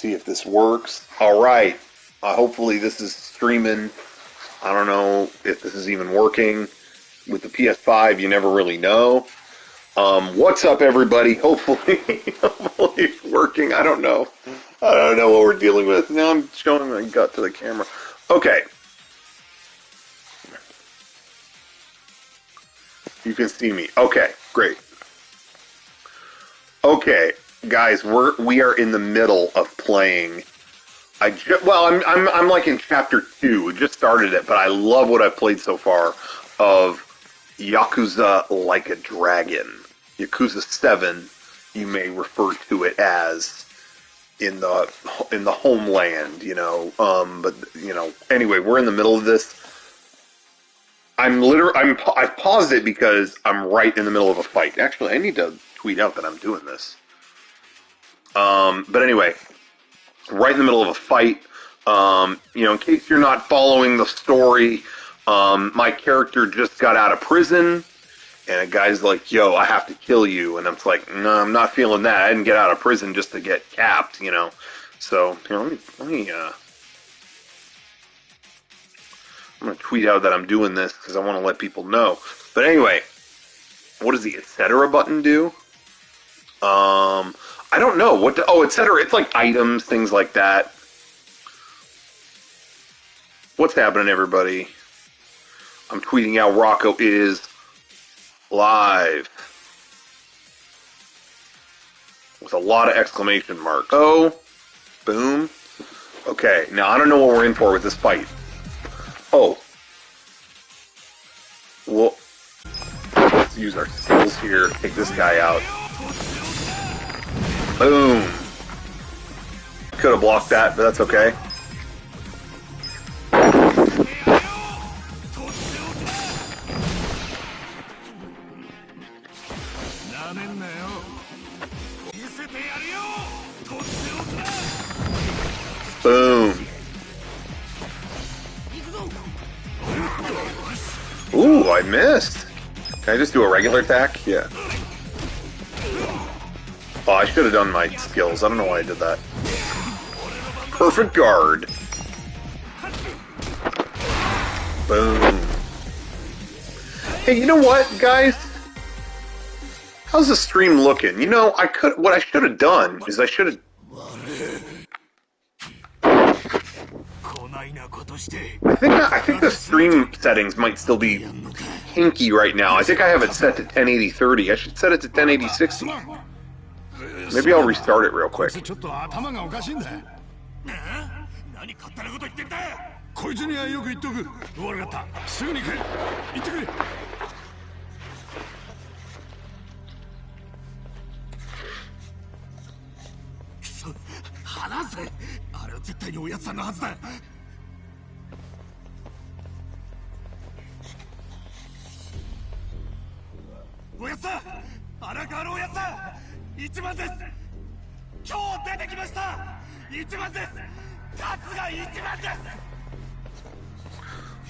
see if this works. All right. Hopefully this is streaming. I don't know if this is even working. With the PS5, you never really know. What's up, everybody? Hopefully it's working. I don't know. I don't know what we're dealing with. Now I'm showing my gut to the camera. Okay. You can see me. Okay, great. Okay, guys, we are in the middle of playing. I'm like in chapter 2. We just started it, but I love what I've played so far of Yakuza Like a Dragon. Yakuza 7, you may refer to it as in the homeland, you know. But you know, anyway, we're in the middle of this. I paused it because I'm right in the middle of a fight. Actually, I need to tweet out that I'm doing this. But anyway, right in the middle of a fight. You know, in case you're not following the story, my character just got out of prison, and a guy's like, "Yo, I have to kill you," and I'm like, "No, I'm not feeling that. I didn't get out of prison just to get capped, you know." So, you know, let me I'm going to tweet out that I'm doing this because I want to let people know. But anyway, what does the etc. button do? I don't know. Etc. It's like items, things like that. What's happening, everybody? I'm tweeting out Rocco is live. With a lot of exclamation marks. Oh, boom. Okay, now I don't know what we're in for with this fight. Oh. Well, let's use our skills here. Take this guy out. Boom. Could have blocked that, but that's okay. Boom. Ooh, I missed. Can I just do a regular attack? Yeah. Oh, I should have done my skills. I don't know why I did that. Perfect guard. Boom. Hey, you know what, guys? How's the stream looking? You know, what I should have done is I should have... I think the stream settings might still be hinky right now. I think I have it set to 1080-30. I should set it to 1080-60. Maybe I'll restart it real quick.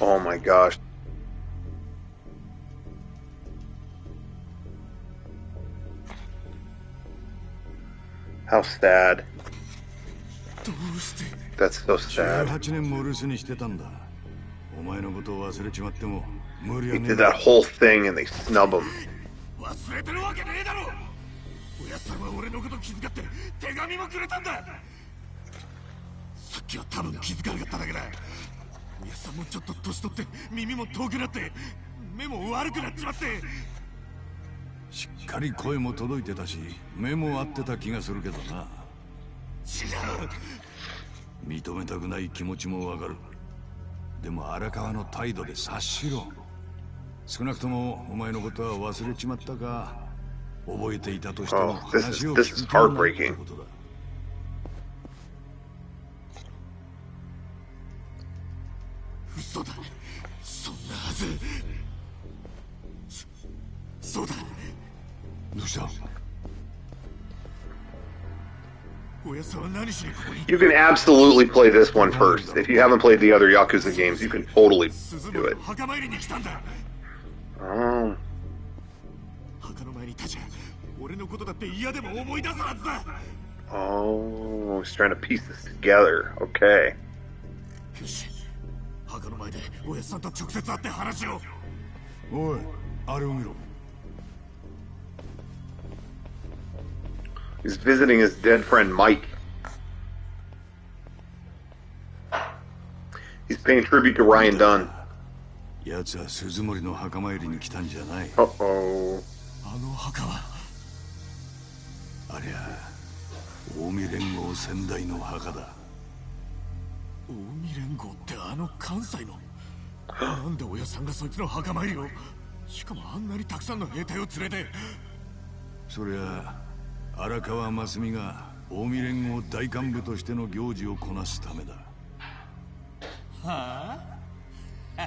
Oh my gosh. How sad. That's so sad. He did that whole thing and they snub him. Oh, this is heartbreaking. You can absolutely play this one first. If you haven't played the other Yakuza games, you can totally do it. Oh. Oh, was trying to piece this together. Okay. He's visiting his dead friend Mike. He's paying tribute to Ryan Dunn. Uh-oh. ありゃ、近江連合先代の墓だ。近江連合ってあの関西の。なんで親さんがそいつの墓参りを。しかもあんなにたくさんの兵隊を連れて。そりゃ、荒川真澄が近江連合大幹部としての行事をこなすためだ。はあ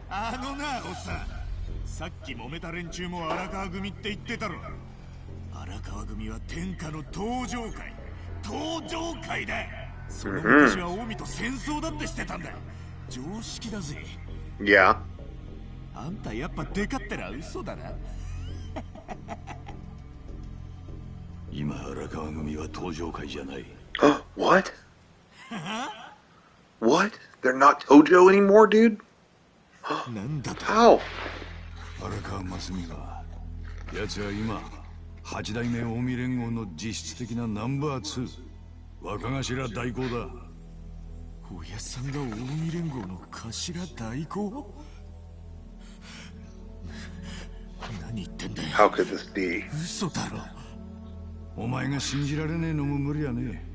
あのな、おっさん。さっき揉めた連中も荒川組って言ってたろ。荒川組は天下の登場会。登場会だ。その昔は近江と戦争だってしてたんだ。常識だぜ。いや。あんたやっぱデカってのは嘘だな。今荒川組は登場会じゃない。What? What? They're not Tojo anymore, dude? なんだと。How? 荒川真澄が、奴は今、八代目近江連合の実質的なナンバー2、若頭代行だ。親さんが近江連合の頭代行？何言ってんだよ。How could this be? 嘘だろ。お前が信じられねえのも無理やね。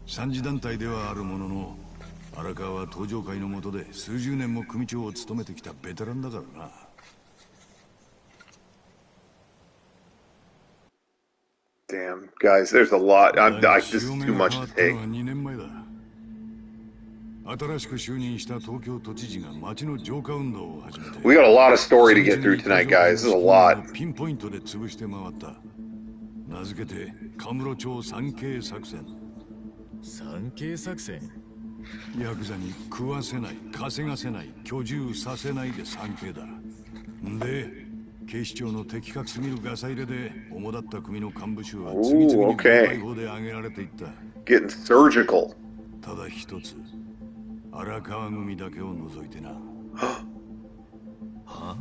三次団体ではあるものの、荒川は登場会の下で数十年も組長を務めてきたベテランだからな。Damn, guys, there's a lot. This is too much to take. 2年前だ。新しく就任した東京都知事が町の浄化運動を始めて。We got a lot of story to get through tonight, guys. This is a lot. ピンポイントで潰して回った。名付けてカムロ町三景作戦。三景作戦？ヤクザに食わせない、稼がせない、居住させないで三景だ。で、警視庁の的確すぎるガサ入れで主だった組の幹部衆は次々に逮捕で挙げられていった。Getting surgical. ただ一つ、荒川組だけを除いてな。は？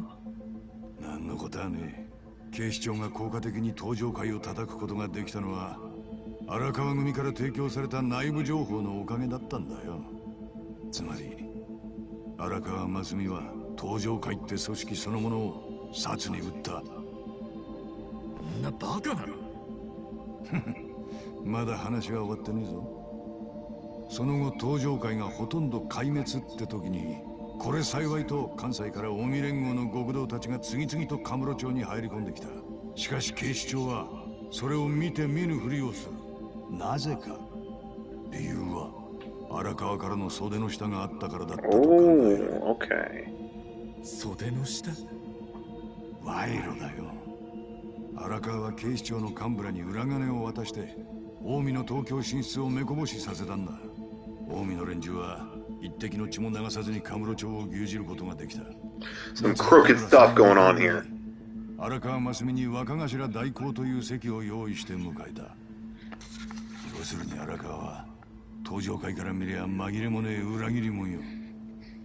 何のことはねえ。警視庁が効果的に登場会を叩くことができたのは、荒川組から提供された内部情報のおかげだったんだよ。つまり荒川真澄は登場会って組織そのものを殺に撃った。んなバカなの？まだ話は終わってねえぞ。その後登場会がほとんど壊滅って時に、これ幸いと関西から近江連合の極道たちが次々とカムロ町に入り込んできた。しかし警視庁はそれを見て見ぬふりをする。なぜか。理由は荒川からの袖の下があったからだったと考える。Okay. 袖の下？賄賂だよ。荒川は警視庁の幹部らに裏金を渡して近江の東京進出を目こぼしさせたんだ。近江の連中は一滴の血も流さずにカムロ町を牛耳ることができた。Some crooked stuff going on here. 荒川真澄に若頭代行という席を用意して迎えた。要するに荒川は登場会から見りゃ紛れもねえ裏切り者よ。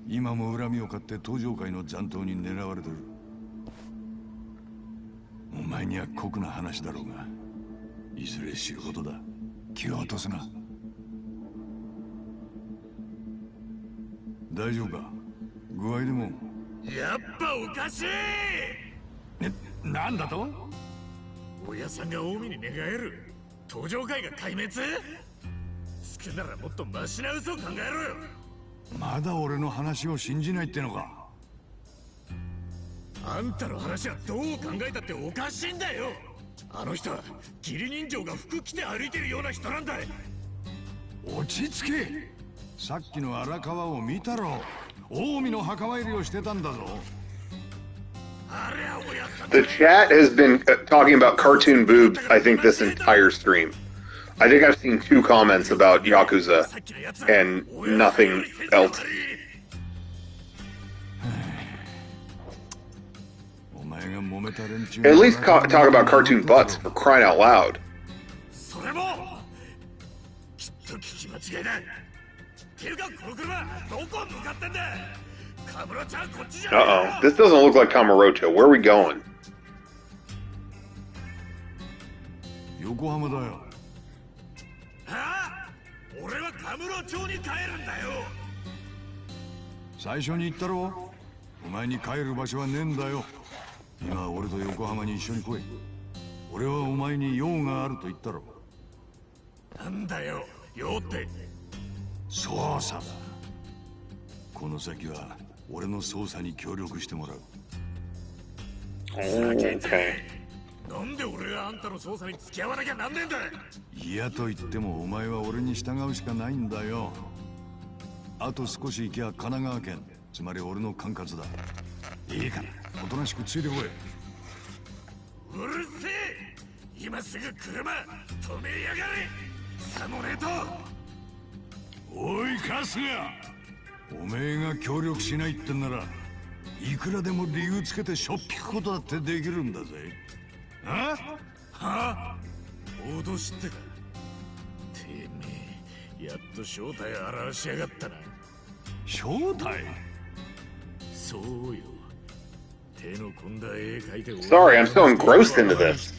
今も恨みを買って登場会の残党に狙われてる。お前には酷な話だろうが、いずれ知ることだ。気を落とすな。大丈夫か？具合でも。やっぱおかしい。なんだと？親さんが近江に寝返る。登場会が壊滅？少ならもっとマシな嘘を考えろよ。まだ俺の話を信じないってのか？あんたの話はどう考えたっておかしいんだよ。あの人は義理人情が服着て歩いてるような人なんだ。落ち着け。さっきの荒川を見たろ。近江の墓参りをしてたんだぞ。The chat has been talking about cartoon boobs, I think, this entire stream. I think I've seen 2 comments about Yakuza and nothing else. お At least talk about cartoon butts, for crying out loud. Uh-oh. This doesn't look like Kamurocho. Where are we going? Yokohamaだよ。俺はカムロ町に帰るんだよ。最初に言ったろ。お前に帰る場所はねえんだよ。今俺と横浜に一緒に来い。俺はお前に用があると言ったろ。なんだよ、用って。捜査だ。この先は俺の捜査に協力してもらう。なんで俺があんたの捜査に付き合わなきゃなんねえんだ。嫌と言ってもお前は俺に従うしかないんだよ。あと少し行きゃ神奈川県、つまり俺の管轄だ。いいからおとなしくついてこい。うるせえ、今すぐ車止めやがれ。さもねえと。おい春日、おめえが協力しないってんならいくらでも理由つけてしょっぴくことだってできるんだぜ。はあ、脅しってか。てめえ、やっと正体を現しやがったな。正体？そうよ。手の込んだ絵描いて。 Sorry, I'm so engrossed into this.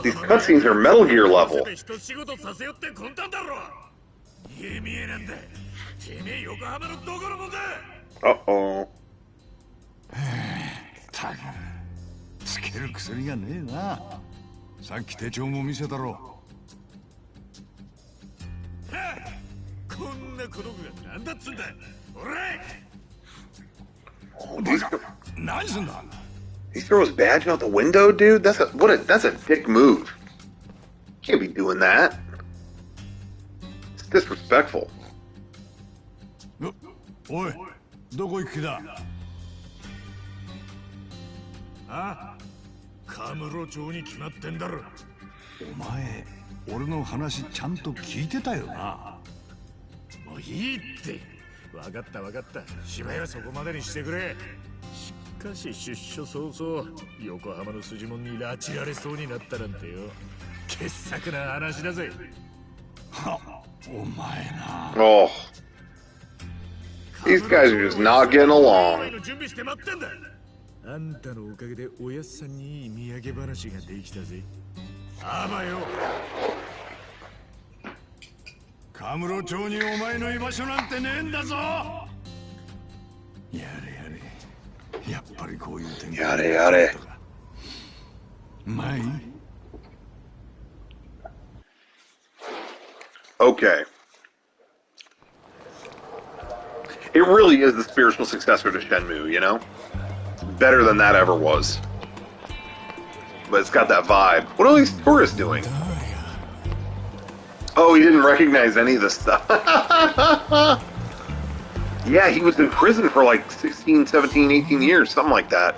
These cutscenes are Metal Gear level. 人仕事させよって魂胆だろ。家見えなんだ。てめえ横浜のどこのもんだ。Uh-oh. たくつける薬がねえな。さっき手帳も見せたろ。こんな孤独がなんだっつんだ。Oh, he throws his badge out the window, dude. That's a dick move. Can't be doing that. It's disrespectful. おい、どこ行く気だ。あ、カムロ町に決まってんだろ。お前、俺の話ちゃんと聞いてたよな。もういいって。分かった分かった。芝居はそこまでにしてくれ。しかし出所早々横浜の筋もんに拉致られそうになったなんてよ。傑作な話だぜ。は、お前な。Oh. These guys are just not getting along. 準備して待ってんだ。あんたのおかげでおやっさんにいい土産話ができたぜ。あばよ。カムロ町にお前の居場所なんてねえんだぞ。やれやれ。やっぱりこういう展開。やれやれ。まあいい。Okay. It really is the spiritual successor to Shenmue, you know? Better than that ever was. But it's got that vibe. What are these tourists doing? Oh, he didn't recognize any of this stuff. Yeah, he was in prison for like 16, 17, 18 years, something like that.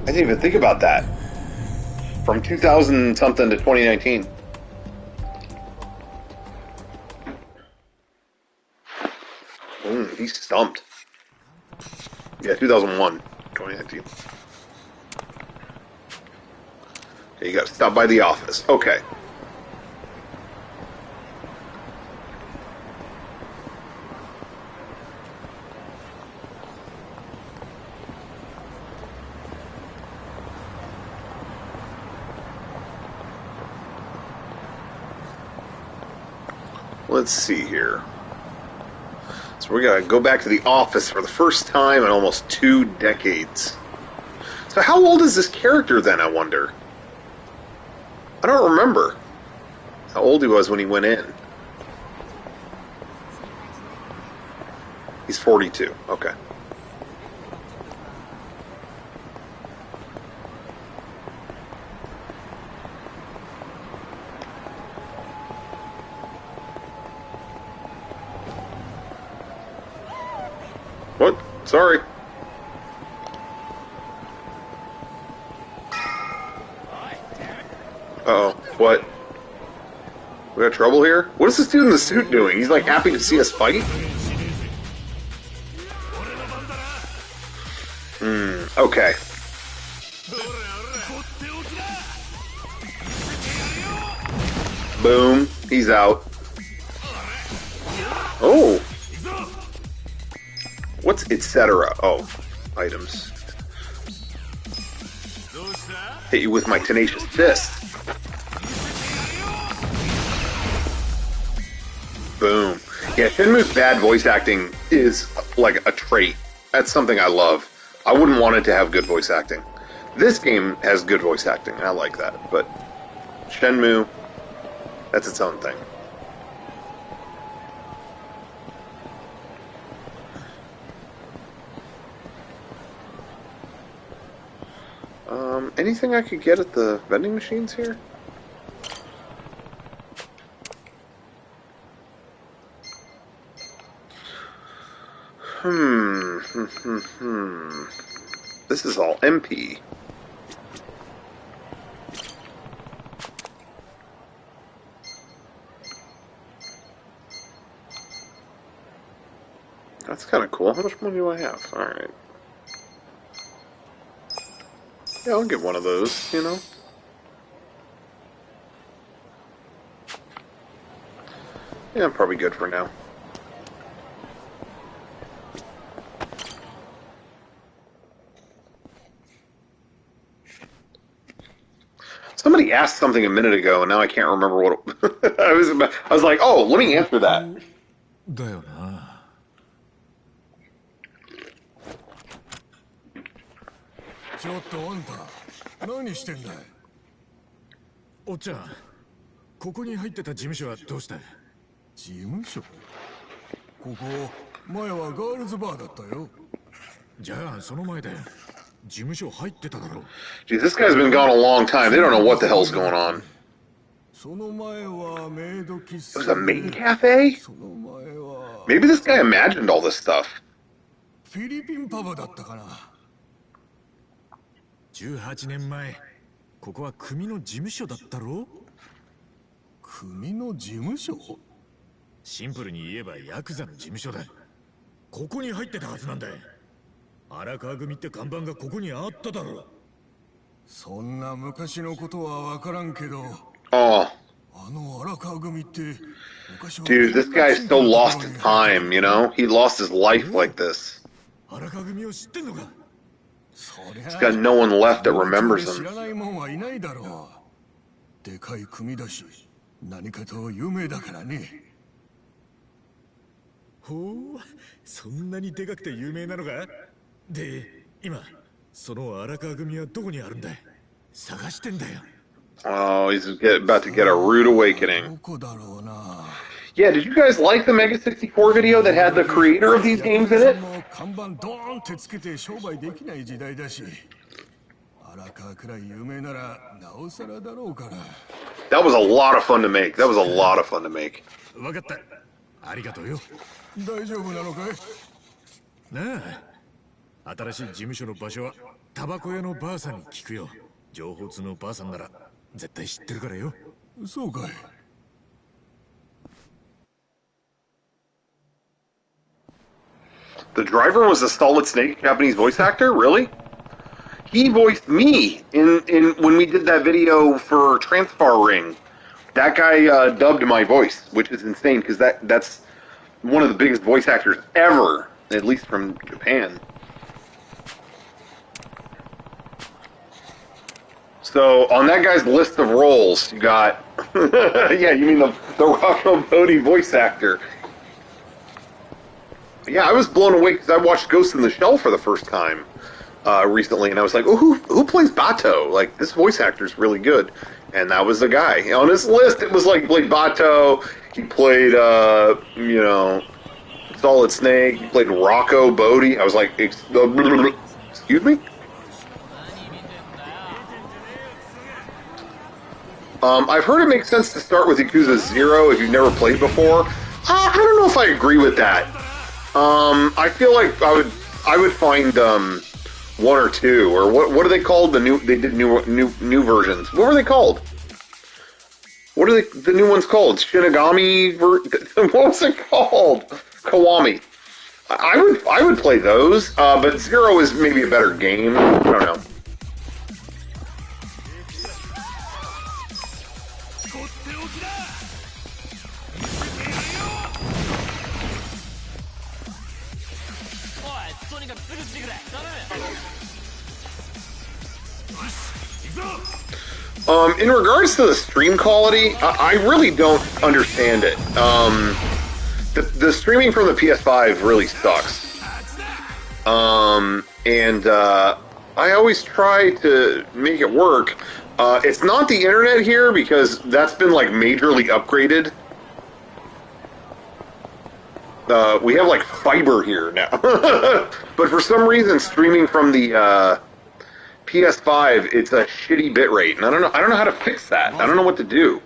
I didn't even think about that. From 2000 something to 2019. He's stumped. Yeah, 2001, 2019. Okay, you got to stop by the office. Okay. Let's see here. So we're going to go back to the office for the first time in almost 2 decades. So how old is this character then, I wonder? I don't remember how old he was when he went in. He's 42. Okay. What? Sorry. Uh-oh. What? We got trouble here? What is this dude in the suit doing? He's like happy to see us fight? Okay. Boom. He's out. Oh. What's etc.? Oh, items. Hit you with my tenacious fist. Boom. Yeah, Shenmue's bad voice acting is like a trait. That's something I love. I wouldn't want it to have good voice acting. This game has good voice acting, and I like that. But Shenmue, that's its own thing. Anything I could get at the vending machines here? This is all MP. That's kind of cool. How much money do I have? Alright. Yeah, I'll get one of those, you know? Yeah, I'm probably good for now. Somebody asked something a minute ago, and now I can't remember what it I was like, oh, let me answer that. だよな。ちょっとあんた、何してんだい？おっちゃん、ここに入ってた事務所はどうした？事務所？ここ、前はガールズバーだったよ。じゃあ、その前で事務所入ってただろう。Geez, this guy's been gone a long time. They don't know what the hell's going on. その前はメイド喫茶。It was a maid cafe? その前は。Maybe this guy imagined all this stuff. フィリピンパブだったかな。18年前、ここは組の事務所だったろ？組の事務所？シンプルに言えばヤクザの事務所だ。ここに入ってたはずなんだ。荒川組って看板がここにあっただろ。そんな昔のことはわからんけど。Oh. あの荒川組って昔は。Dude, this guy still lost his time, you know? He lost his life like this. 荒川組を知ってんのか？He's got no one left that remembers him. 知らないもんはいないだろう。でかい組だし、何かと有名だからね。ほう、そんなにでかくて有名なのか？で、今、その荒川組はどこにあるんだい？探してんだよ。Oh, he's about to get a rude awakening. Yeah, did you guys like the Mega 64 video that had the creator of these games in it? That was a lot of fun to make. That was a lot of fun to make. わかった。ありがとうよ。大丈夫なのかい？なあ。新しい事務所の場所はタバコ屋のばあさんに聞くよ。情報通のばあさんなら絶対知ってるからよ。そうかい。The driver was a Solid Snake Japanese voice actor? Really? He voiced me in when we did that video for Transfar Ring. That guy dubbed my voice, which is insane because that's one of the biggest voice actors ever, at least from Japan. So on that guy's list of roles, you got yeah, you mean the Rocco Bodie voice actor. Yeah, I was blown away because I watched Ghost in the Shell for the first time recently, and I was like, oh, who plays Bato? Like, this voice actor's really good. And that was the guy. On his list, it was like, he played Bato, he played, you know, Solid Snake, he played Rocco Bodie. I was like, excuse me? I've heard it makes sense to start with Yakuza 0 if you've never played before. I don't know if I agree with that. I feel like I would find 1 or 2, or what are they called? They did new versions. What were they called? What are the new ones called? Shinigami? What was it called? Kiwami. I would play those, but Zero is maybe a better game. I don't know. In regards to the stream quality, I really don't understand it. The streaming from the PS5 really sucks. I always try to make it work. It's not the internet here because that's been like majorly upgraded. We have like fiber here now. But for some reason, streaming from the PS5, it's a shitty bitrate, and I don't know how to fix that. I don't know what to do.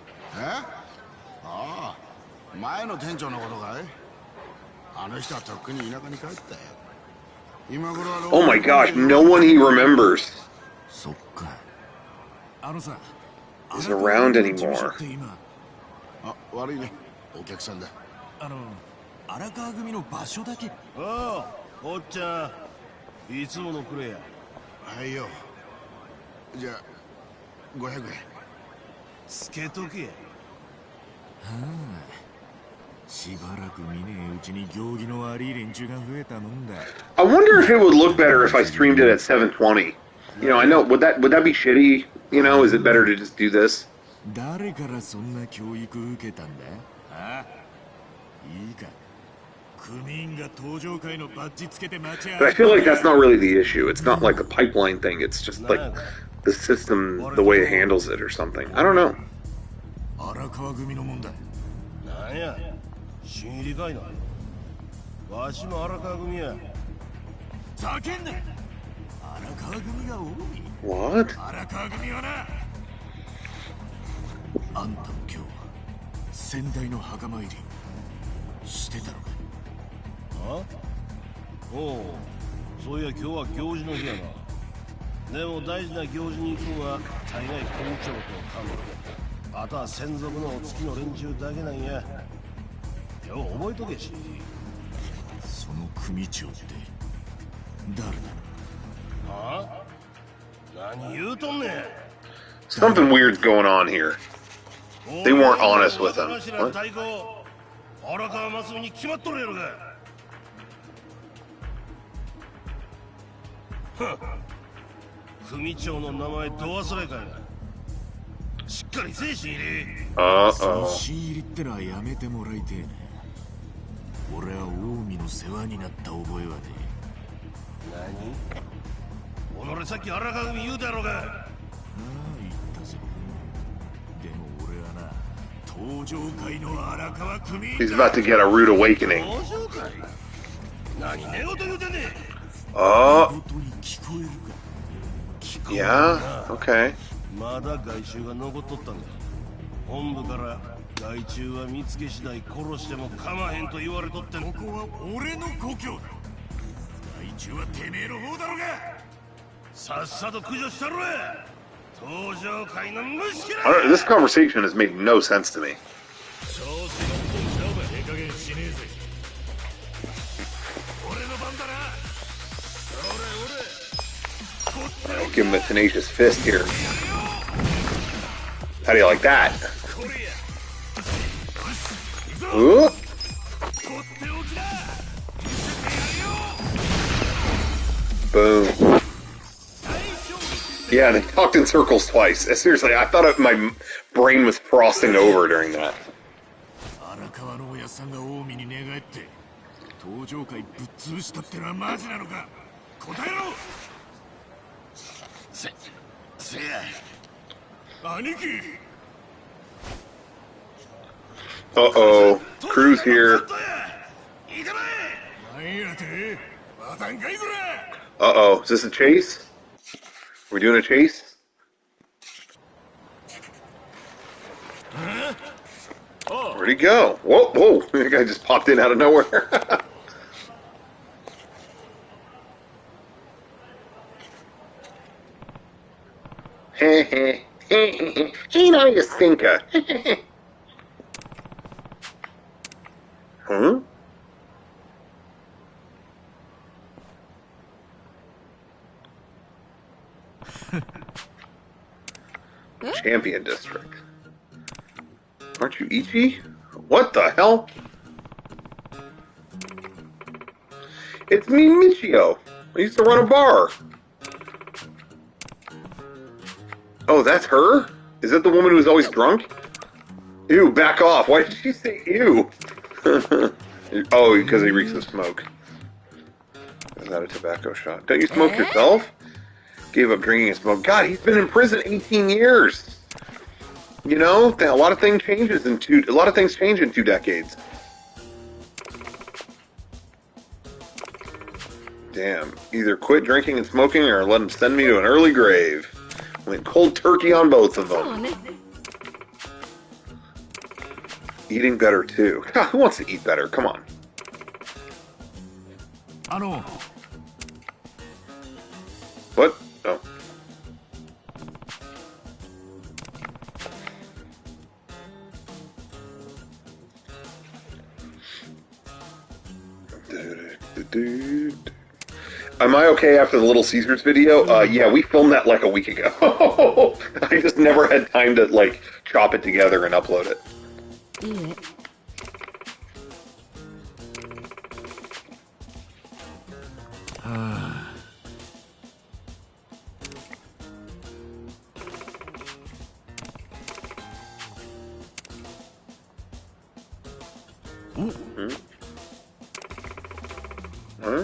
Oh my gosh, no one he remembers is around anymore. I wonder if it would look better if I streamed it at 720. You know, I know, would that be shitty? You know, is it better to just do this? But I feel like that's not really the issue. It's not like a pipeline thing. It's just like the system, the way it handles it or something. I don't know. What? Something weird's going on here. They weren't honest with him. What? Uh-oh. He's about to get a rude awakening. Oh. Yeah? Okay. This conversation has made no sense to me. I'll give him a tenacious fist here. How do you like that? Ooh. Boom. Yeah, they talked in circles twice. Seriously, I thought my brain was frosting over during that. Uh-oh. Crew's here. Uh-oh. Is this a chase? We're doing a chase? Where'd he go? Whoa, whoa. That guy just popped in out of nowhere. Heh heh. Ain't I a stinker? Huh? Champion District. Aren't you Ichi? What the hell? It's me, Michio. I used to run a bar. Oh, that's her? Is that the woman who's always drunk? Ew, back off. Why did she say ew? Oh, because he reeks of smoke. Is that a tobacco shot? Don't you smoke yourself? Gave up drinking and smoke. God, he's been in prison 18 years. You know, a lot of things change in 2 decades. Damn. Either quit drinking and smoking or let him send me to an early grave. Went cold turkey on both of them. Eating better too. Who wants to eat better? Come on. What? Oh. Am I okay after the Little Caesars video? Yeah, we filmed that like a week ago. I just never had time to, like, chop it together and upload it. Huh?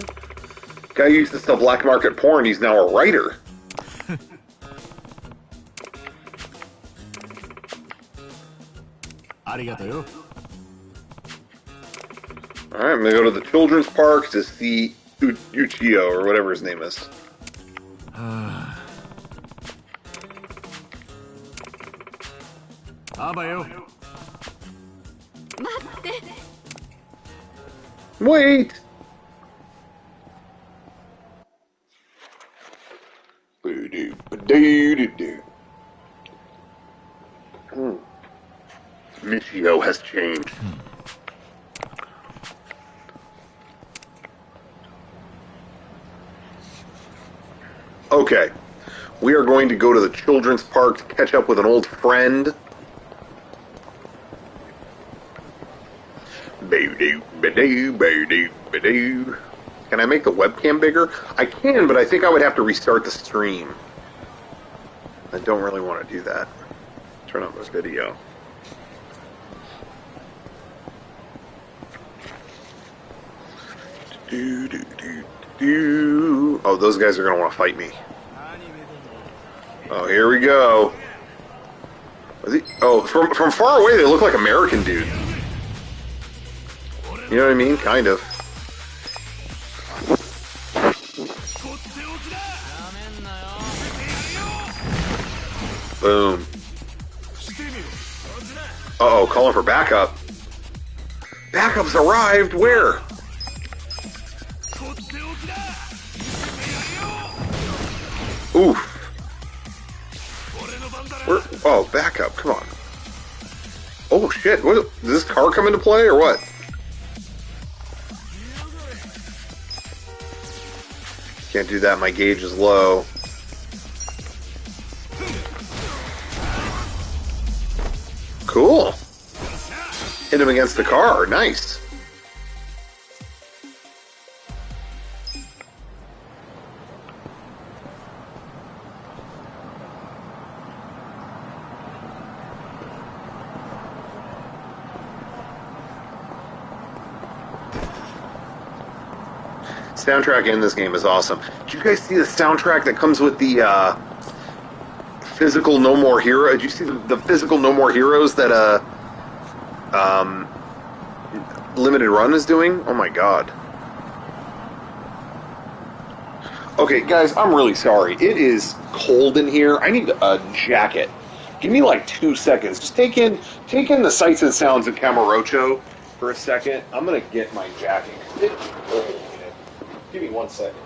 Guy used to sell black market porn, he's now a writer. Alright, I'm gonna go to the children's park to see Uchio, or whatever his name is. Wait! Michio has changed. Okay. We are going to go to the children's park to catch up with an old friend. Can I make the webcam bigger? I can, but I think I would have to restart the stream. I don't really want to do that. Turn on this video. Oh, those guys are going to want to fight me. Oh, here we go. Oh, from far away, they look like American dudes. You know what I mean? Kind of. Boom. Uh-oh, calling for backup. Backup's arrived? Where? Oof. Where? Oh, backup, come on. Oh, shit. What, does this car come into play, or what? Can't do that, my gauge is low. Cool. Hit him against the car, nice. Soundtrack in this game is awesome. Did you guys see the soundtrack that comes with the physical No More Hero? Did you see the physical No More Heroes that Limited Run is doing? Oh my god. Okay, guys, I'm really sorry. It is cold in here. I need a jacket. Give me like 2 seconds. Just take in the sights and sounds of Kamurocho for a second. I'm gonna get my jacket. It's cold. Give me 1 second.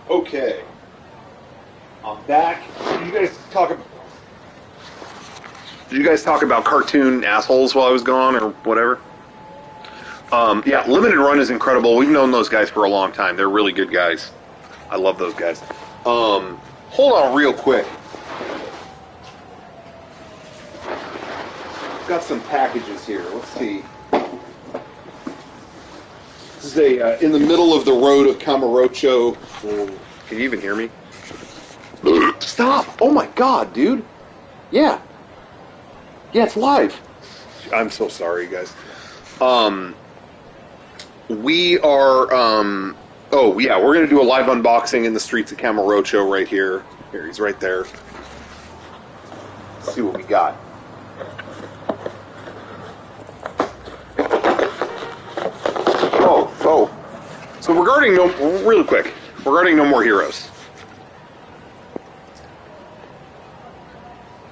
Okay. I'm back. Did you guys talk about cartoon assholes while I was gone or whatever? Yeah, Limited Run is incredible. We've known those guys for a long time. They're really good guys. I love those guys. Hold on real quick. Got some packages here. Let's see. This is a in the middle of the road of Camarocho. Can you even hear me? Stop! Oh my god, dude. Yeah. Yeah, it's live. I'm so sorry, guys. We are, oh yeah, we're going to do a live unboxing in the streets of Camarocho right here. Here, he's right there. Let's see what we got. Oh. So regarding real quick, regarding No More Heroes.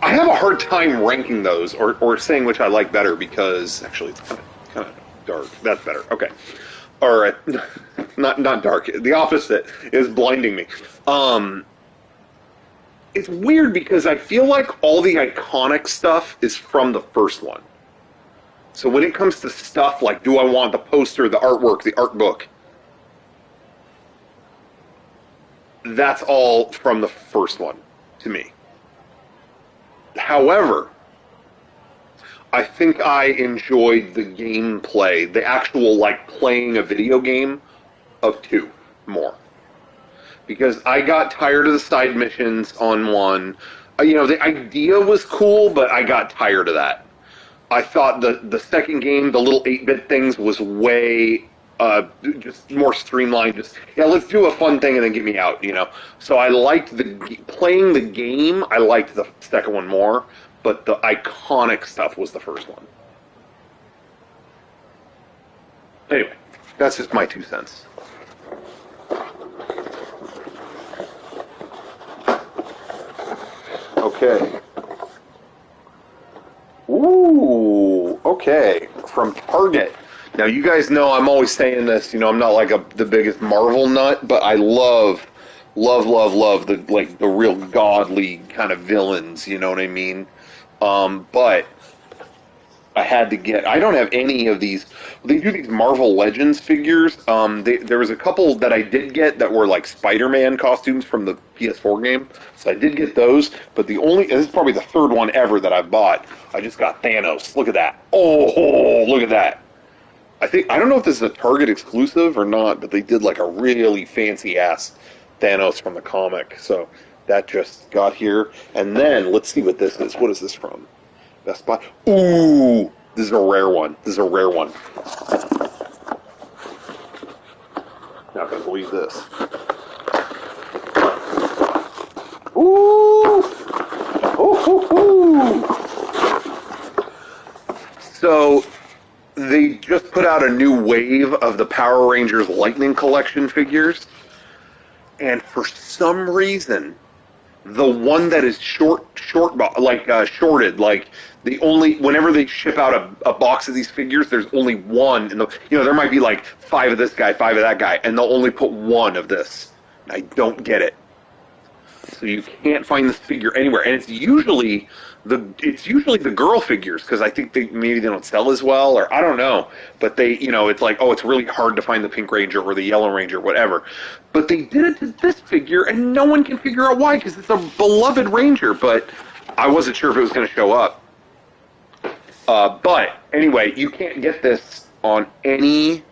I have a hard time ranking those or saying which I like better because actually it's kind of dark. That's better. Okay. All right. Not dark. The opposite is blinding me. It's weird because I feel like all the iconic stuff is from the first one. So when it comes to stuff like do I want the poster, the artwork, the art book, that's all from the first one to me. However, I think I enjoyed the gameplay, the actual, like, playing a video game of 2 more. Because I got tired of the side missions on 1. You know, the idea was cool, but I got tired of that. I thought the second game, the little 8-bit things, was way just more streamlined. Just, yeah, let's do a fun thing and then get me out, you know. So I liked playing the game. I liked the second one more, but the iconic stuff was the first one. Anyway, that's just my 2 cents. Okay. Ooh, okay. From Target. Now, you guys know I'm always saying this, you know, I'm not like the biggest Marvel nut, but I love the real godly kind of villains, you know what I mean? But I had to get, I don't have any of these, they do these Marvel Legends figures. There was a couple that I did get that were like Spider-Man costumes from the PS4 game, so I did get those, but this is probably the 3rd one ever that I've bought. I just got Thanos. Look at that. Oh, look at that. I don't know if this is a Target exclusive or not, but they did like a really fancy-ass Thanos from the comic, so that just got here. And then, let's see what this is. What is this from? Best Buy. Ooh, this is a rare one. Not gonna believe this. Ooh! Ooh! So, they just put out a new wave of the Power Rangers Lightning Collection figures, and for some reason, the one that is shorted, like whenever they ship out a box of these figures, there's only one, and there might be like 5 of this guy, 5 of that guy, and they'll only put 1 of this. I don't get it. So you can't find this figure anywhere, and it's usually the girl figures, because I think maybe they don't sell as well, or I don't know. But it's like, oh, it's really hard to find the Pink Ranger or the Yellow Ranger, whatever. But they did it to this figure, and no one can figure out why, because it's a beloved Ranger. But I wasn't sure if it was going to show up. But anyway, you can't get this on any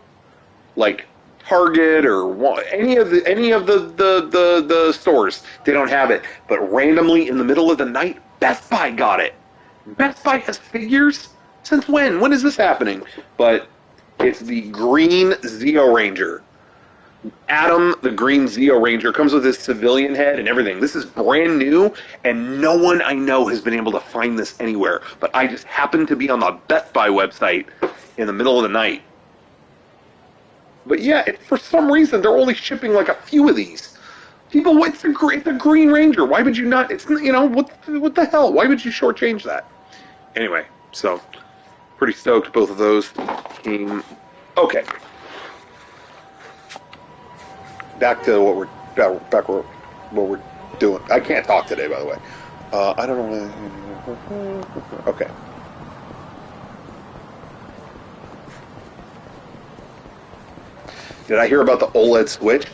like Target or any of the stores. They don't have it. But randomly in the middle of the night, Best Buy got it. Best Buy has figures? Since when? When is this happening? But it's the green Zeo Ranger. Adam, the green Zeo Ranger, comes with his civilian head and everything. This is brand new, and no one I know has been able to find this anywhere. But I just happened to be on the Best Buy website in the middle of the night. But yeah, for some reason, they're only shipping like a few of these. People, it's the Green Ranger. Why would you not? It's, what the hell? Why would you shortchange that? Anyway, so pretty stoked. Both of those came. Okay. Back to what we're back where we're doing. I can't talk today, by the way. I don't know. Okay. Did I hear about the OLED Switch?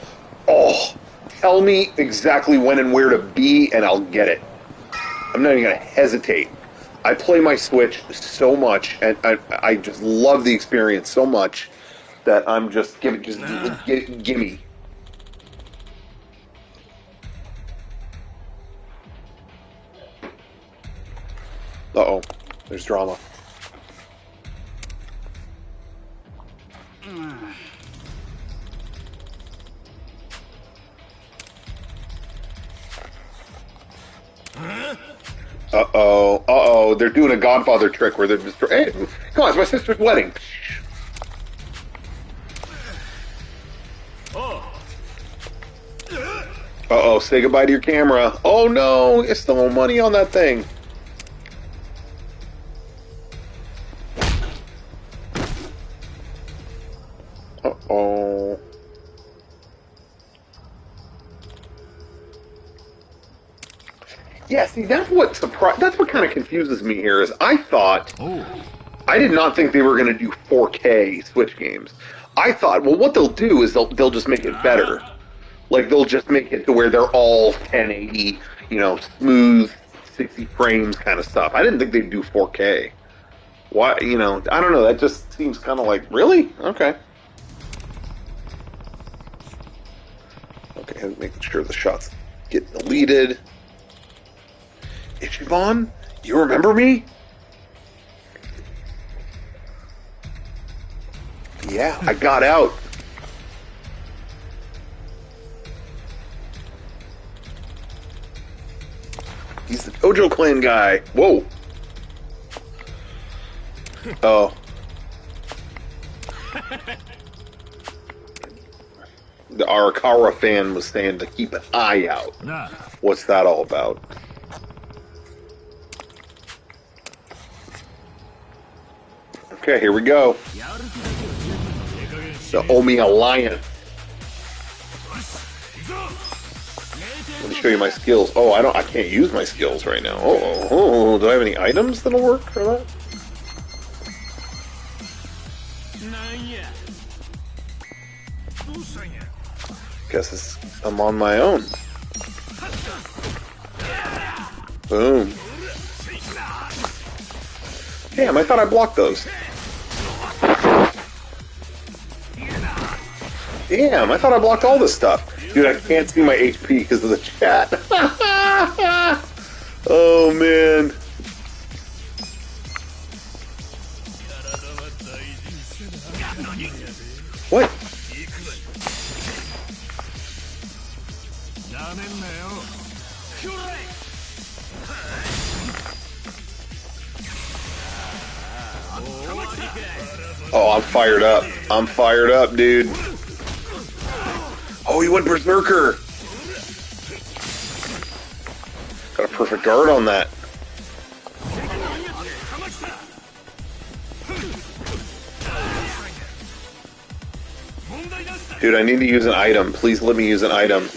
Oh, tell me exactly when and where to be, and I'll get it. I'm not even going to hesitate. I play my Switch so much, and I just love the experience so much that I'm just gimme. Uh-oh, there's drama. Uh-oh, they're doing a Godfather trick where they're just... Hey, come on, it's my sister's wedding. Uh-oh, say goodbye to your camera. Oh no, it's still no money on that thing. Uh-oh. Yeah, see, that's what kind of confuses me here. Is I did not think they were going to do 4K Switch games. I thought, well, what they'll do is they'll just make it better. Like they'll just make it to where they're all 1080, smooth, 60 frames kind of stuff. I didn't think they'd do 4K. Why, I don't know. That just seems kind of like, really? Okay. Okay, making sure the shots get deleted. Ichiban, you remember me? Yeah, I got out. He's the Dojo Clan guy. Whoa. Oh. The Arakawa fan was saying to keep an eye out. What's that all about? Okay, here we go. The Omi Alliance. Let me show you my skills. Oh, I can't use my skills right now. Oh, do I have any items that'll work for that? Guess I'm on my own. Boom. Damn, I thought I blocked those. Damn, I thought I blocked all this stuff. Dude, I can't see my HP because of the chat. Oh, man. What? Oh, I'm fired up. I'm fired up, dude. Oh, he went berserker. Got a perfect guard on that. Dude, I need to use an item. Please let me use an item.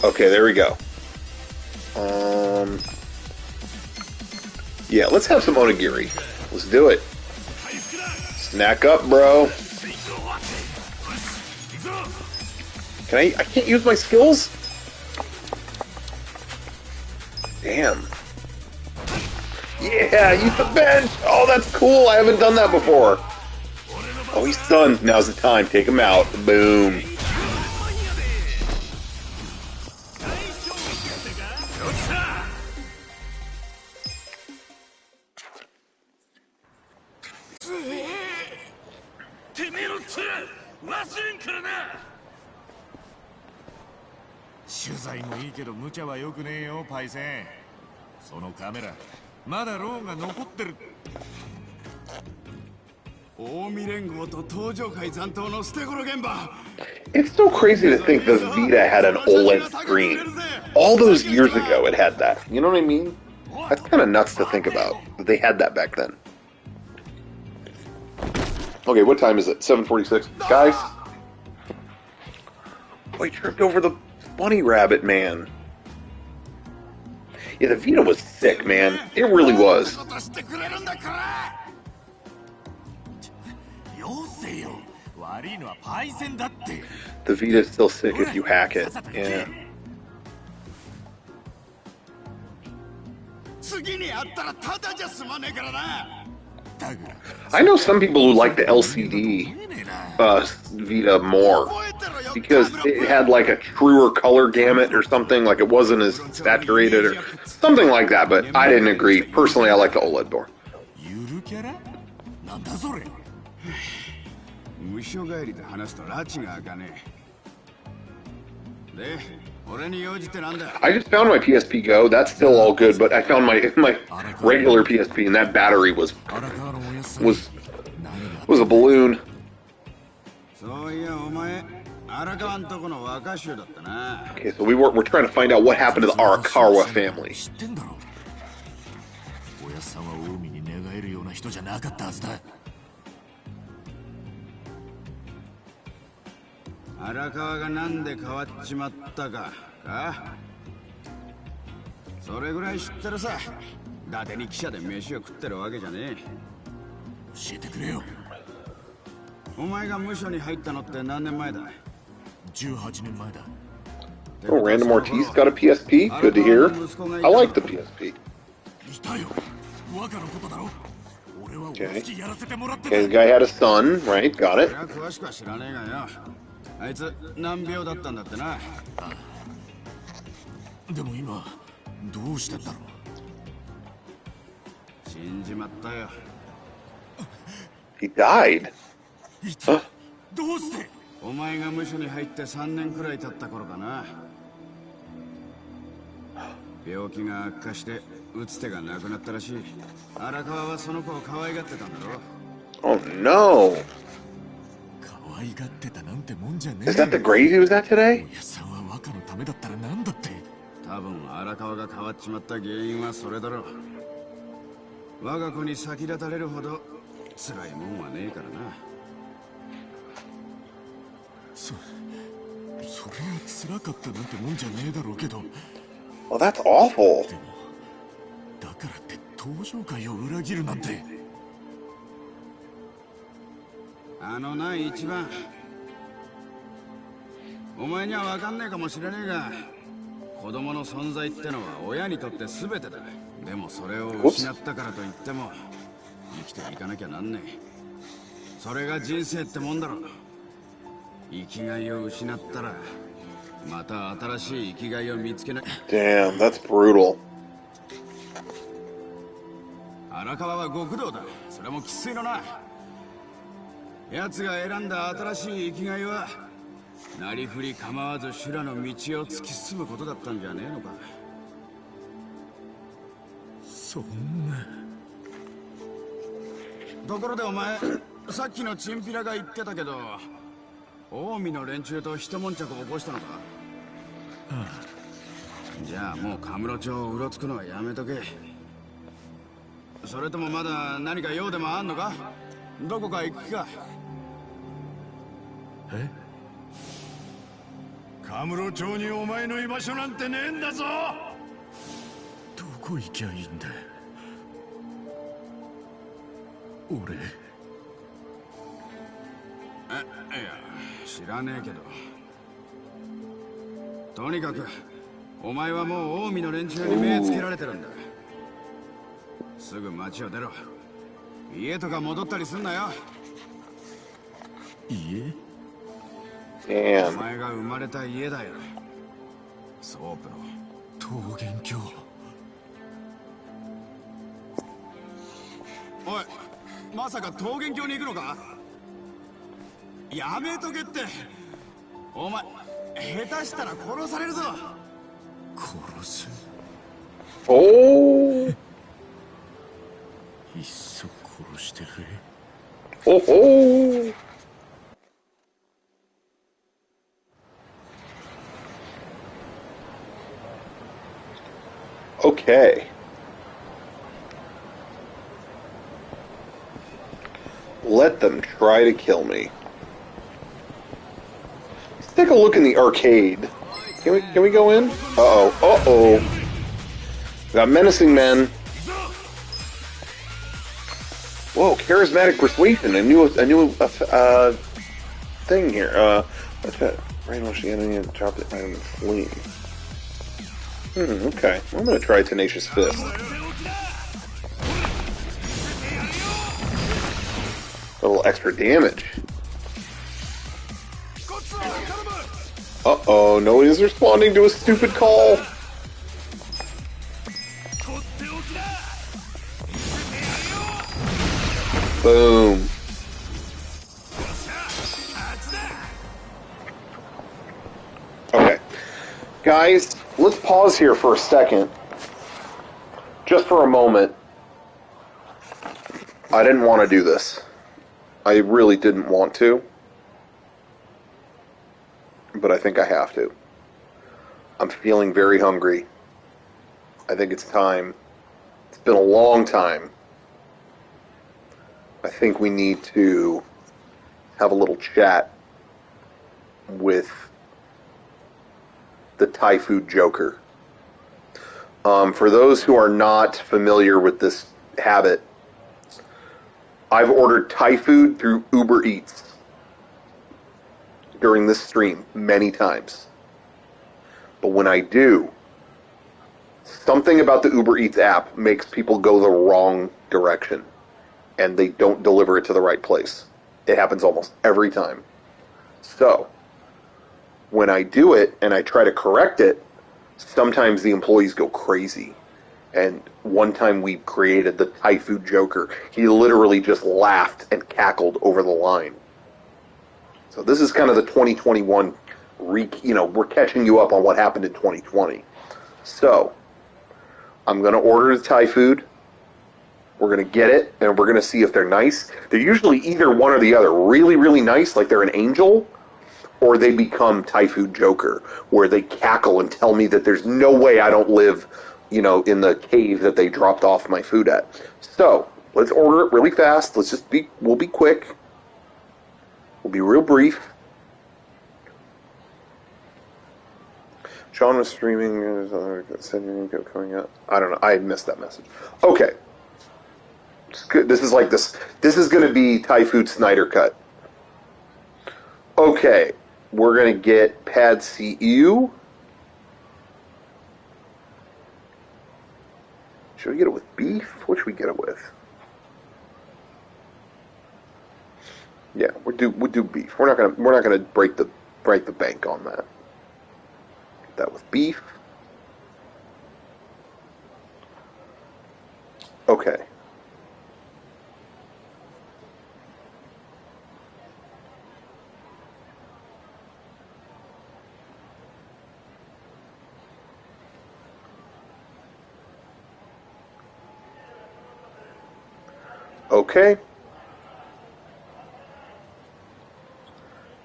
Okay, there we go. Yeah, let's have some onigiri. Let's do it. Snack up, bro. I can't use my skills? Damn. Yeah, use the bench! Oh, that's cool. I haven't done that before. Oh, he's stunned. Now's the time. Take him out. Boom. It's so crazy to think the Vita had an OLED screen. All those years ago it had that. You know what I mean? That's kind of nuts to think about. That they had that back then. Okay, what time is it? 7:46. Guys, Oh, he tripped over the bunny rabbit man. Yeah, the Vita was sick, man. It really was. The Vita is still sick if you hack it. Yeah. I know some people who like the LCD Vita more because it had like a truer color gamut or something, like it wasn't as saturated or something like that, but I didn't agree. Personally, I like the OLED door. I just found my PSP Go. That's still all good, but I found my regular PSP, and that battery was a balloon. Okay, so we're trying to find out what happened to the Arakawa family. Oh, Random Ortiz got a PSP? Good to hear. I like the PSP. Okay. Okay, the guy had a son, right? Got it. He died. Huh? Oh no! Is that the grave he was at today? Well, that's awful. Damn, that's brutal. Oh! Oh ho! Okay. Let them try to kill me. take a look in the arcade. Can we go in? Uh-oh. Got menacing men. Whoa, charismatic persuasion. I knew thing here. What's that? Right now, she enemy and drop the item and flee. Okay. I'm gonna try Tenacious Fist. A little extra damage. Uh-oh, nobody's responding to a stupid call. Boom. Okay. Guys, let's pause here for a second. Just for a moment. I didn't want to do this. I really didn't want to. But I think I have to. I'm feeling very hungry. I think it's time. It's been a long time. I think we need to have a little chat with the Thai food Joker. For those who are not familiar with this habit, I've ordered Thai food through Uber Eats during this stream many times. But when I do, something about the Uber Eats app makes people go the wrong direction, and they don't deliver it to the right place. It happens almost every time. So, when I do it and I try to correct it, sometimes the employees go crazy. And one time we created the Thai food Joker. He literally just laughed and cackled over the line. So this is kind of the 2021, we're catching you up on what happened in 2020. So, I'm going to order the Thai food. We're going to get it, and we're going to see if they're nice. They're usually either one or the other. Really, really nice, like they're an angel, or they become Thai food Joker, where they cackle and tell me that there's no way I don't live, in the cave that they dropped off my food at. So, let's order it really fast. We'll be quick. We'll be real brief. Sean was streaming. Said your name kept coming up. I don't know. I missed that message. Okay. This is like this. This is going to be Thai food Snyder cut. Okay. We're going to get Pad CU. Should we get it with beef? What should we get it with? Yeah, we'll do beef. We're not gonna break the bank on that. Get that with beef. Okay. Okay.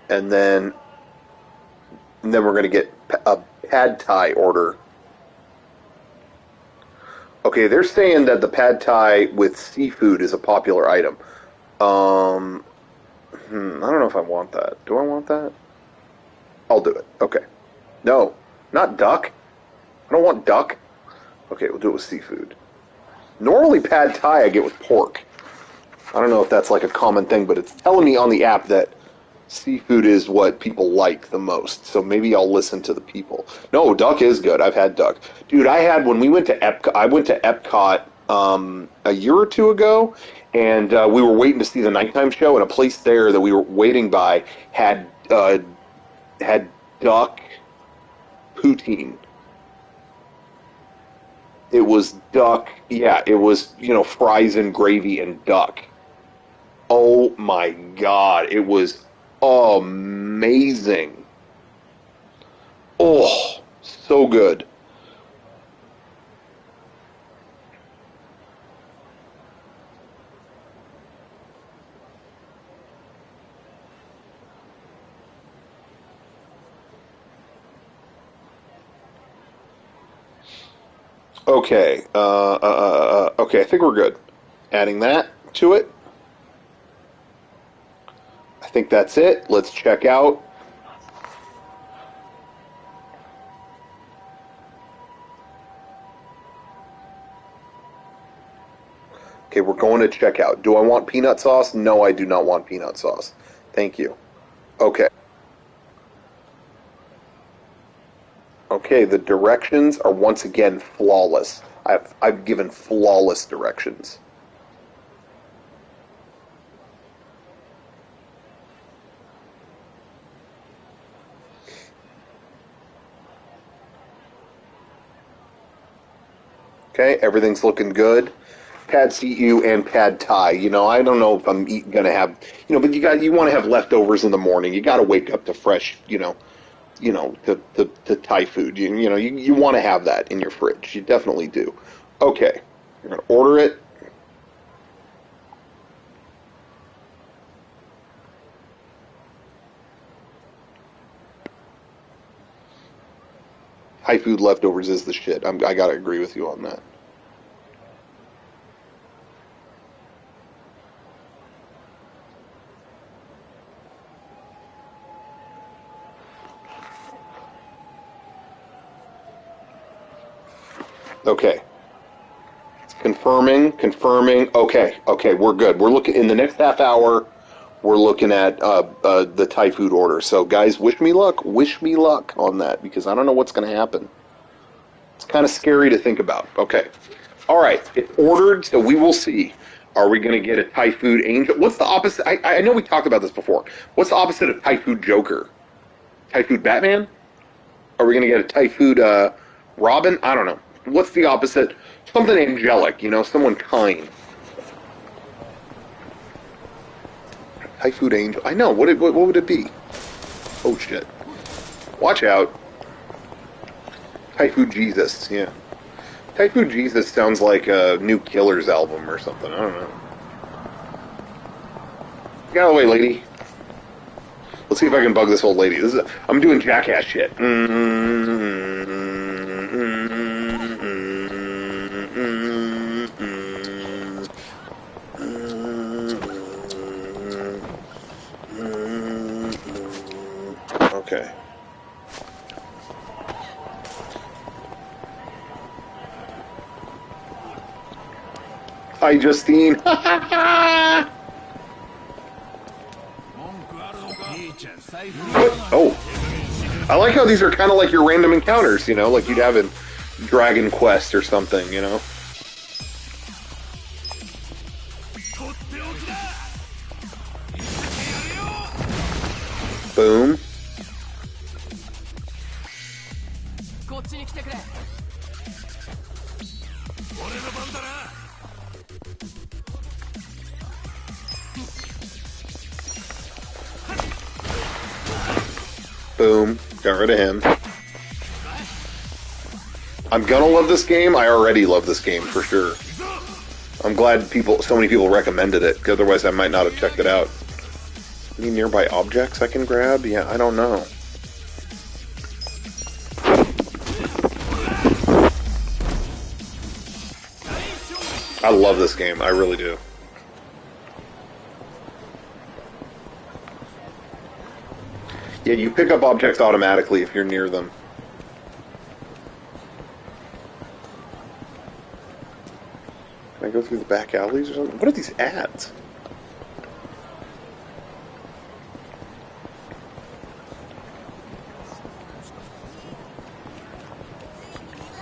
And then we're going to get a pad Thai order. Okay, they're saying that the pad Thai with seafood is a popular item. I don't know if I want that. Do I want that? I'll do it. Okay. No, not duck. I don't want duck. Okay, we'll do it with seafood. Normally pad Thai I get with pork. I don't know if that's like a common thing, but it's telling me on the app that seafood is what people like the most, so maybe I'll listen to the people. No, duck is good. I've had duck. Dude, when we went to Epcot, I went to Epcot a year or two ago, and we were waiting to see the nighttime show, and a place there that we were waiting by had duck poutine. It was duck, yeah, it was, fries and gravy and duck. Oh my God, it was amazing. Oh, so good. Okay, okay, I think we're good. Adding that to it. I think that's it. Let's check out. Okay, we're going to checkout. Do I want peanut sauce? No, I do not want peanut sauce. Thank you. Okay. Okay, the directions are once again flawless. I've given flawless directions. Okay, everything's looking good. Pad CU and pad Thai. You know, I don't know if I'm gonna have, but you want to have leftovers in the morning. You got to wake up to fresh, the Thai food. You want to have that in your fridge. You definitely do. Okay, you're gonna order it. Thai food leftovers is the shit. I gotta agree with you on that. Okay. Confirming. Okay, we're good. We're looking in the next half hour. We're looking at the Thai food order. So, guys, wish me luck. Wish me luck on that because I don't know what's going to happen. It's kind of scary to think about. Okay. All right. It's ordered, so we will see. Are we going to get a Thai food angel? What's the opposite? I know we talked about this before. What's the opposite of Thai food Joker? Thai food Batman? Are we going to get a Thai food Robin? I don't know. What's the opposite? Something angelic, someone kind. Thai food angel. I know. What would it be? Oh, shit. Watch out. Thai food Jesus, yeah. Thai food Jesus sounds like a new Killers album or something. I don't know. Get out of the way, lady. Let's see if I can bug this old lady. I'm doing jackass shit. Okay. Hi, Justine. Oh. I like how these are kind of like your random encounters, like you'd have in Dragon Quest or something, Boom. Boom. Got rid of him. I'm gonna love this game. I already love this game for sure. I'm glad so many people recommended it. Otherwise, I might not have checked it out. Any nearby objects I can grab? Yeah, I don't know. I love this game. I really do. Yeah, you pick up objects automatically if you're near them. Can I go through the back alleys or something? What are these ads?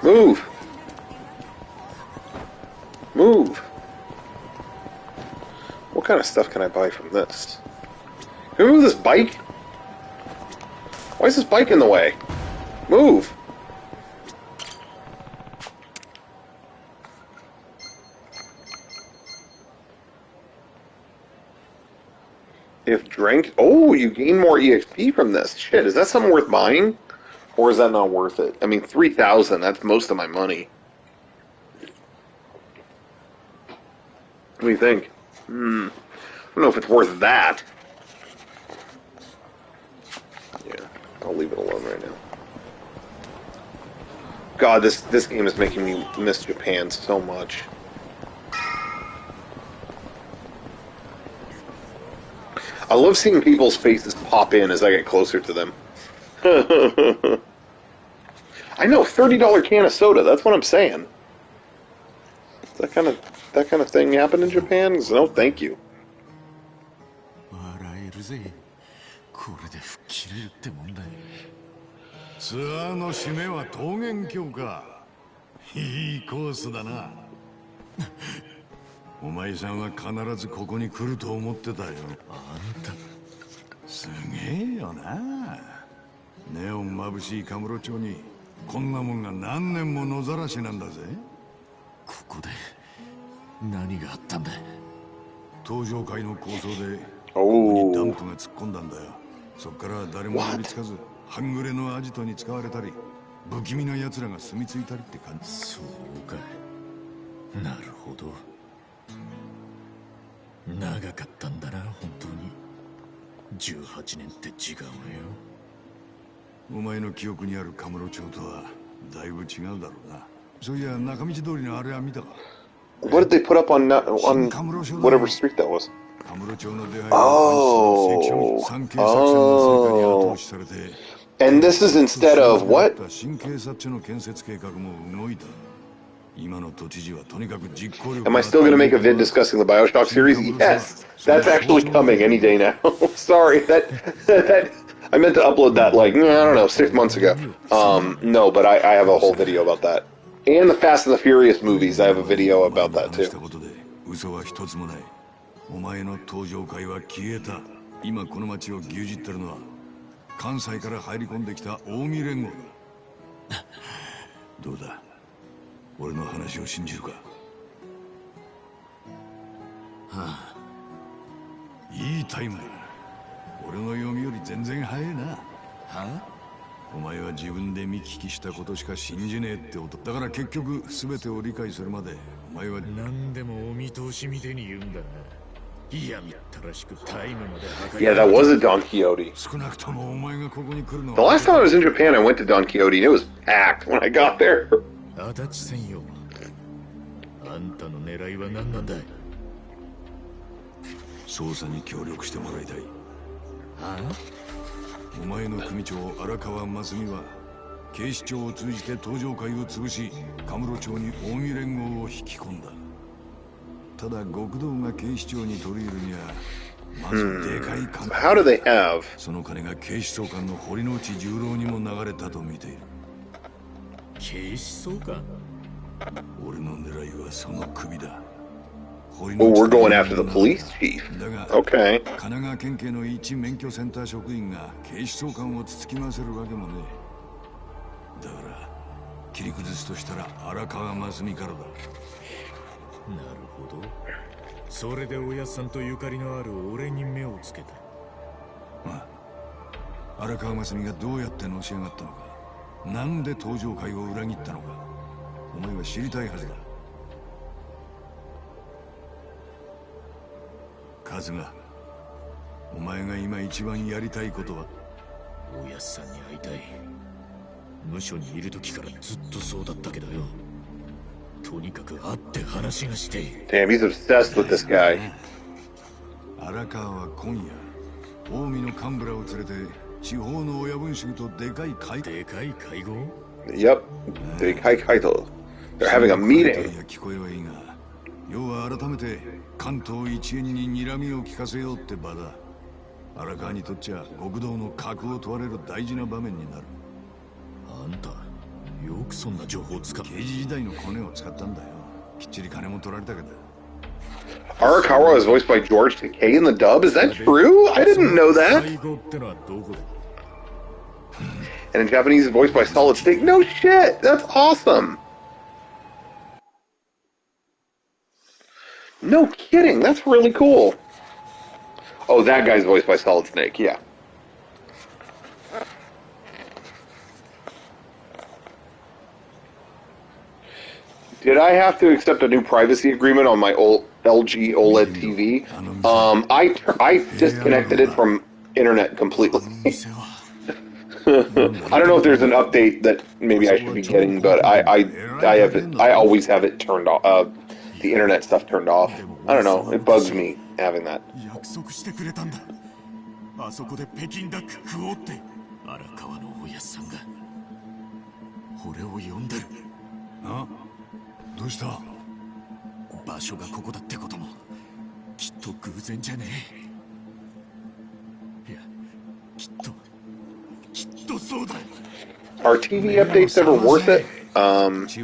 Move! Move! What kind of stuff can I buy from this? Can we move this bike? Why is this bike in the way? Move! If drank... Oh, you gain more EXP from this. Shit, is that something worth buying? Or is that not worth it? I mean, 3,000, that's most of my money. What do you think? I don't know if it's worth that. Yeah, I'll leave it alone right now. God, this game is making me miss Japan so much. I love seeing people's faces pop in as I get closer to them. I know, $30 can of soda, that's what I'm saying. Is that kind of... that kind of thing happen in Japan? No, thank you. 笑えるぜ。これで吹っ切れるってもんだよ。ツアーの締めは桃源郷か。いいコースだな。お前さんは必ずここに来ると思ってたよ。あんたすげえよな。ネオン眩しいカムロ町にこんなもんが何年も野ざらしなんだぜ。ここで何があったんだ。登場会の構想でここ Oh. にダンプが突っ込んだんだよ。そっから誰も寄りつかず半グレのアジトに使われたり不気味な奴らが住み着いたりって感じ。そうか。なるほど。長かったんだな、本当に。18年って違うねよ。お前の記憶にあるカムロ町とはだいぶ違うだろうな。そういや中道通りのあれは見たか。 What did they put up on whatever street that was? カムロ町の出入りを関し産経作戦の成果に後押しされて And this is instead of what? 新警察署の建設計画も動いた。今の都知事はとにかく実行力。 Am I still going to make a vid discussing the Bioshock series? Yes, that's actually coming any day now. Sorry, that I meant to upload that like I don't know 6 months ago. No, but I have a whole video about that. And the Fast and the Furious movies, I have a video about that too. 嘘は一つもない。お前の登場会は消えた。今この町を牛耳ってるのは関西から入り込んできた近江連合だ。どうだ、俺の話を信じるか。はあ、いいタイムだ。俺の読みより全然早いな。はあ、お前は自分で見聞きしたことしか信じねえって音だから結局全てを理解するまでお前は何でもお見通しみてえに言うんだな。いやみったらしくタイムまで測 Yeah, that was a Don Quixote. 少なくともお前がここに来るの The last time I was in Japan, I went to Don Quixote, and it was packed when I got there. 足立専用。あんたの狙いは何なんだい。捜査に協力してもらいたい。はあ、お前の組長荒川真澄は警視庁を通じて登場会を潰しカムロ町に近江連合を引き込んだ。ただ極道が警視庁に取り入るにはまずでかい金、How do they have? その金が警視総監の堀之内十郎にも流れたと見ている。警視総監。俺の狙いはその首だ。 Oh, we're going after the police chief. だが Okay. 神奈川県警の一免許センター職員が警視総監をつつき回せるわけもねえ。だから切り崩すとしたら荒川真澄からだ。なるほど。それでおやっさんとゆかりのある俺に目をつけた。ああ、荒川真澄がどうやってのし上がったのか、なんで登場会を裏切ったのか、お前は知りたいはずだ。カズが、お前が今一番やりたいことは？おやっさんに会いたい。無所にいる時からずっとそうだったけどよ。とにかく会って話がして。 Damn, he's obsessed with this guy. 荒川は今夜近江の幹部らを連れて地方の親分衆とでかい会でかい会合。 Yep. They Kaito. They're having a meeting. 聞こえはいいが、要は改めて関東一円に睨みを利かせようって場だ。荒川にとっちゃ極道の格を問われる大事な場面になる。あんたよくそんな情報を使っ。刑事時代のコネを使ったんだよ。きっちり金も取られたけど。 Arakawa is voiced by George Takei in the dub. Is that true? I didn't know that. 会合ってのはどこだ。 And in Japanese, it's voiced by Solid Snake. No shit. That's awesome. No kidding. That's really cool. Oh, that guy's voiced by Solid Snake. Yeah. Did I have to accept a new privacy agreement on my old LG OLED TV? I disconnected it from internet completely. I don't know if there's an update that maybe I should be getting, but I have it. I always have it turned off. The internet stuff turned off. I don't know. It bugs me having that. 約束してくれたんだ。あそこで北京ダック食おうって。荒川のおやっさんが俺を呼んでる。あ、どうした？場所がここだってこともきっと偶然じゃねえ。いや、きっとそうだ。 Are TV updates ever worth it? Sometimes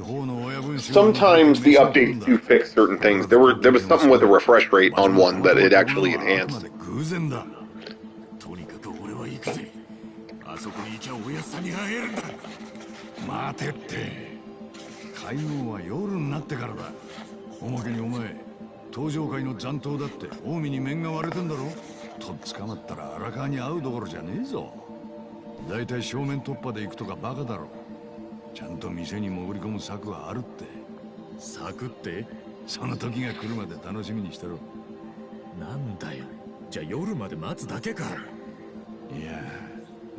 the updates do fix certain things. There was something with the refresh rate on one that it actually enhanced. とにかく俺は行くぜ。あそこに行きゃおやっさんに会えるんだ。待てって。会合は夜になってからだ。おまけにお前、登場会の残党だって近江に面が割れてんだろ。とっ捕まったら荒川に会うどころじゃねえぞ。だいたい正面突破で行くとかバカだろ。ちゃんと店に潜り込む策はあるって。策って？その時が来るまで楽しみにしてろ。なんだよ。じゃあ夜まで待つだけか。いや、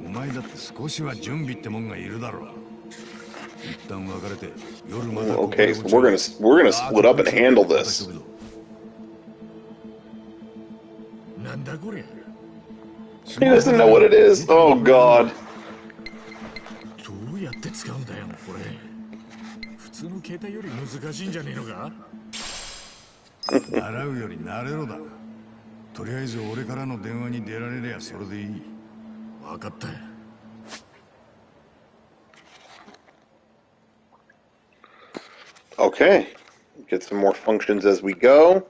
お前だって少しは準備ってもんがいるだろう。一旦別れて夜まで。Okay, so we're gonna split up and handle this. なんだこれ。He doesn't know what it is. Oh God. どうやって使うんだよこれ。普通の携帯より難しいんじゃねえのか。習うより慣れろだ。とりあえず俺からの電話に出られりゃそれでいい。分かった。Okay, get some more functions as we go.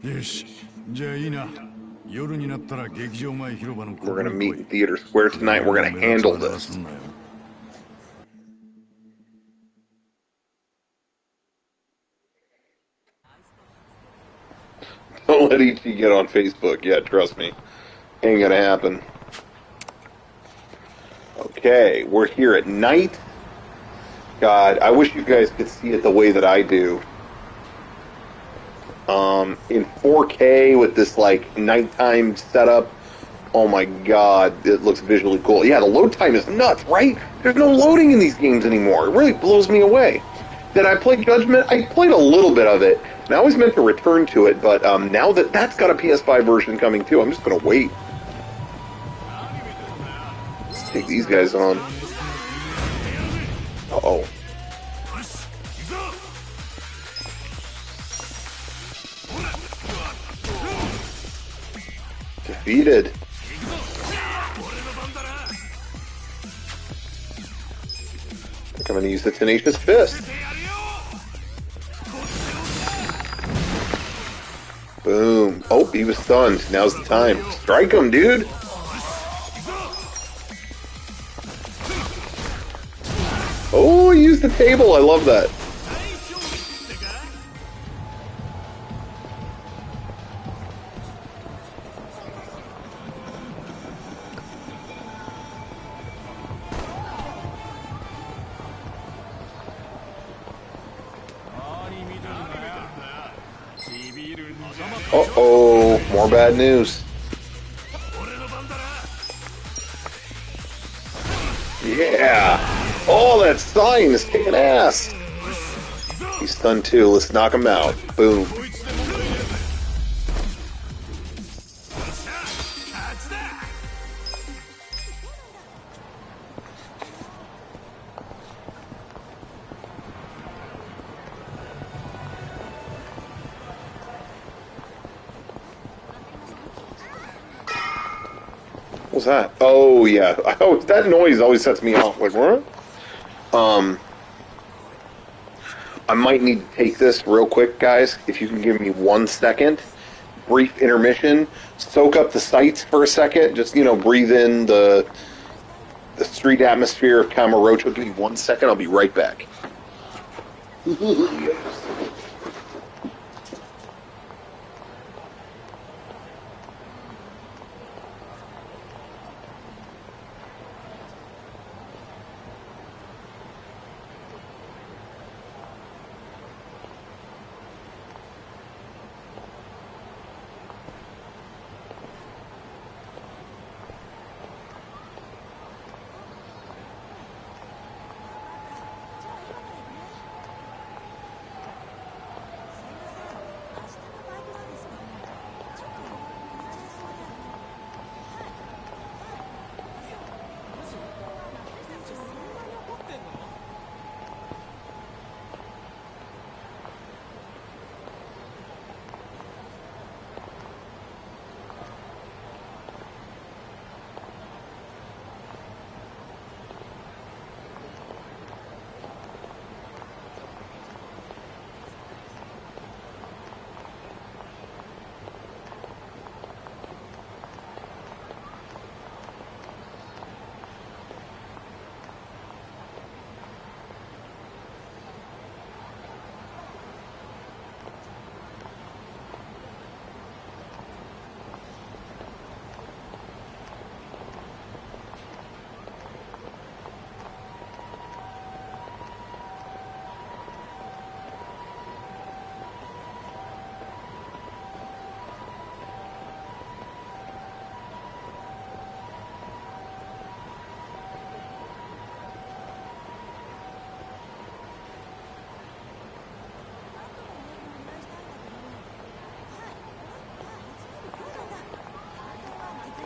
よし、じゃあいいな。夜になったら劇場前広場の。We're gonna meet in Theater Square tonight. We're gonna handle this. Don't let Ichi get on Facebook. Yeah, trust me. Ain't gonna happen. Okay, we're here at night. God, I wish you guys could see it the way that I do. In 4K with this like nighttime setup. Oh my God, it looks visually cool. Yeah, the load time is nuts, right? There's no loading in these games anymore. It really blows me away. Did I play Judgment? I played a little bit of it, and I always meant to return to it, but now that that's got a PS5 version coming too, I'm just gonna wait. Let's take these guys on. Uh-oh. Defeated. I think I'm gonna use the Tenacious Fist. Boom. Oh, he was stunned. Now's the time. Strike him, dude! Oh, he used the table. I love that. Uh-oh, more bad news. Yeah! Oh, that sign is kicking ass! He's stunned too, let's knock him out. Boom. What was that? Oh, yeah. Oh, that noise always sets me off. Like, what? I might need to take this real quick, guys. If you can give me 1 second. Brief intermission. Soak up the sights for a second. Just, breathe in the street atmosphere of Kamurocho. Give me 1 second. I'll be right back.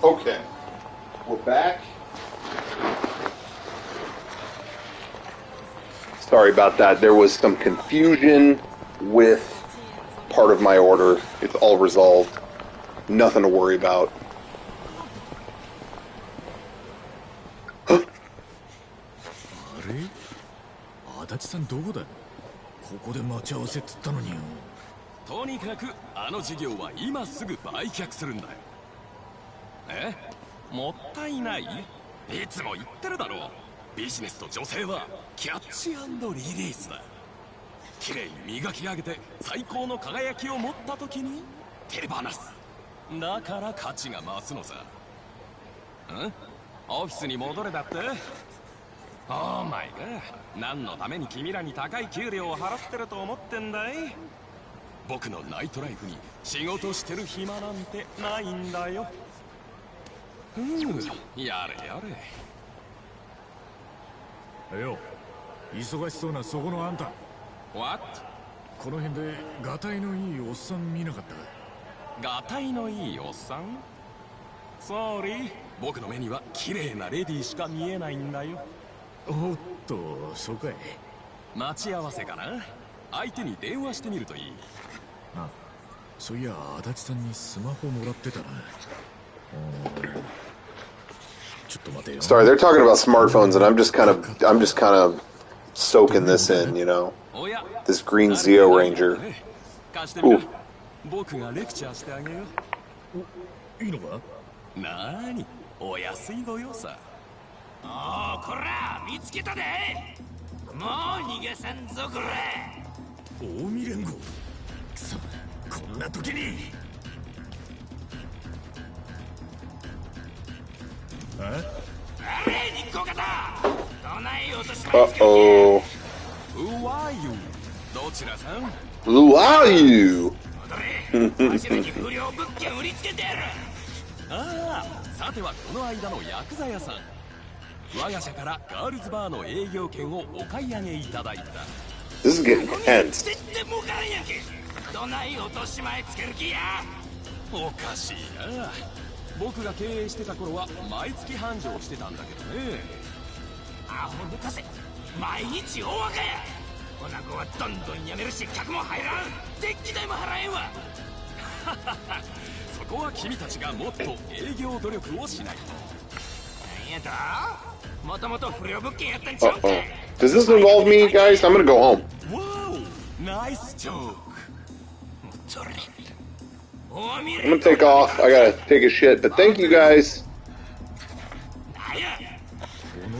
Okay. We're back. Sorry about that. There was some confusion with part of my order. It's all resolved. Nothing to worry about. 足立さんどこだ。ここで待ち合わせっつったのによ。とにかくあの事業は今すぐ売却するんだよ。え？もったいない？いつも言ってるだろう。ビジネスと女性はキャッチ&リリースだ。綺麗に磨き上げて最高の輝きを持った時に手放す。だから価値が増すのさ。ん？オフィスに戻れだって？オーマイガー、何のために君らに高い給料を払ってると思ってんだい？僕のナイトライフに仕事してる暇なんてないんだよ。やれやれ。よ、忙しそうなそこのあんた。What？ この辺でガタイのいいおっさん見なかった？ガタイのいいおっさん？ソーリー、僕の目には綺麗なレディーしか見えないんだよ。おっと、そうかい。待ち合わせかな。相手に電話してみるといい。あ、そういや足立さんにスマホもらってたな。ちょっと待てよ。 Sorry, they're talking about smartphones, and I'm just kind of soaking this in, you know. This green Zeo Ranger. 貸してみる。僕がレクチャーしてあげよう。いいのか？なーに、お安いご用さ。おー、こら見つけたで。もう逃がさんぞ、こら。近江連合。くそ、こんな時に。あれ、日光方。どない落としまいつける気や。Uh-oh. Who are you？ どちらさん？ Who are you? 戻れ、わしらに不良物件売りつけてやる。ああ、さてはこの間のヤクザ屋さん。我が社からガールズバーの営業権をお買い上げいただいた。This is getting tense. 全然儲からんやんけ。どない落とし前つける気や。おかしいな。僕が経営してた頃は毎月繁盛してたんだけどね。アホ抜かせ、毎日大赤や。こんな子はどんどん辞めるし、客も入らん。電気代も払えんわ。そこは君たちがもっと営業努力をしないと。何やと？もともと不良物件やったんちゃうか。 Does this involve me, guys? I'm gonna go home. Wow, nice joke. I'm gonna take off. I gotta take a shit, but thank you guys.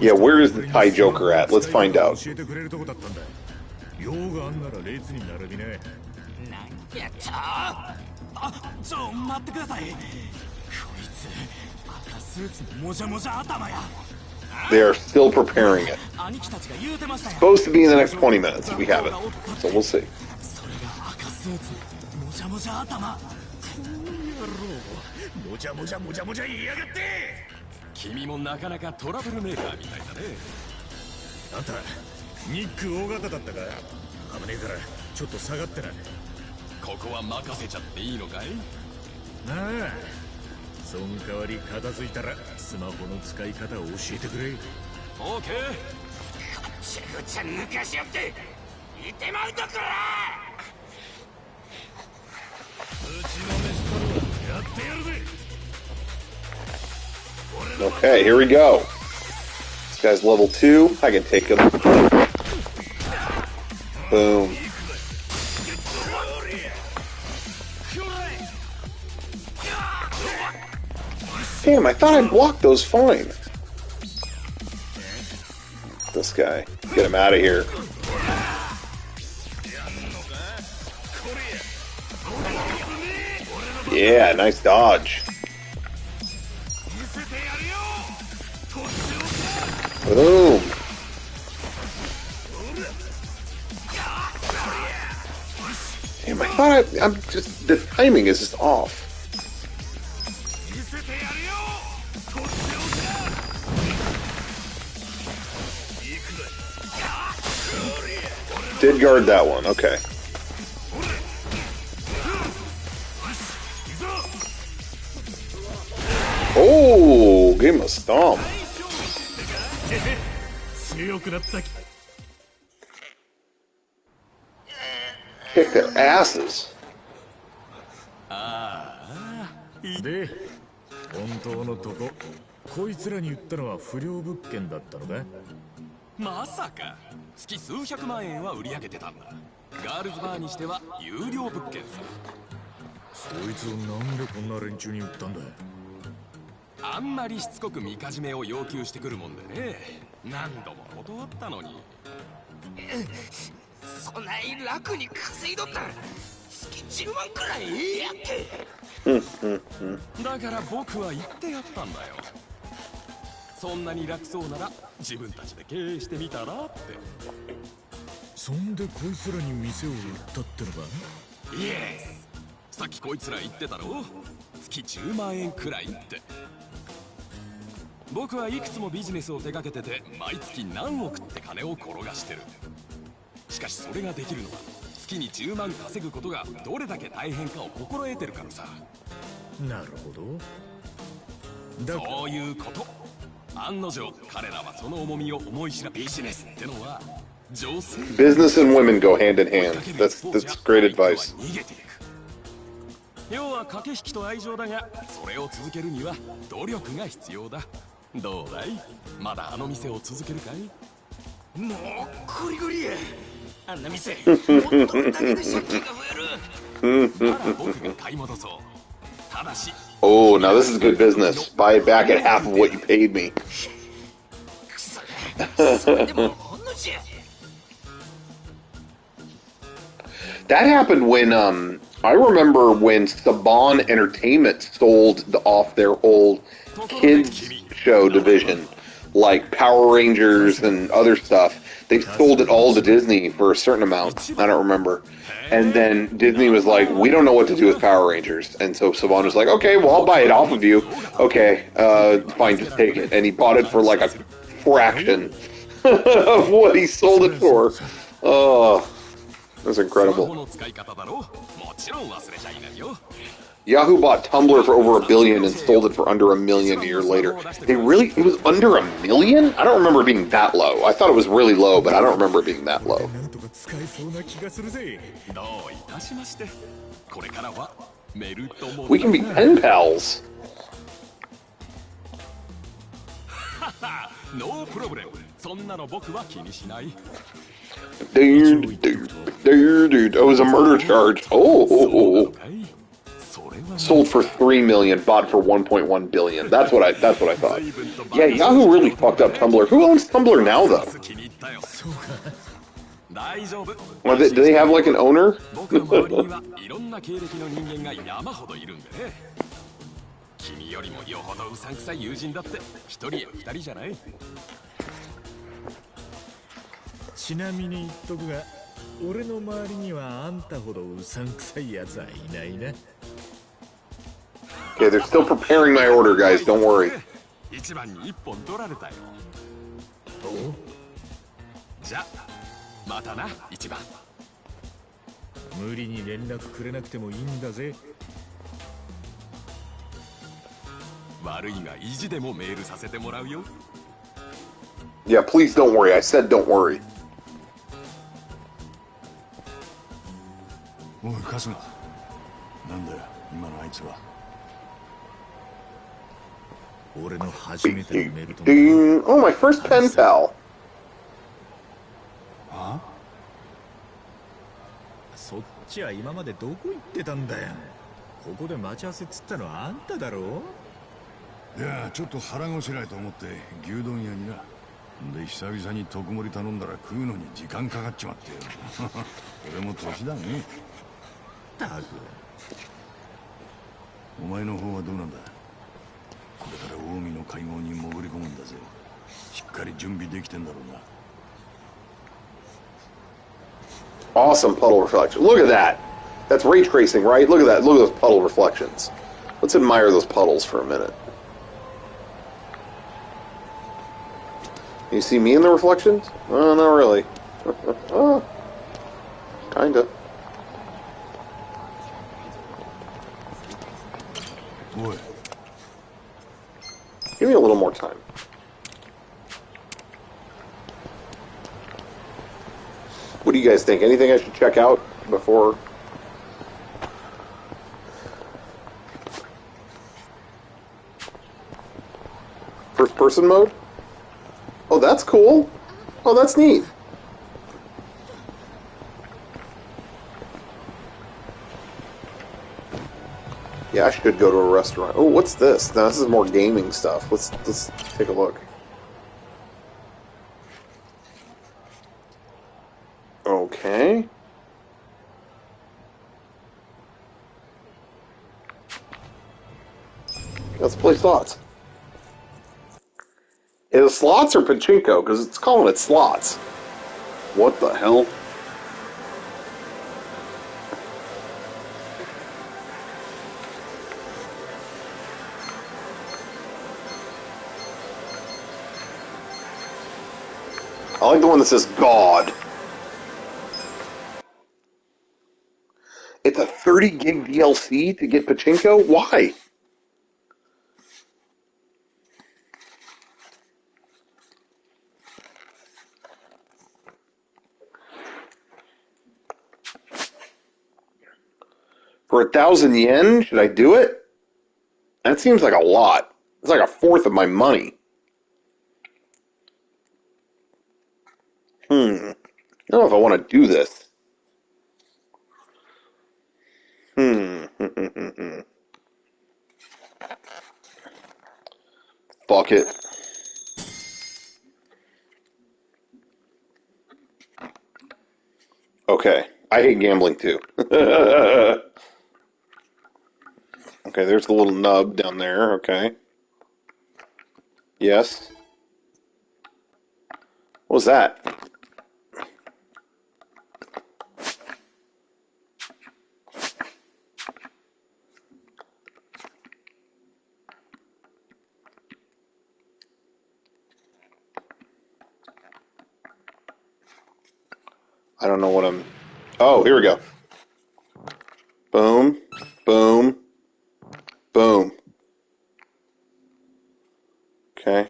Yeah, where is the Thai Joker at? Let's find out. 教えてくれるとこだったんだ。用があんなら列に並びね。なんやった？待ってください。こいつ赤スーツのもじゃもじゃ頭や。 They are still preparing it. 兄貴たちが言うてましたよ。 Supposed to be in the next 20 minutes. We have it. So we'll see. それが赤スーツのもじゃもじゃ頭。もじゃもじゃもじゃもじゃ言いやがって。君もなかなかトラブルメーカーみたいだね。あんたニック大型だったか。危ねえからちょっと下がってな。ここは任せちゃっていいのかい？ああ、その代わり片付いたらスマホの使い方を教えてくれ。オーケー。こっちぐちゃ抜かしよっていてまうとこら。うちの飯とやってやるぜ。 Okay, here we go. This guy's level 2. I can take him. Boom. Damn, I thought I blocked those fine. This guy. Get him out of here. Yeah, nice dodge. Boom. Damn, I thought I'm just, the timing is just off. Did guard that one, okay. Oh! gave him a stomp. 強くなった。 Kick their asses. で、本当のとこ、こいつらに言ったのは不良物件だったのか？まさか。月数百万円は売り上げてたんだ。ガールズバーにしては有料物件さ。そいつをなんでこんな連中に売ったんだ？あんまりしつこくみかじめを要求してくるもんでね。何度も断ったのに。そない楽に稼いどったら月10万くらいええやって。だから僕は言ってやったんだよ。そんなに楽そうなら自分たちで経営してみたらって。そんでこいつらに店を売ったってのか？イエス。さっきこいつら言ってたろ。月10万円くらいって。僕はいくつもビジネスを手掛けてて毎月何億って金を転がしてる。しかしそれができるのは月に10万稼ぐことがどれだけ大変かを心得てるからさ。なるほど。そういうこと。案の定彼らはその重みを思い知らビジネスってのは女性。 Business and women go hand in hand. That's great advice. 逃げていく。要は駆け引きと愛情だが、それを続けるには努力が必要だ。どうだい？まだあの店を続けるかい？もうゴリゴリや。あんな店もっとだけで借金が増える。なら僕が買い戻そう。ただし Oh, now this is good business. Buy it back at half of what you paid me. くそがそれでもほんのじゃ。 That happened when I remember when Saban Entertainment sold off their old kids show division, like Power Rangers and other stuff. They sold it all to Disney for a certain amount. I don't remember. And then Disney was like, we don't know what to do with Power Rangers. And so Saban was like, okay, well, I'll buy it off of you. Okay, fine, just take it. And he bought it for like a fraction of what he sold it for. Oh, that's incredible. Yahoo bought Tumblr for over $1 billion and sold it for under $1 million a year later. They really? It was under $1 million? I don't remember it being that low. I thought it was really low, but I don't remember it being that low. We can be pen pals. No problem. そんなの僕は気にしない。 Dude. That was a murder charge. Oh. Sold for $3 million, bought for $1.1 billion. That's what I thought. Yeah, Yahoo really fucked up Tumblr. Who owns Tumblr now, though? Well, do they have like an owner? 君よりもよほどうさんくさい友人だって一人や二人じゃない。ちなみに言っとくが、俺の周りにはあんたほどうさんくさいやつはいないな。 Yeah, they're still preparing my order, guys. Don't worry. 一番に一本取られたよ。じゃあまたな、一番。無理に連絡くれなくてもいいんだぜ。 悪いが意地でもメールさせてもらうよ。 Yeah, please don't worry. I said don't worry. おい、春日。なんだよ、今のあいつは。俺の初めてのメールと。 Oh, my first pen pal. は？そっちは今までどこ行ってたんだよ。ここで待ち合わせっつったのはあんただろう。 いや、ちょっと腹ごしらえと思って牛丼屋にな。で、久々に特盛り頼んだら食うのに時間かかっちまってよ。俺も年だね。たく。お前の方はどうなんだ。これから近江の会合に潜り込むんだぜ。しっかり準備できてんだろうな。 Awesome puddle reflection. Look at that. That's ray tracing, right? Look at that. Look at those puddle reflections. Let's admire those puddles for a minute. You see me in the reflections? Oh, not really. Oh, kinda. Boy. He me a little more time. What do you guys think? Anything I should check out before? First person mode? Oh, that's cool. Oh, that's neat. Yeah, I should go to a restaurant. Oh, what's this? Now, this is more gaming stuff. Let's take a look. Okay. Let's play slots. Is it slots or pachinko? Because it's calling it slots. What the hell? I like the one that says God. It's a 30 gig DLC to get pachinko? Why? For 1,000 yen, should I do it? That seems like a lot. It's like a fourth of my money. I don't know if I want to do this. Fuck it. Okay. I hate gambling too. Okay, there's the little nub down there. Okay. Yes. What was that? I don't know what I'm... Oh, here we go. Boom. Boom. Boom. Okay.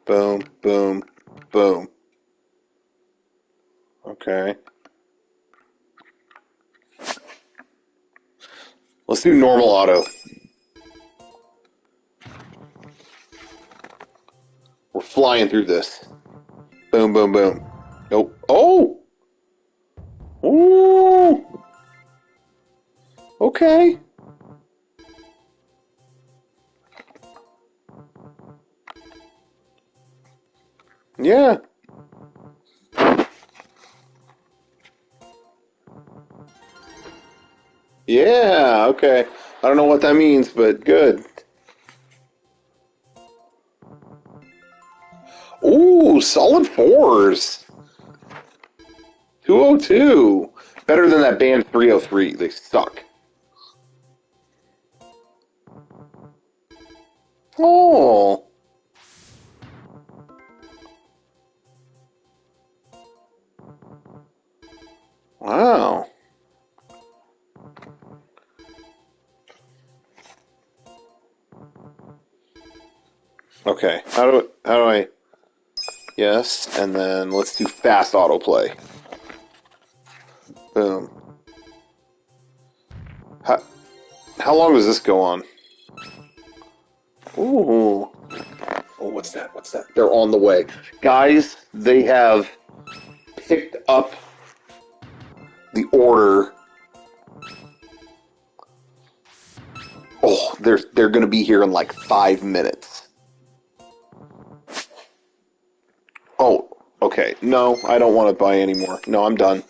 Boom. Boom. Boom. Okay. Let's do normal auto. We're flying through this. Boom, boom, boom. Nope. Oh! Ooh! Okay. Yeah. Yeah, okay. I don't know what that means, but good. Ooh, solid fours. 202. Better than that band 303. They suck. Oh. Wow. Okay. How do I yes, and then let's do fast autoplay. Boom. How long does this go on? Ooh. Oh, what's that? What's that? They're on the way. Guys, they have picked up the order. Oh, they're going to be here in like 5 minutes. Oh, okay. No, I don't want to buy anymore. No, I'm done.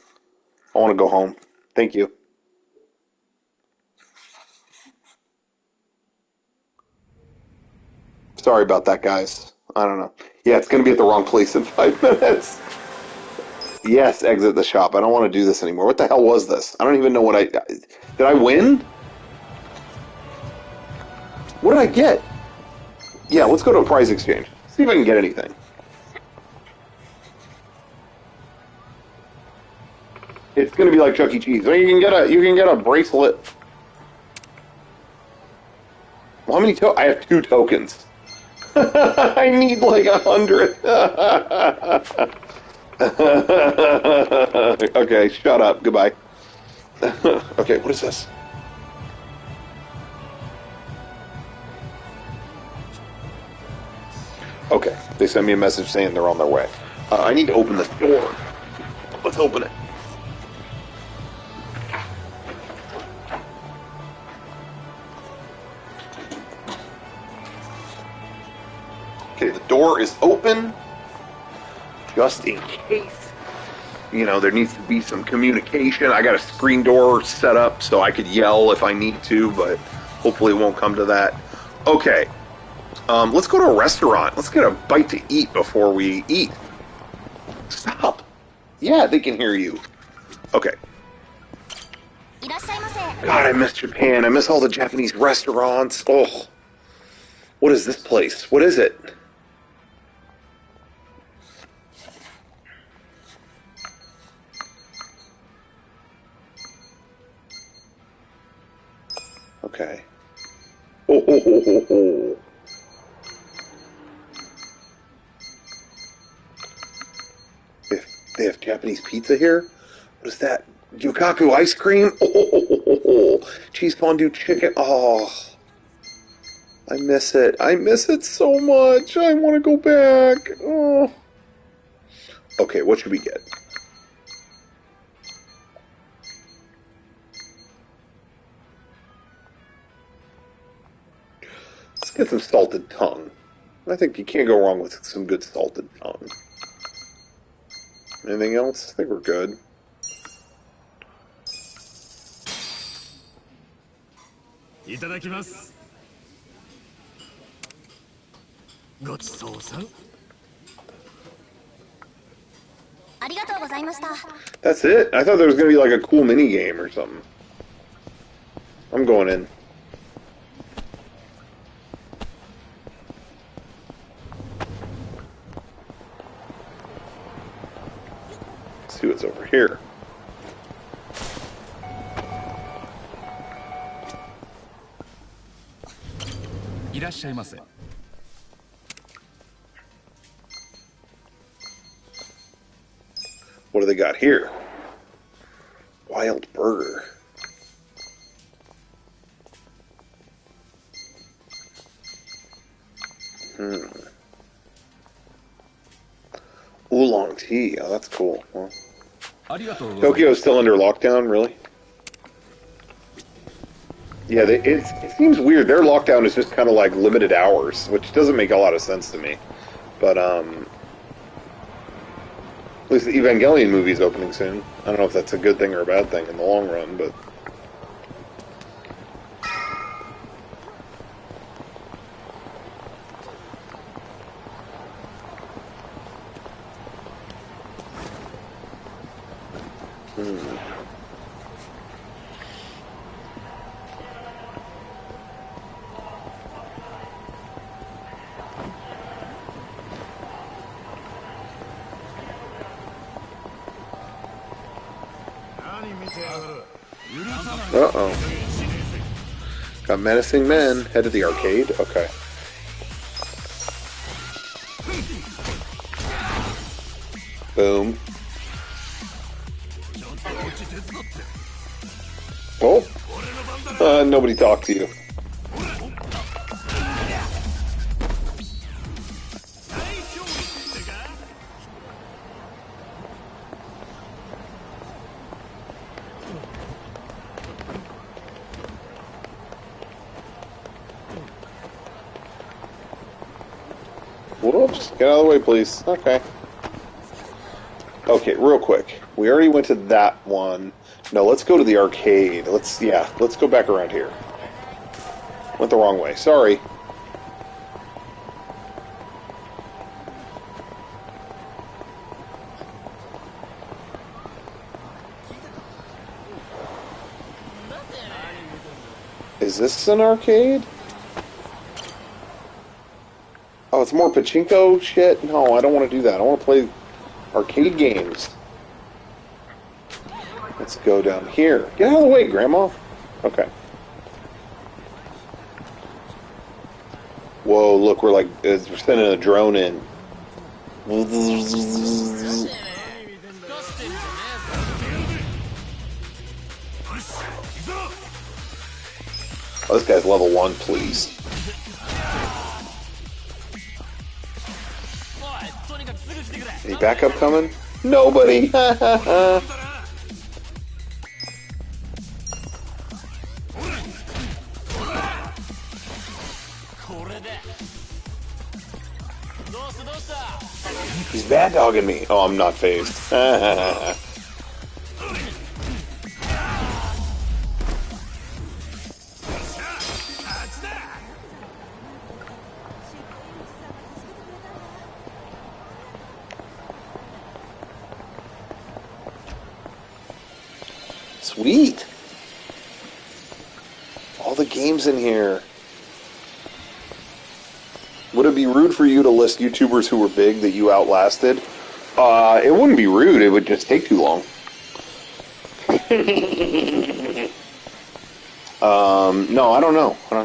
I want to go home. Thank you. Sorry about that, guys. I don't know. Yeah, it's going to be at the wrong place in 5 minutes. Yes, exit the shop. I don't want to do this anymore. What the hell was this? I don't even know what I... Did I win? What did I get? Yeah, let's go to a prize exchange. See if I can get anything. It's gonna be like Chuck E. Cheese. Well, you can get a bracelet. Well, how many I have 2 tokens. I need like 100. Okay, shut up. Goodbye. Okay, what is this? Okay, they sent me a message saying they're on their way. I need to open this door. Let's open it. Okay, the door is open, just in case. You know, there needs to be some communication. I got a screen door set up so I could yell if I need to, but hopefully it won't come to that. Okay, let's go to a restaurant. Let's get a bite to eat before we eat. Stop. Yeah, they can hear you. Okay. God, I miss Japan. I miss all the Japanese restaurants. Oh, what is this place? What is it? Okay. Oh. They have Japanese pizza here? What is that? Yukaku ice cream? Oh. Cheese fondue chicken. Oh. I miss it. I miss it so much. I want to go back. Oh. Okay, what should we get? Let's get some salted tongue. I think you can't go wrong with some good salted tongue. Anything else? I think we're good. Itadakimasu. That's it? I thought there was going to be like a cool mini game or something. I'm going in. Let's see what's over here. What do they got here? Wild burger. Oolong tea. Oh, that's cool. Well, Tokyo's still under lockdown, really? Yeah, it seems weird. Their lockdown is just kind of like limited hours, which doesn't make a lot of sense to me. But, at least the Evangelion movie's opening soon. I don't know if that's a good thing or a bad thing in the long run, but... Uh-oh. Got menacing men. Head to the arcade? Okay. Boom. Oh! Nobody talked to you. Whoops, get out of the way, please. Okay. Okay, real quick. We already went to that one. No, let's go to the arcade. Let's go back around here. Went the wrong way. Sorry. Is this an arcade? Oh, it's more pachinko shit? No, I don't want to do that. I want to play arcade games. Let's go down here. Get out of the way, Grandma. Okay. Whoa, look, we're sending a drone in. Oh, this guy's level 1, please. Any backup coming? Nobody. He's bad dogging me. Oh, I'm not phased. Sweet. All the games in here. Would it be rude for you to list YouTubers who were big that you outlasted? It wouldn't be rude. It would just take too long. No, I don't know. I don't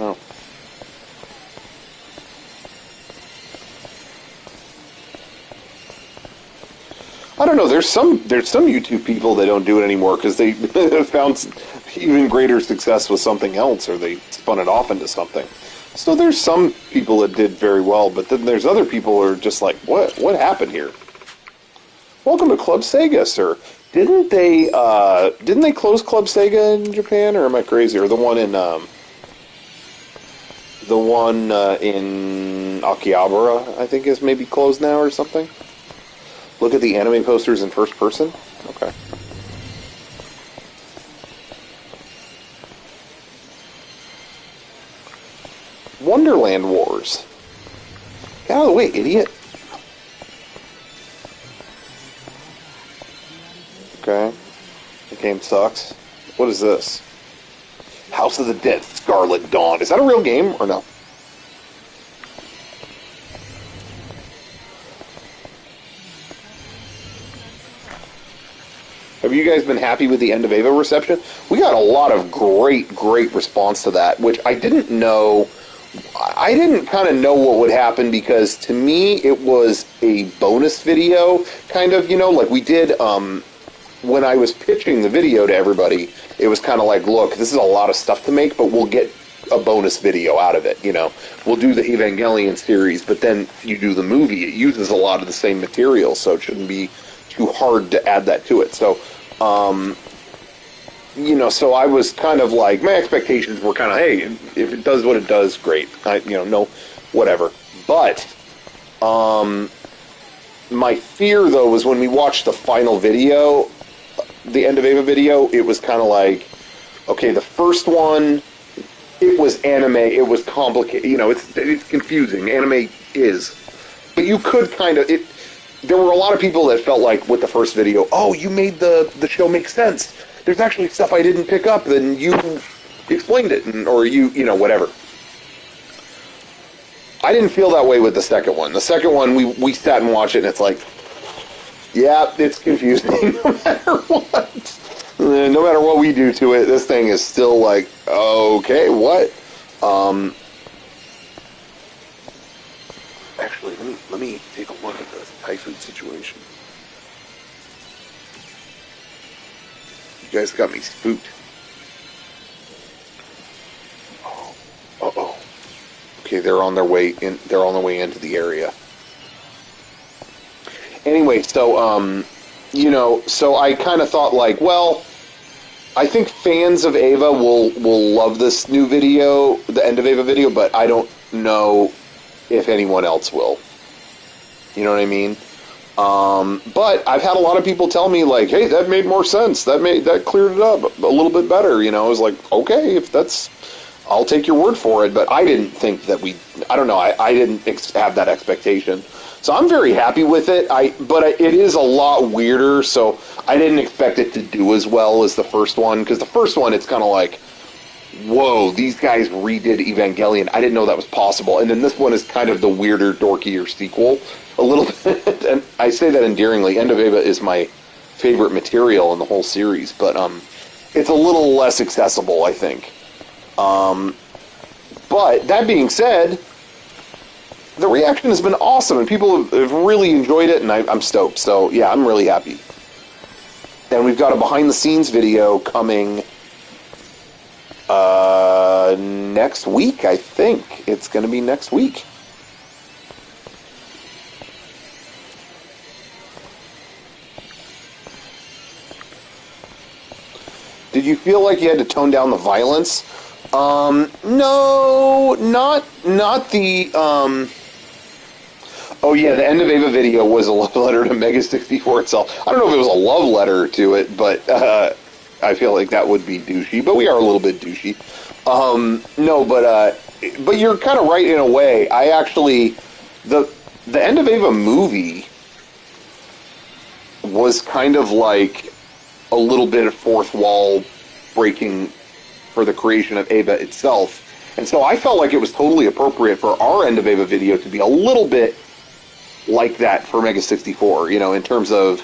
know. There's some YouTube people that don't do it anymore because they found even greater success with something else, or they spun it off into something. So there's some people that did very well, but then there's other people who are just like, what happened here? Welcome to Club Sega, sir. Didn't they close Club Sega in Japan, or am I crazy? Or the one in Akihabara, I think, is maybe closed now or something. Look at the anime posters in first person. Okay. Wonderland Wars. Get out of the way, idiot. Okay. The game sucks. What is this? House of the Dead, Scarlet Dawn. Is that a real game or no? Have you guys been happy with the end of Ava reception? We got a lot of great response to that, which I didn't know. I didn't kind of know what would happen because to me it was a bonus video, kind of, like we did when I was pitching the video to everybody. It was kind of like, look, this is a lot of stuff to make, but we'll get a bonus video out of it, We'll do the Evangelion series, but then you do the movie. It uses a lot of the same material, so it shouldn't be too hard to add that to it. So, so I was kind of like, my expectations were kind of, hey, if it does what it does, great. No, whatever. But, my fear, though, was when we watched the final video, the end of Ava video, it was kind of like, okay, the first one, it was anime, it was complicated, it's confusing, anime is. But you could kind of, there were a lot of people that felt like with the first video, oh, you made the show make sense. There's actually stuff I didn't pick up, then you explained it, or whatever. I didn't feel that way with the second one. The second one, we sat and watched it, and it's like, yeah, it's confusing no matter what. No matter what we do to it, this thing is still like, okay, what? Actually, let me take a look at the typhoon situation. You guys got me spooked. Oh, uh-oh. Okay, they're on their way in. They're on their way into the area. Anyway, so so I kind of thought like, well, I think fans of Ava will love this new video, the end of Ava video, but I don't know if anyone else will. You know what I mean? But I've had a lot of people tell me like, hey, that made more sense. That cleared it up a little bit better. I was like, okay, if that's, I'll take your word for it. But I didn't think that I don't know. I didn't have that expectation. So I'm very happy with it. But it is a lot weirder. So I didn't expect it to do as well as the first one, because the first one, it's kind of like, whoa, these guys redid Evangelion. I didn't know that was possible. And then this one is kind of the weirder, dorkier sequel, a little bit. And I say that endearingly. End of Ava is my favorite material in the whole series, but it's a little less accessible, I think. But that being said, the reaction has been awesome, and people have really enjoyed it, and I'm stoked. So yeah, I'm really happy. And we've got a behind-the-scenes video coming next week, I think. It's going to be next week. Did you feel like you had to tone down the violence? No, not the, oh yeah, the end of Ava video was a love letter to Mega 64 itself. I don't know if it was a love letter to it, but, I feel like that would be douchey, but we are a little bit douchey. No, but you're kind of right in a way. I actually, the end of Ava movie was kind of like a little bit of fourth wall breaking for the creation of Ava itself. And so I felt like it was totally appropriate for our end of Ava video to be a little bit like that for Mega 64, you know, in terms of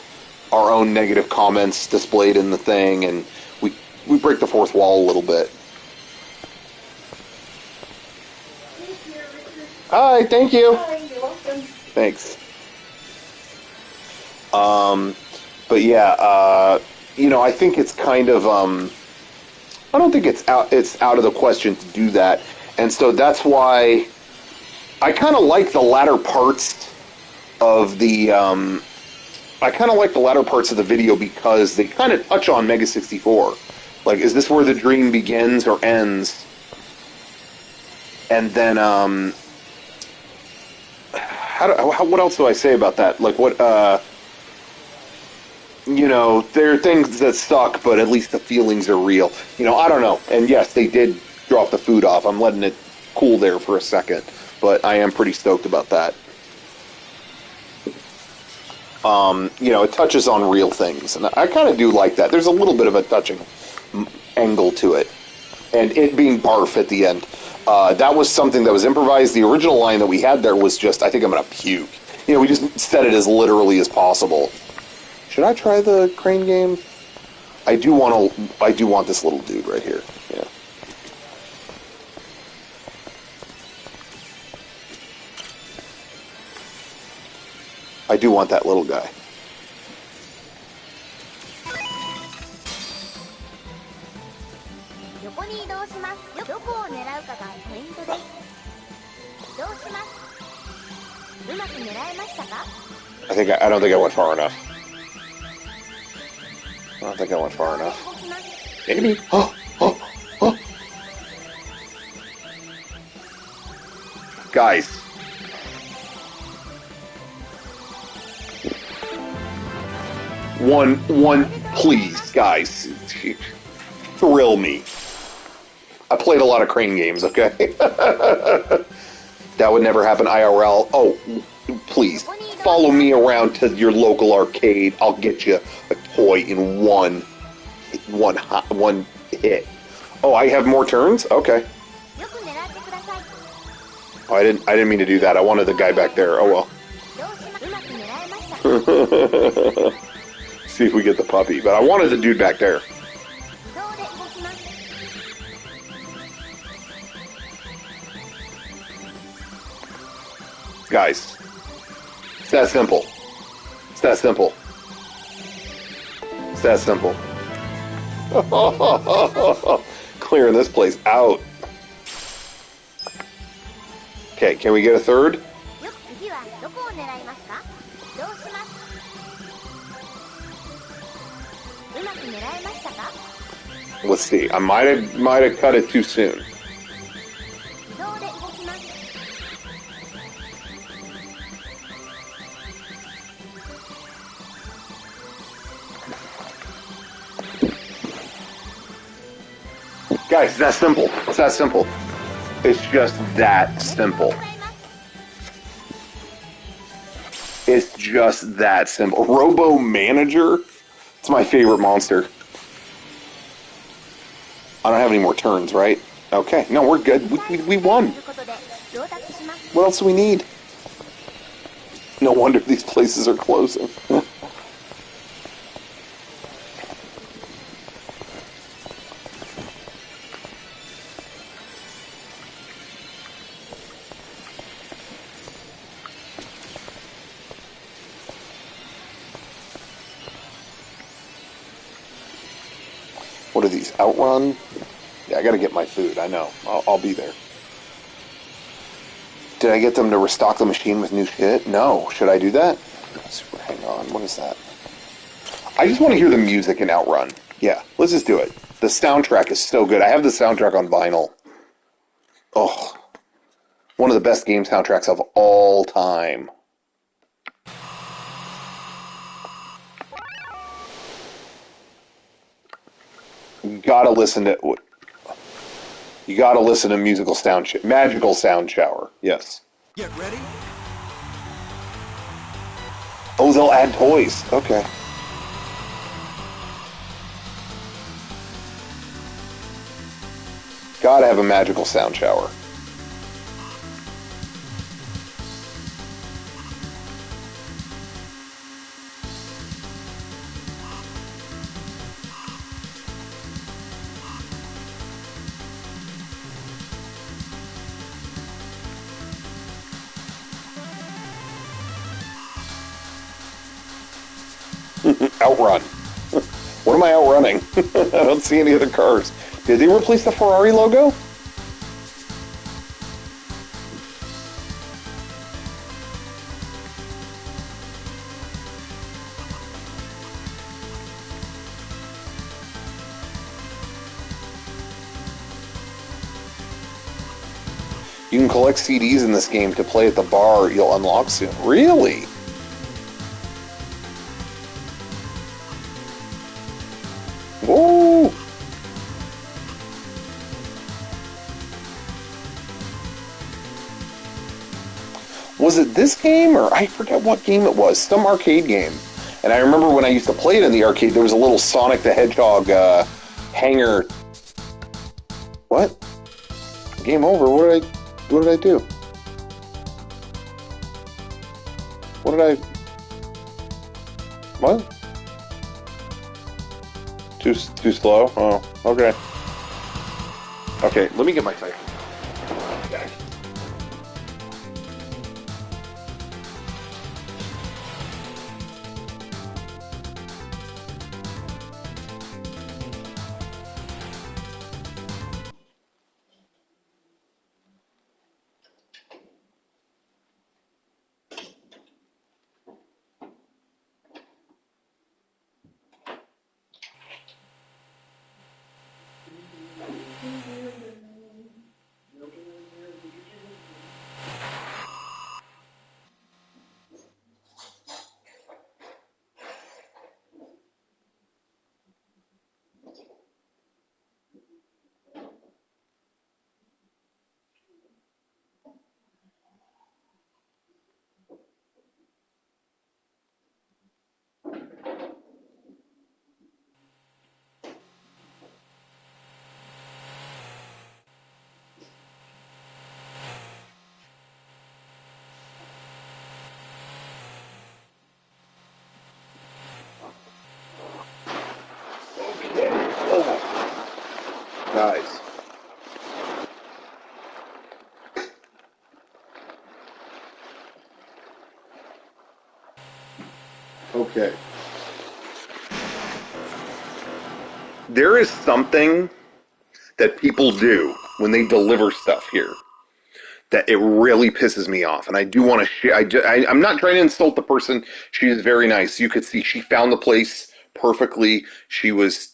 our own negative comments displayed in the thing, and we break the fourth wall a little bit. Hi, thank you. Hi, you're welcome. Thanks. But yeah, you know, I think it's kind of, I don't think it's out of the question to do that. And so that's why I kind of like the latter parts of the, video because they kind of touch on Mega 64. Like, is this where the dream begins or ends? And then, what else do I say about that? Like, what, you know, there are things that suck, but at least the feelings are real. You know, I don't know. And yes, they did drop the food off. I'm letting it cool there for a second, but I am pretty stoked about that. You know, it touches on real things, and I kind of do like that. There's a little bit of a touching angle to it, and it being barf at the end. That was something that was improvised. The original line that we had there was just, I think I'm going to puke. You know, we just said it as literally as possible. Should I try the crane game? I do want this little dude right here. Yeah. I do want that little guy. I don't think I went far enough. I don't think I went far enough. Maybe. Oh. Guys. One, please, guys. Thrill me. I played a lot of crane games, okay? That would never happen IRL. Oh, please. Follow me around to your local arcade. I'll get you a toy in one hit. Oh, I have more turns? Okay. Oh, I didn't mean to do that. I wanted the guy back there. Oh well. See if we get the puppy. But I wanted the dude back there. Guys. It's that simple. It's that simple. It's that simple. Clearing this place out. Okay, can we get a third? Let's see. I might have cut it too soon. Guys, it's that simple. It's that simple. It's just that simple. It's just that simple. Robo Manager? It's my favorite monster. I don't have any more turns, right? Okay. No, we're good. We won. What else do we need? No wonder these places are closing. What are these? Outrun? Yeah, I gotta get my food. I know. I'll be there. Did I get them to restock the machine with new shit? No. Should I do that? Super, hang on. What is that? I just want to hear the music in Outrun. Yeah, let's just do it. The soundtrack is so good. I have the soundtrack on vinyl. Oh, one of the best game soundtracks of all time. You gotta listen to magical sound shower. Yes. Get ready. Oh, they'll add toys. Okay. Gotta have a magical sound shower. Outrun. What am I outrunning? I don't see any other cars. Did they replace the Ferrari logo? You can collect CDs in this game to play at the bar you'll unlock soon. Really? Whoa! Was it this game, or I forget what game it was? Some arcade game. And I remember when I used to play it in the arcade, there was a little Sonic the Hedgehog hanger. What? Game over. What did I do? What did I... What? Too slow? Oh, okay. Okay, let me get my type. Okay. Guys. Okay. There is something that people do when they deliver stuff here that it really pisses me off. And I do want to share. I'm not trying to insult the person. She is very nice. You could see she found the place perfectly. She was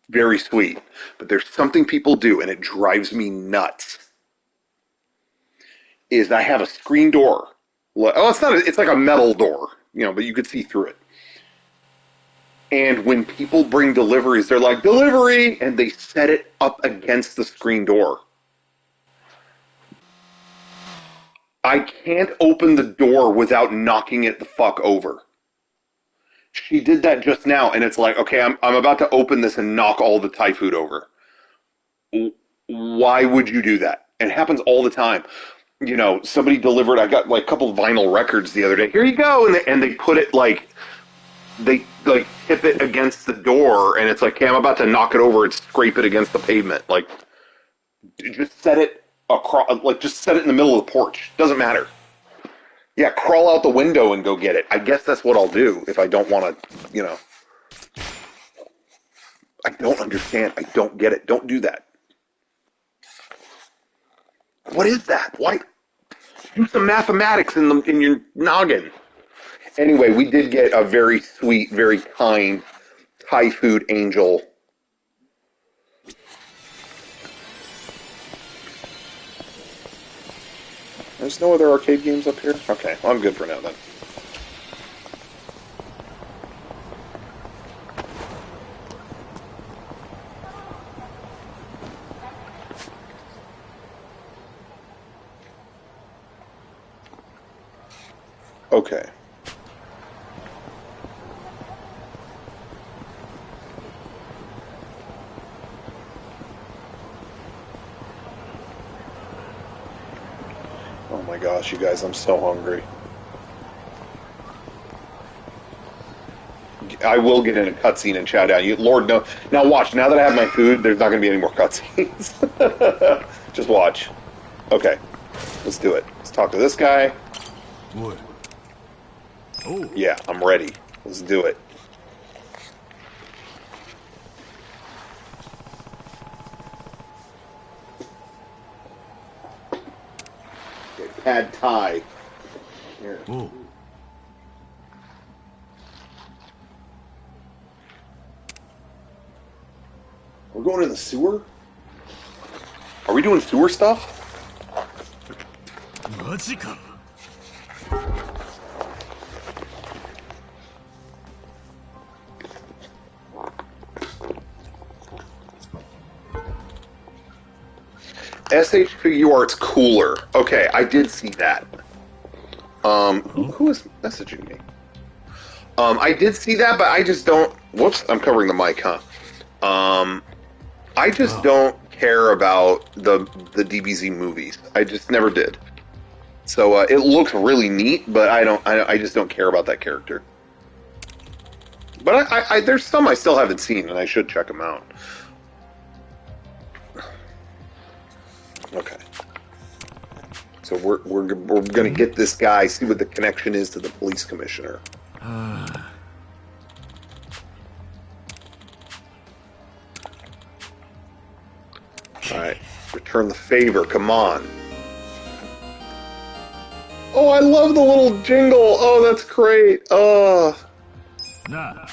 very sweet. But there's something people do, and it drives me nuts. Is I have a screen door. Oh, it's not. It's like a metal door, but you could see through it. And when people bring deliveries, they're like, delivery! And they set it up against the screen door. I can't open the door without knocking it the fuck over. She did that just now, and it's like, okay, I'm about to open this and knock all the Thai food over. Why would you do that? And it happens all the time. Somebody delivered, I got like a couple of vinyl records the other day. Here you go! And they put it like... They like tip it against the door, and it's like, okay, I'm about to knock it over and scrape it against the pavement. Like, just set it across, like, just set it in the middle of the porch. Doesn't matter. Yeah, crawl out the window and go get it. I guess that's what I'll do if I don't want to, I don't understand. I don't get it. Don't do that. What is that? Why? Do some mathematics in your noggin. Anyway, we did get a very sweet, very kind Thai food angel. There's no other arcade games up here? Okay, well, I'm good for now then. Okay. Oh my gosh, you guys, I'm so hungry. I will get in a cutscene and chow down. You, Lord, no. Now watch. Now that I have my food, there's not going to be any more cutscenes. Just watch. Okay, let's do it. Let's talk to this guy. What? Oh. Yeah, I'm ready. Let's do it. Okay, pad Thai. Here. Oh. We're going in the sewer? Are we doing sewer stuff? マジか SH Figure Art's cooler. Okay, I did see that. Who is messaging me? I did see that, but I just don't... Whoops, I'm covering the mic, huh? I just don't care about the DBZ movies. I just never did. So it looks really neat, but I just don't care about that character. But I there's some I still haven't seen, and I should check them out. Okay. So we're gonna get this guy, see what the connection is to the police commissioner. Alright. Return the favor, come on. Oh, I love the little jingle. Oh, that's great. Oh. なあ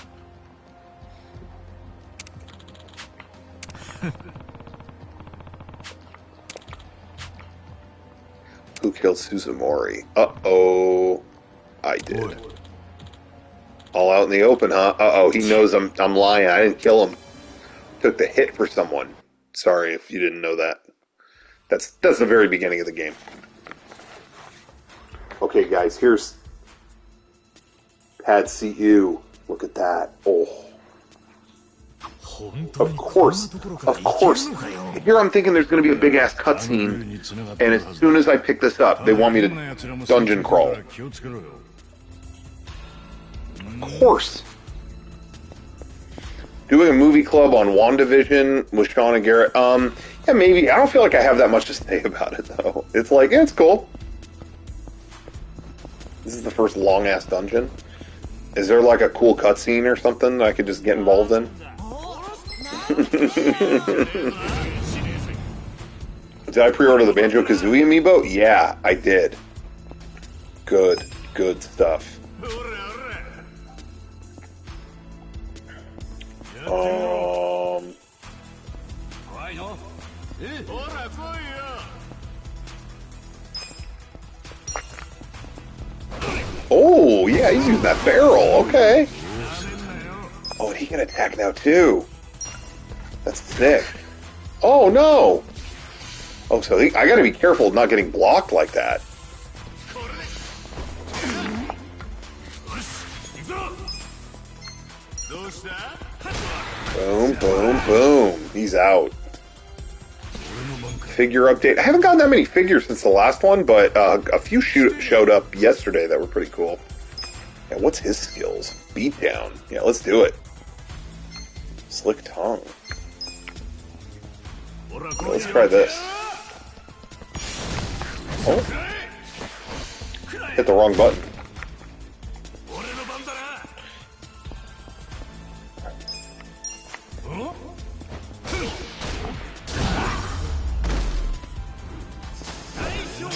Who killed Suzumori? Uh-oh. I did. What? All out in the open, huh? Uh-oh, he knows I'm lying. I didn't kill him. Took the hit for someone. Sorry if you didn't know that. That's the very beginning of the game. Okay, guys, here's Pad CU. Look at that. Oh. Of course. Here I'm thinking there's going to be a big-ass cutscene, and as soon as I pick this up, they want me to dungeon crawl. Of course. Doing a movie club on WandaVision with Sean and Garrett. Yeah, maybe. I don't feel like I have that much to say about it, though. It's like, yeah, it's cool. This is the first long-ass dungeon. Is there like a cool cutscene or something that I could just get involved in? Did I pre-order the Banjo-Kazooie amiibo? Yeah, I did. Good stuff. Oh, yeah, he's using that barrel. Okay. Oh, he can attack now, too. That's sick. Oh, no. Oh, so I gotta be careful of not getting blocked like that. Boom, boom, boom. He's out. Figure update. I haven't gotten that many figures since the last one, but a few showed up yesterday that were pretty cool. Yeah, what's his skills? Beatdown. Yeah, let's do it. Slick tongue. Yeah, let's try this. Oh. Hit the wrong button.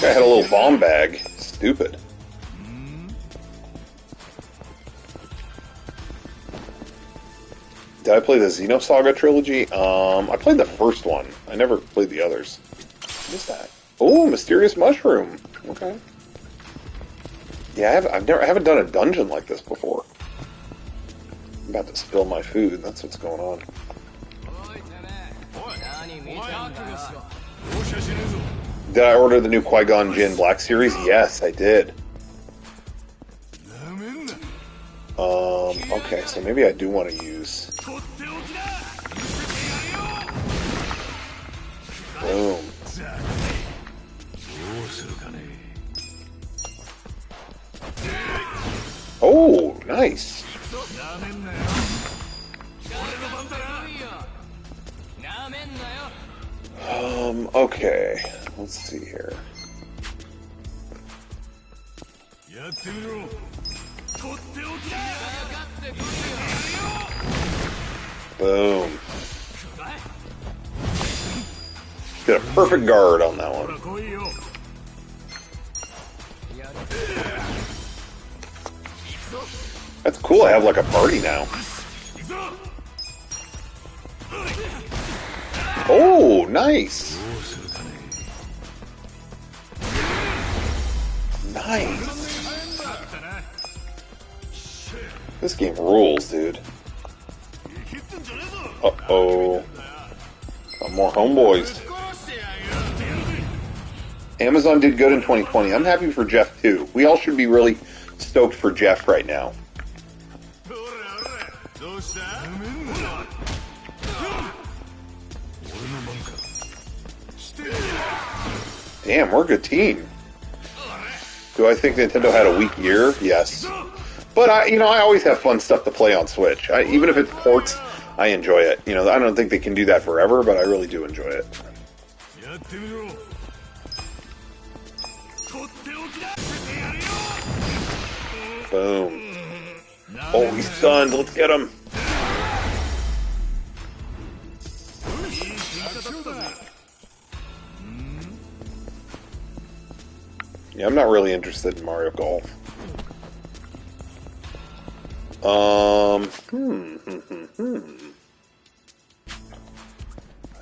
I had a little bomb bag. Stupid. Did I play the Xenosaga trilogy? I played the first one. I never played the others. What is that? Oh, mysterious mushroom. Okay. Yeah, I haven't done a dungeon like this before. I'm about to spill my food. That's what's going on. Did I order the new Qui-Gon Jinn Black Series? Yes, I did. Okay, so maybe I do want to use... Boom. Oh, nice. Okay. Let's see here. Boom. Got a perfect guard on that one. That's cool, I have like a party now. Oh, nice. Nice. This game rules, dude. Uh-oh. Got more homeboys. Amazon did good in 2020. I'm happy for Jeff, too. We all should be really stoked for Jeff right now. Damn, we're a good team. Do I think Nintendo had a weak year? Yes. But I always have fun stuff to play on Switch. Even if it's ports, I enjoy it. I don't think they can do that forever, but I really do enjoy it. Boom. Oh, he's stunned. Let's get him. Yeah, I'm not really interested in Mario Golf. I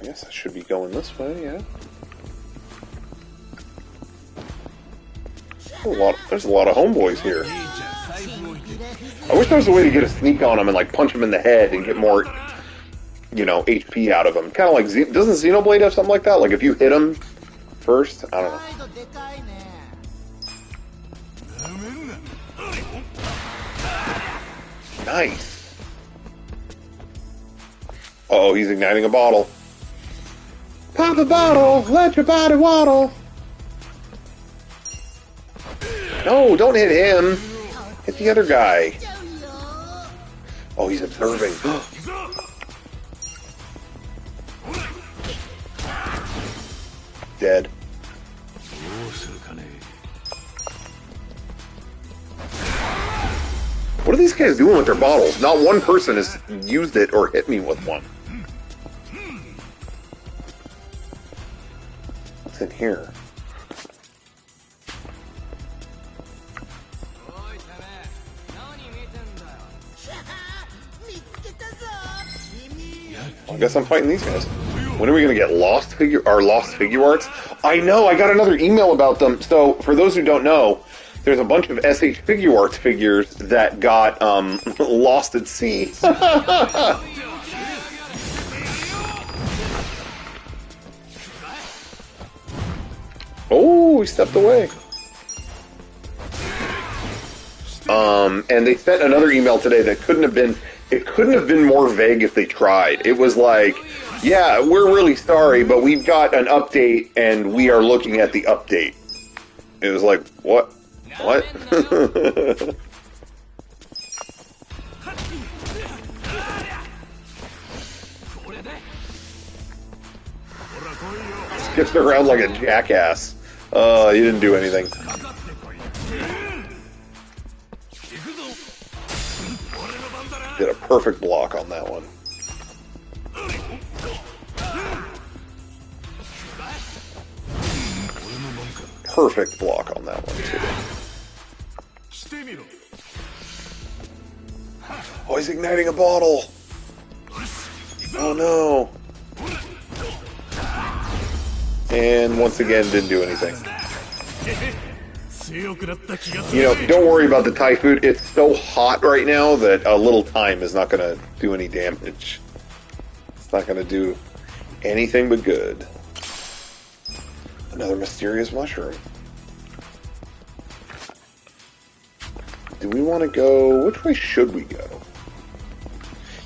guess I should be going this way, yeah. There's a lot of homeboys here. I wish there was a way to get a sneak on them and like punch them in the head and get more, HP out of them. Kind of like, doesn't Xenoblade have something like that? Like if you hit them first? I don't know. Nice. Uh-oh, he's igniting a bottle. Pop a bottle, let your body waddle. No, don't hit him. Hit the other guy. Oh, he's observing. Dead. What are these guys doing with their bottles? Not one person has used it or hit me with one. What's in here? I guess I'm fighting these guys. When are we going to get lost figure arts? I know, I got another email about them. So, for those who don't know, there's a bunch of SH Figure Arts figures that got lost at sea. Oh, he stepped away. And they sent another email today that couldn't have been more vague if they tried. It was like, yeah, we're really sorry, but we've got an update and we are looking at the update. It was like, what? What? Skips around like a jackass. You didn't do anything. Did a perfect block on that one. perfect block on that one, too. Oh, he's igniting a bottle! Oh no! And once again, didn't do anything. You know, don't worry about the Thai food. It's so hot right now that a little time is not going to do any damage. It's not going to do anything but good. Another mysterious mushroom. Do we want to go... Which way should we go?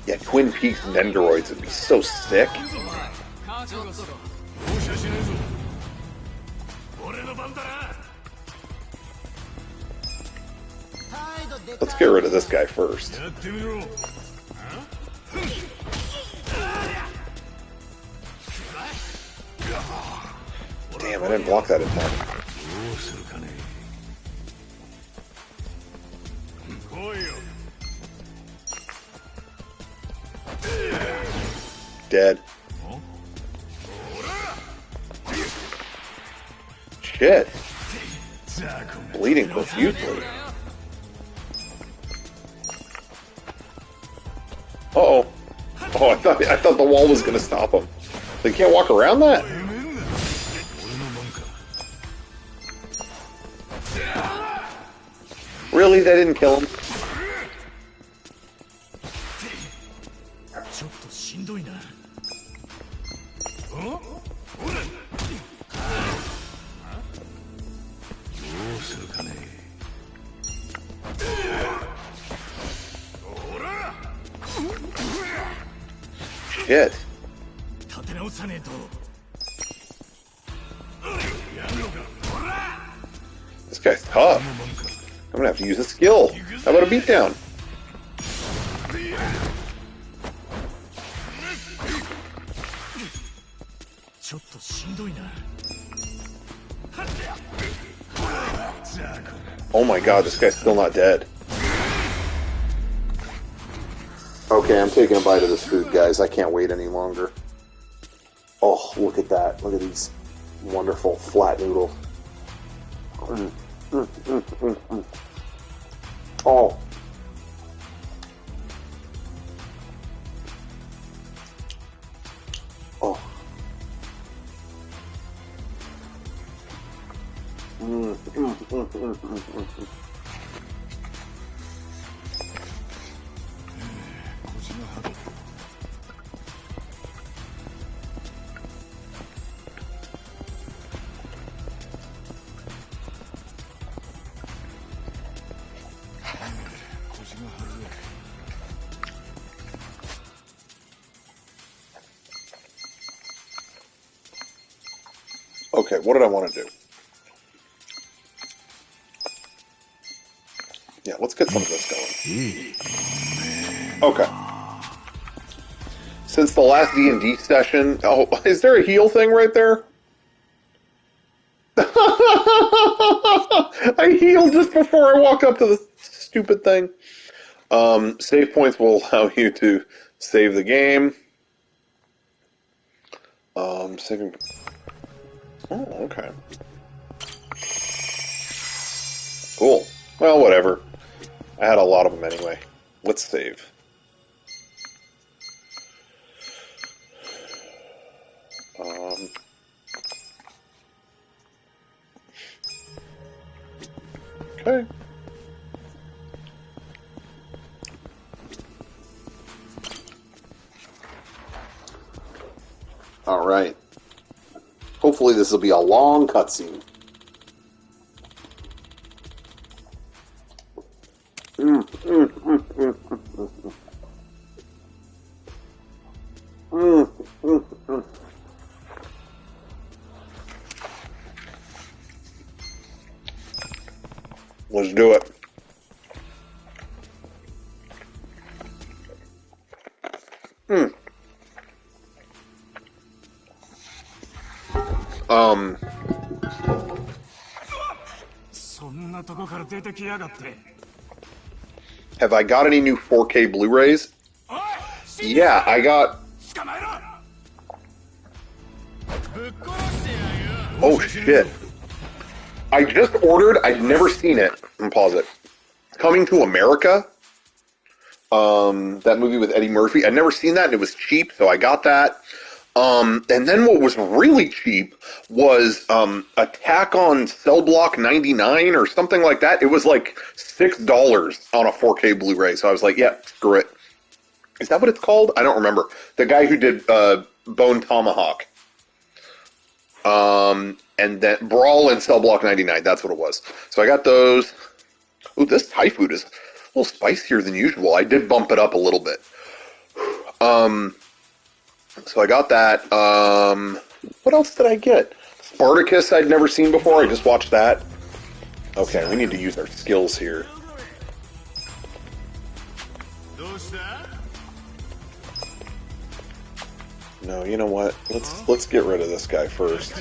Yeah, Twin Peaks Nendoroids would be so sick. Let's get rid of this guy first. Damn, I didn't block that in time. Dead. Shit. Bleeding profusely. Uh-oh. Oh, I thought the wall was gonna stop him. So you can't walk around that? Really? That didn't kill him? Shit. This guy's tough. I'm gonna have to use a skill. How about a beatdown? Oh my god, this guy's still not dead. Okay, I'm taking a bite of this food, guys. I can't wait any longer. Oh, look at that. Look at these wonderful flat noodles. Oh. Oh. Okay, what did I want to do? Yeah, let's get some of this going. Okay. Since the last D&D session... Oh, is there a heal thing right there? I healed just before I walk up to the stupid thing. Save points will allow you to save the game. Saving... Oh, okay. Cool. Well, whatever. I had a lot of them anyway. Let's save. Okay. All right. Hopefully this will be a long cutscene. Let's do it. Have I got any new 4K Blu-rays? Yeah, I got... Oh, shit. I just ordered. I'd never seen it. And pause it. Coming to America. That movie with Eddie Murphy. I'd never seen that, and it was cheap, so I got that. And then what was really cheap was Attack on Cell Block 99 or something like that. It was like $6 on a 4K Blu-ray. So I was like, yeah, screw it. Is that what it's called? I don't remember. The guy who did Bone Tomahawk. And then Brawl and Cell Block 99. That's what it was. So I got those. Ooh, this Thai food is a little spicier than usual. I did bump it up a little bit. So I got that. What else did I get? Spartacus I'd never seen before. I just watched that. Okay, we need to use our skills here. No, you know what? Let's get rid of this guy first.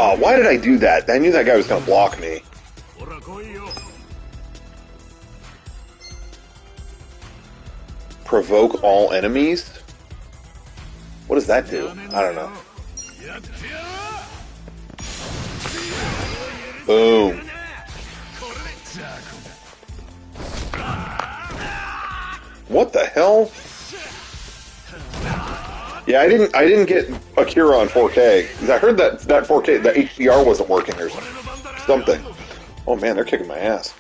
Oh, why did I do that? I knew that guy was going to block me. Provoke all enemies? What does that do? I don't know. Boom. What the hell? Yeah, I didn't get Akira on 4K. 'Cause I heard that 4K, the HDR wasn't working or something. Oh man, they're kicking my ass.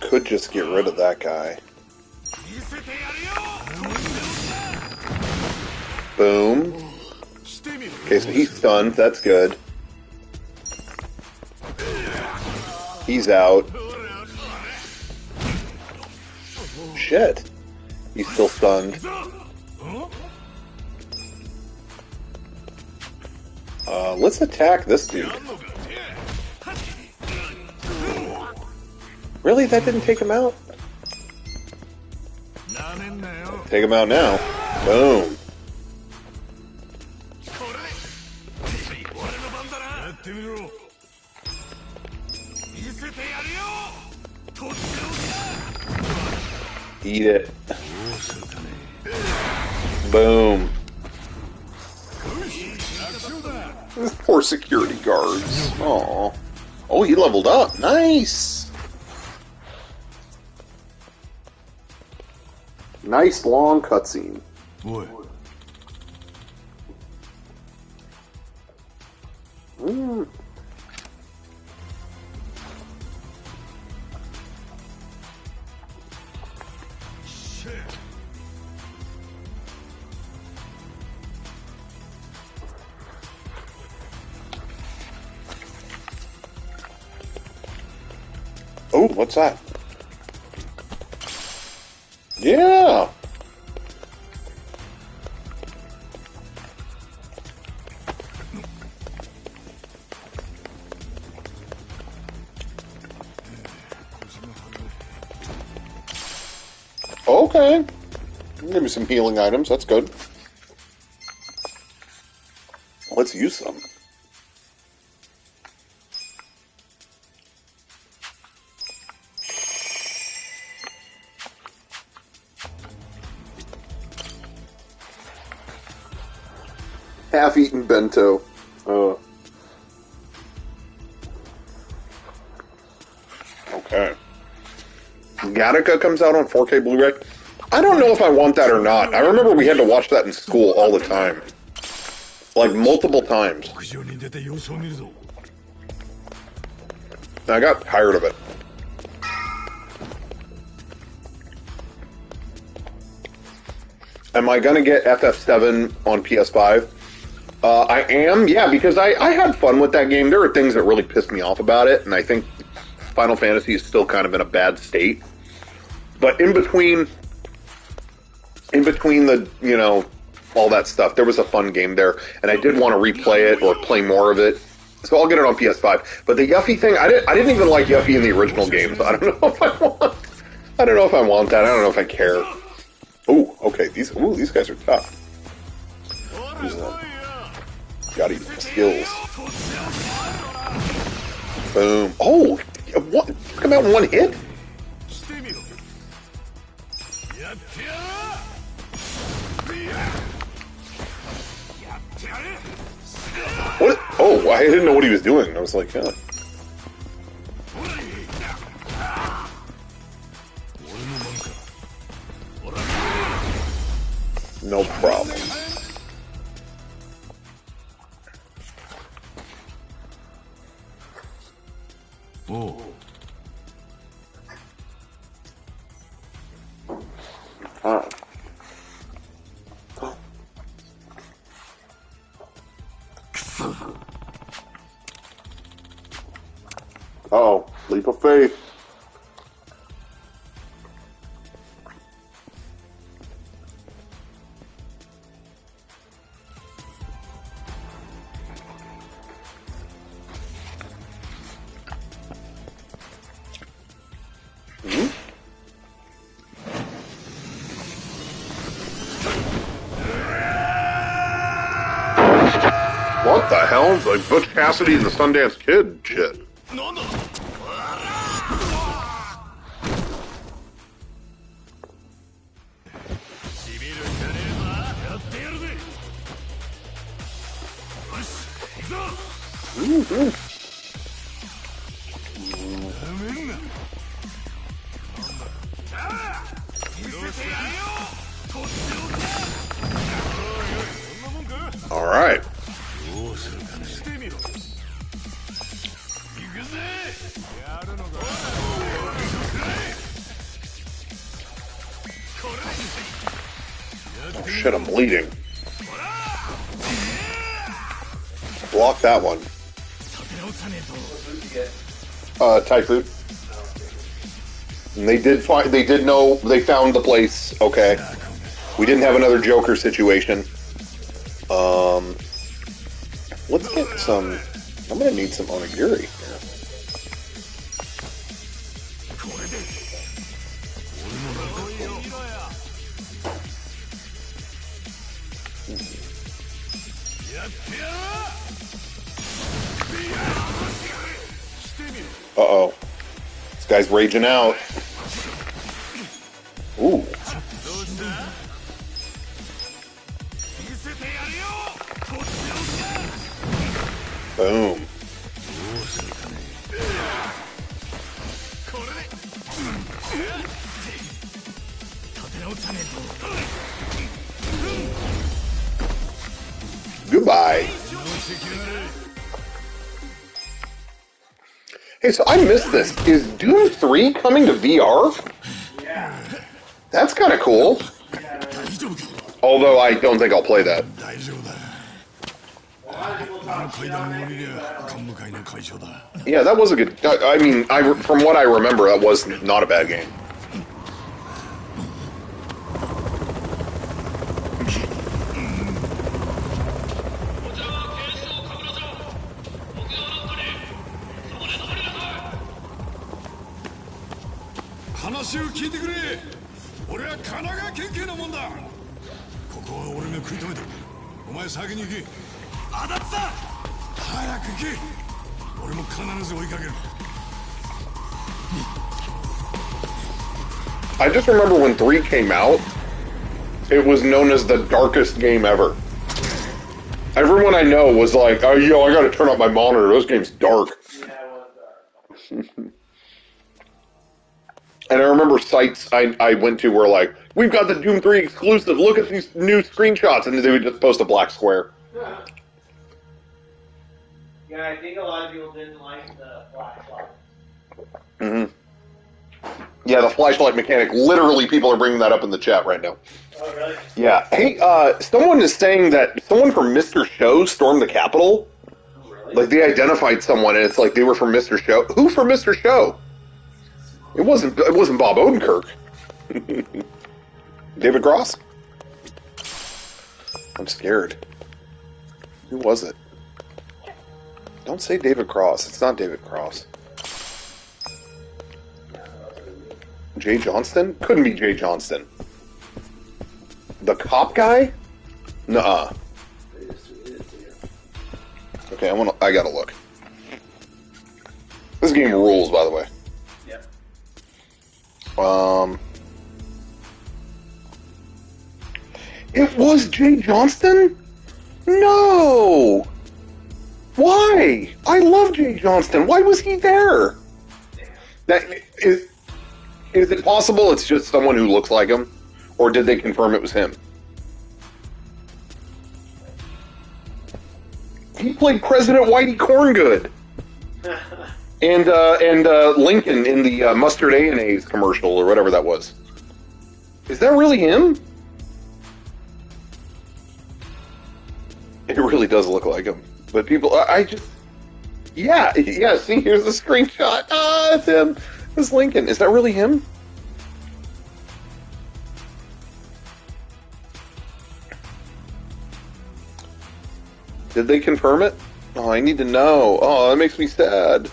Could just get rid of that guy. Boom. Okay, so he's stunned. That's good. He's out. Shit. He's still stunned. Let's attack this dude. Really? That didn't take him out? Take him out now. Boom. Eat it. Boom. Poor security guards. Aw. Oh, he leveled up. Nice. Nice long cutscene. What? Oh, what's that? Yeah. Okay. Give me some healing items. That's good. Let's use some. Half-eaten bento. Okay. Gattaca comes out on 4K Blu-ray. I don't know if I want that or not. I remember we had to watch that in school all the time. Like, multiple times. I got tired of it. Am I going to get FF7 on PS5? I am, yeah, because I had fun with that game. There are things that really pissed me off about it, and I think Final Fantasy is still kind of in a bad state. But in between the, you know, all that stuff, there was a fun game there, and I did want to replay it or play more of it. So I'll get it on PS5. But the Yuffie thing, I didn't even like Yuffie in the original games. I don't know if I want. I don't know if I want that. I don't know if I care. Ooh, okay. These guys are tough. Gotta use my skills. Boom. Oh, what? Come out in one hit? What? Oh, I didn't know what he was doing. I was like, huh. No problem. Oh. Oh. Uh-oh. Leap of faith. What the hell? It's like Butch Cassidy and the Sundance Kid shit. All right. Oh shit, I'm bleeding. Block that one. Thai food. And they did know, they found the place, okay. We didn't have another Joker situation. Let's get some, I'm gonna need some onigiri here. Uh-oh. This guy's raging out. Ooh. Boom. Goodbye. Hey, so I missed this. Is Doom 3 coming to VR? Yeah. That's kind of cool. Although I don't think I'll play that. Yeah, that was a good... I mean, from what I remember, that was not a bad game. I just remember when 3 came out, it was known as the darkest game ever. Everyone I know was like, oh, yo, I gotta turn up my monitor, this game's dark. Yeah, it was dark. And I remember sites I went to were like, we've got the Doom 3 exclusive, look at these new screenshots, and they would just post a black square. Yeah, I think a lot of people didn't like the flashlight. Mm-hmm. Yeah, the flashlight mechanic, literally people are bringing that up in the chat right now. Oh, really? Yeah. Hey, someone is saying that someone from Mr. Show stormed the Capitol. Oh, really? Like, they identified someone, and it's like they were from Mr. Show. Who from Mr. Show? It wasn't Bob Odenkirk. David Cross? I'm scared. Who was it? Don't say David Cross. It's not David Cross. Jay Johnston? Couldn't be Jay Johnston. The cop guy? Nuh-uh. Okay, I gotta look. This game rules, by the way. Yeah. It was Jay Johnston? No! Why? I love Jay Johnston. Why was he there? That is it possible it's just someone who looks like him? Or did they confirm it was him? He played President Whitey Corngood. and Lincoln in the Mustard A&A's commercial, or whatever that was. Is that really him? It really does look like him. But people, I just... Yeah, see, here's the screenshot. Ah, it's him. It's Lincoln. Is that really him? Did they confirm it? Oh, I need to know. Oh, that makes me sad.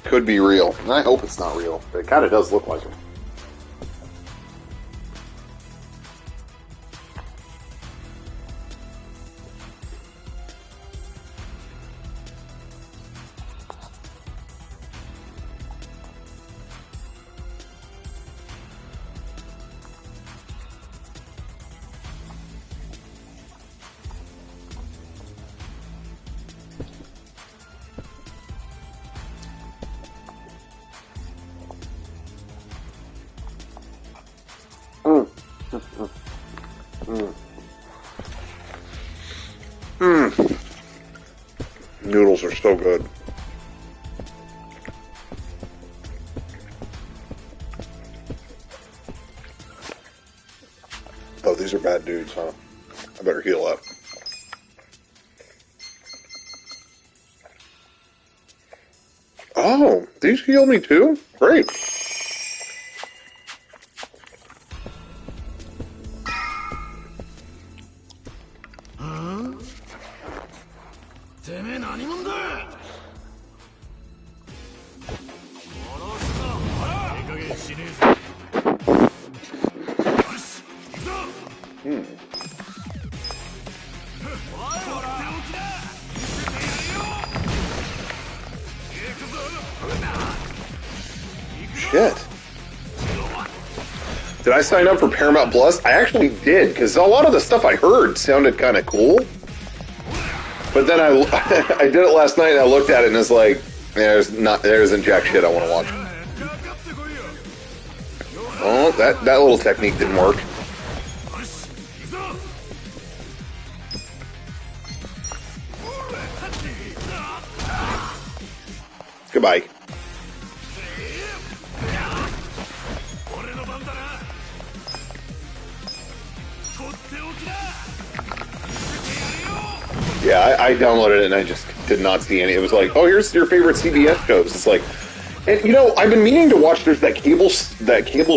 Could be real. I hope it's not real. But it kind of does look like him. Noodles are so good. Oh, these are bad dudes, huh? I better heal up. Oh, these heal me too? Great. Shit. Did I sign up for Paramount Plus? I actually did, because a lot of the stuff I heard sounded kind of cool. But then I did it last night and I looked at it and it's like, there isn't jack shit I want to watch. Oh, that little technique didn't work. Goodbye. Yeah, I downloaded it and I just did not see any. It was like, oh, here's your favorite CBS shows. It's like, and you know, I've been meaning to watch. There's that cable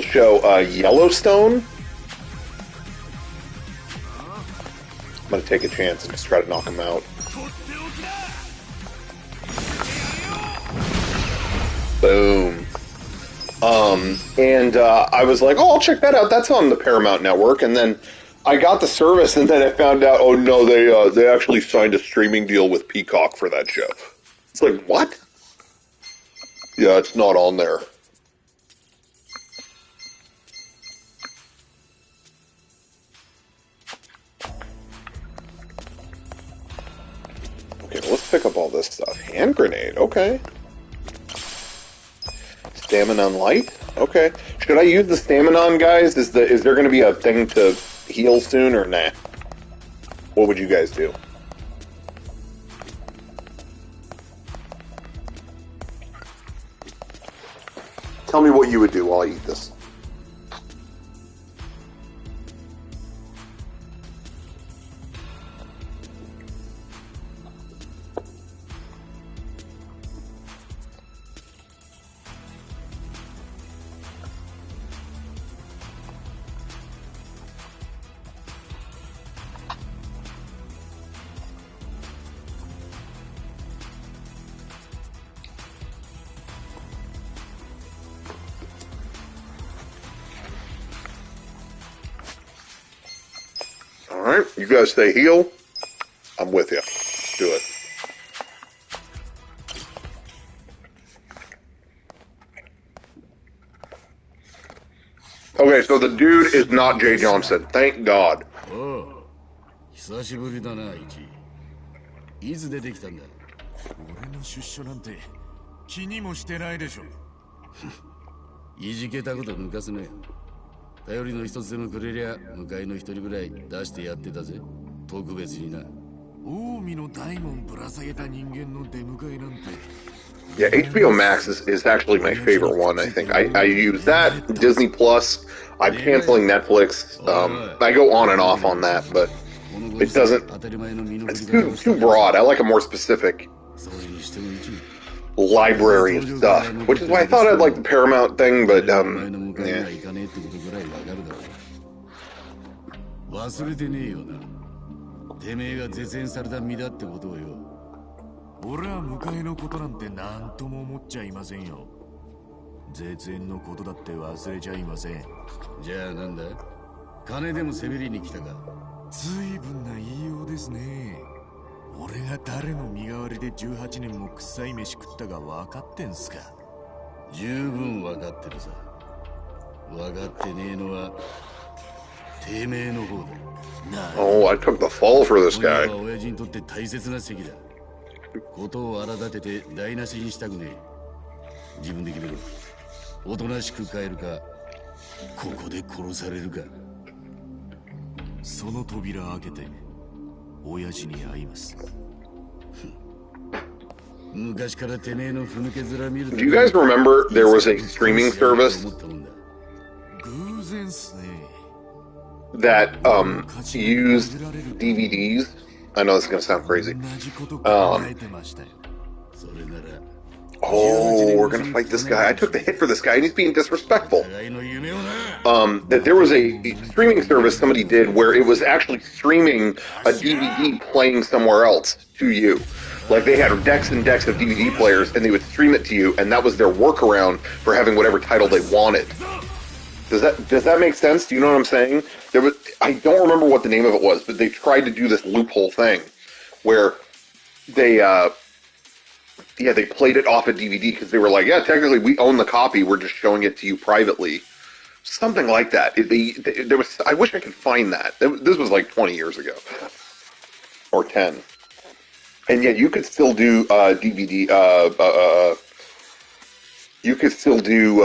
show, Yellowstone. I'm gonna take a chance and just try to knock him out. Boom. And I was like, oh, I'll check that out. That's on the Paramount Network. And then I got the service, and then I found out, oh no, they actually signed a streaming deal with Peacock for that show. It's like, what? Yeah, it's not on there. Okay, let's pick up all this stuff. Hand grenade, okay. Stamina light, okay. Should I use the stamina, guys? Is there going to be a thing to heal soon or nah? What would you guys do? Tell me what you would do while I eat this. Alright, you guys stay heal. I'm with you. Let's do it. Okay, so the dude is not Jay Johnson. Thank God. おう、久しぶりだな、イチ。いつ出てきたんだ。俺の出所なんて気にもしてないでしょ。いじけたこと抜かすね。頼りの一つでもくれりゃ、向かいの一人ぐらい出してやってたぜ。特別にな。近江の大門ぶら下げた人間の出迎えなんて。Yeah, HBO Max is actually my favorite one, I think. I use that, Disney Plus. I'm canceling Netflix. I go on and off on that, but it doesn't... It's too broad. I like a more specific library of stuff, which is why I thought I'd like the Paramount thing, but, yeah. 忘れてねえよな。てめえが絶縁された身だってことをよ。俺は迎えのことなんて何とも思っちゃいませんよ。絶縁のことだって忘れちゃいません。じゃあなんだ、金でもせびりに来たか。随分な言いようですね。俺が誰の身代わりで18年も臭い飯食ったか分かってんすか。十分分かってるさ。分かってねえのはてめえの方だ。Oh, I took the fall for this guy. 親父にとって大切な席だ。ことを荒立てて台無しにしたくねえ。自分で決めろ。おとなしく帰るか、ここで殺されるか。その扉開けて親父に会います。昔からてめえのふぬけ面見る。 Do you guys remember there was a streaming service 偶然っすね。 that used DVDs? I know this is gonna sound crazy. Oh, we're gonna fight this guy. I took the hit for this guy, and he's being disrespectful. That there was a streaming service somebody did where it was actually streaming a DVD playing somewhere else to you. Like they had decks and decks of DVD players, and they would stream it to you, and that was their workaround for having whatever title they wanted. Does that make sense? Do you know what I'm saying? I don't remember what the name of it was, but they tried to do this loophole thing where they played it off a DVD because they were like, yeah, technically we own the copy, we're just showing it to you privately. Something like that. There was. I wish I could find that. This was like 20 years ago. Or 10. And yet you could still do DVD, you could still do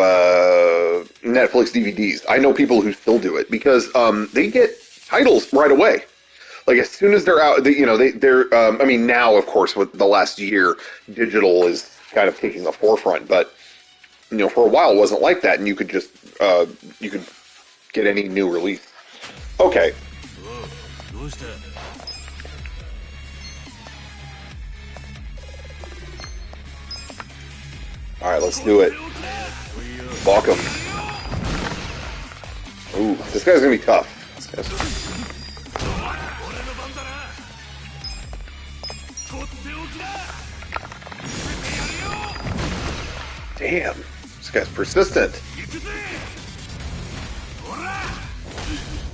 Netflix DVDs. I know people who still do it because they get titles right away. Like as soon as they're out, they're. I mean, now of course with the last year, digital is kind of taking the forefront. But for a while it wasn't like that, and you could just you could get any new release. Okay. All right, let's do it. Balk him. Ooh, this guy's gonna be tough. Damn, this guy's persistent.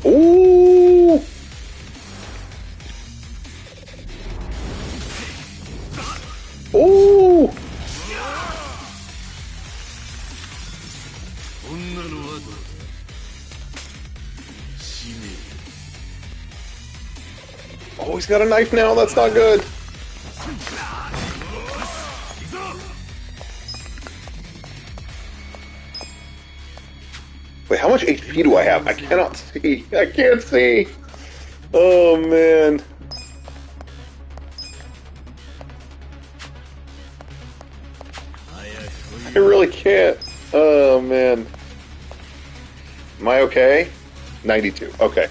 Ooh. Ooh. Oh, he's got a knife now. That's not good. Wait, how much HP do I have? I cannot see. I can't see. Oh, man. I really can't. Oh, man. Am I okay? 92. Okay.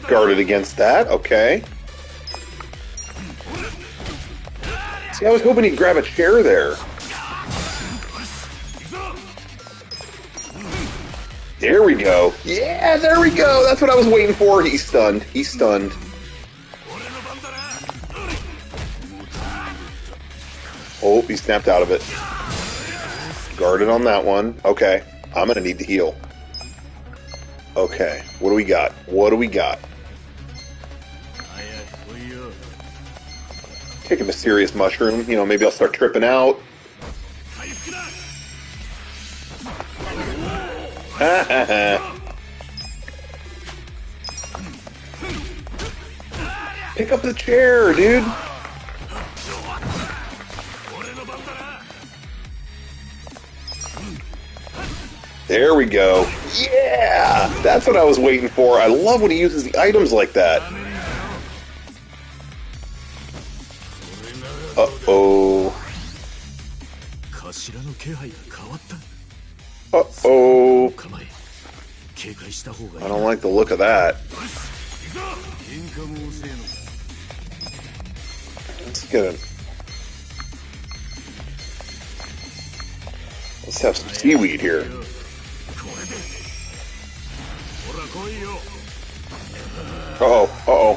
Guarded against that, okay. See, I was hoping he'd grab a chair there. There we go. Yeah, there we go. That's what I was waiting for. He's stunned. He's stunned. Oh, he snapped out of it. Guarded on that one. Okay. I'm gonna need to heal. Okay. What do we got? What do we got? Take a mysterious mushroom. You know, maybe I'll start tripping out. Pick up the chair, dude. There we go. Yeah! That's what I was waiting for. I love when he uses the items like that. Uh-oh. Uh-oh. I don't like the look of that. Let's get him. Let's have some seaweed here. Uh-oh, uh-oh.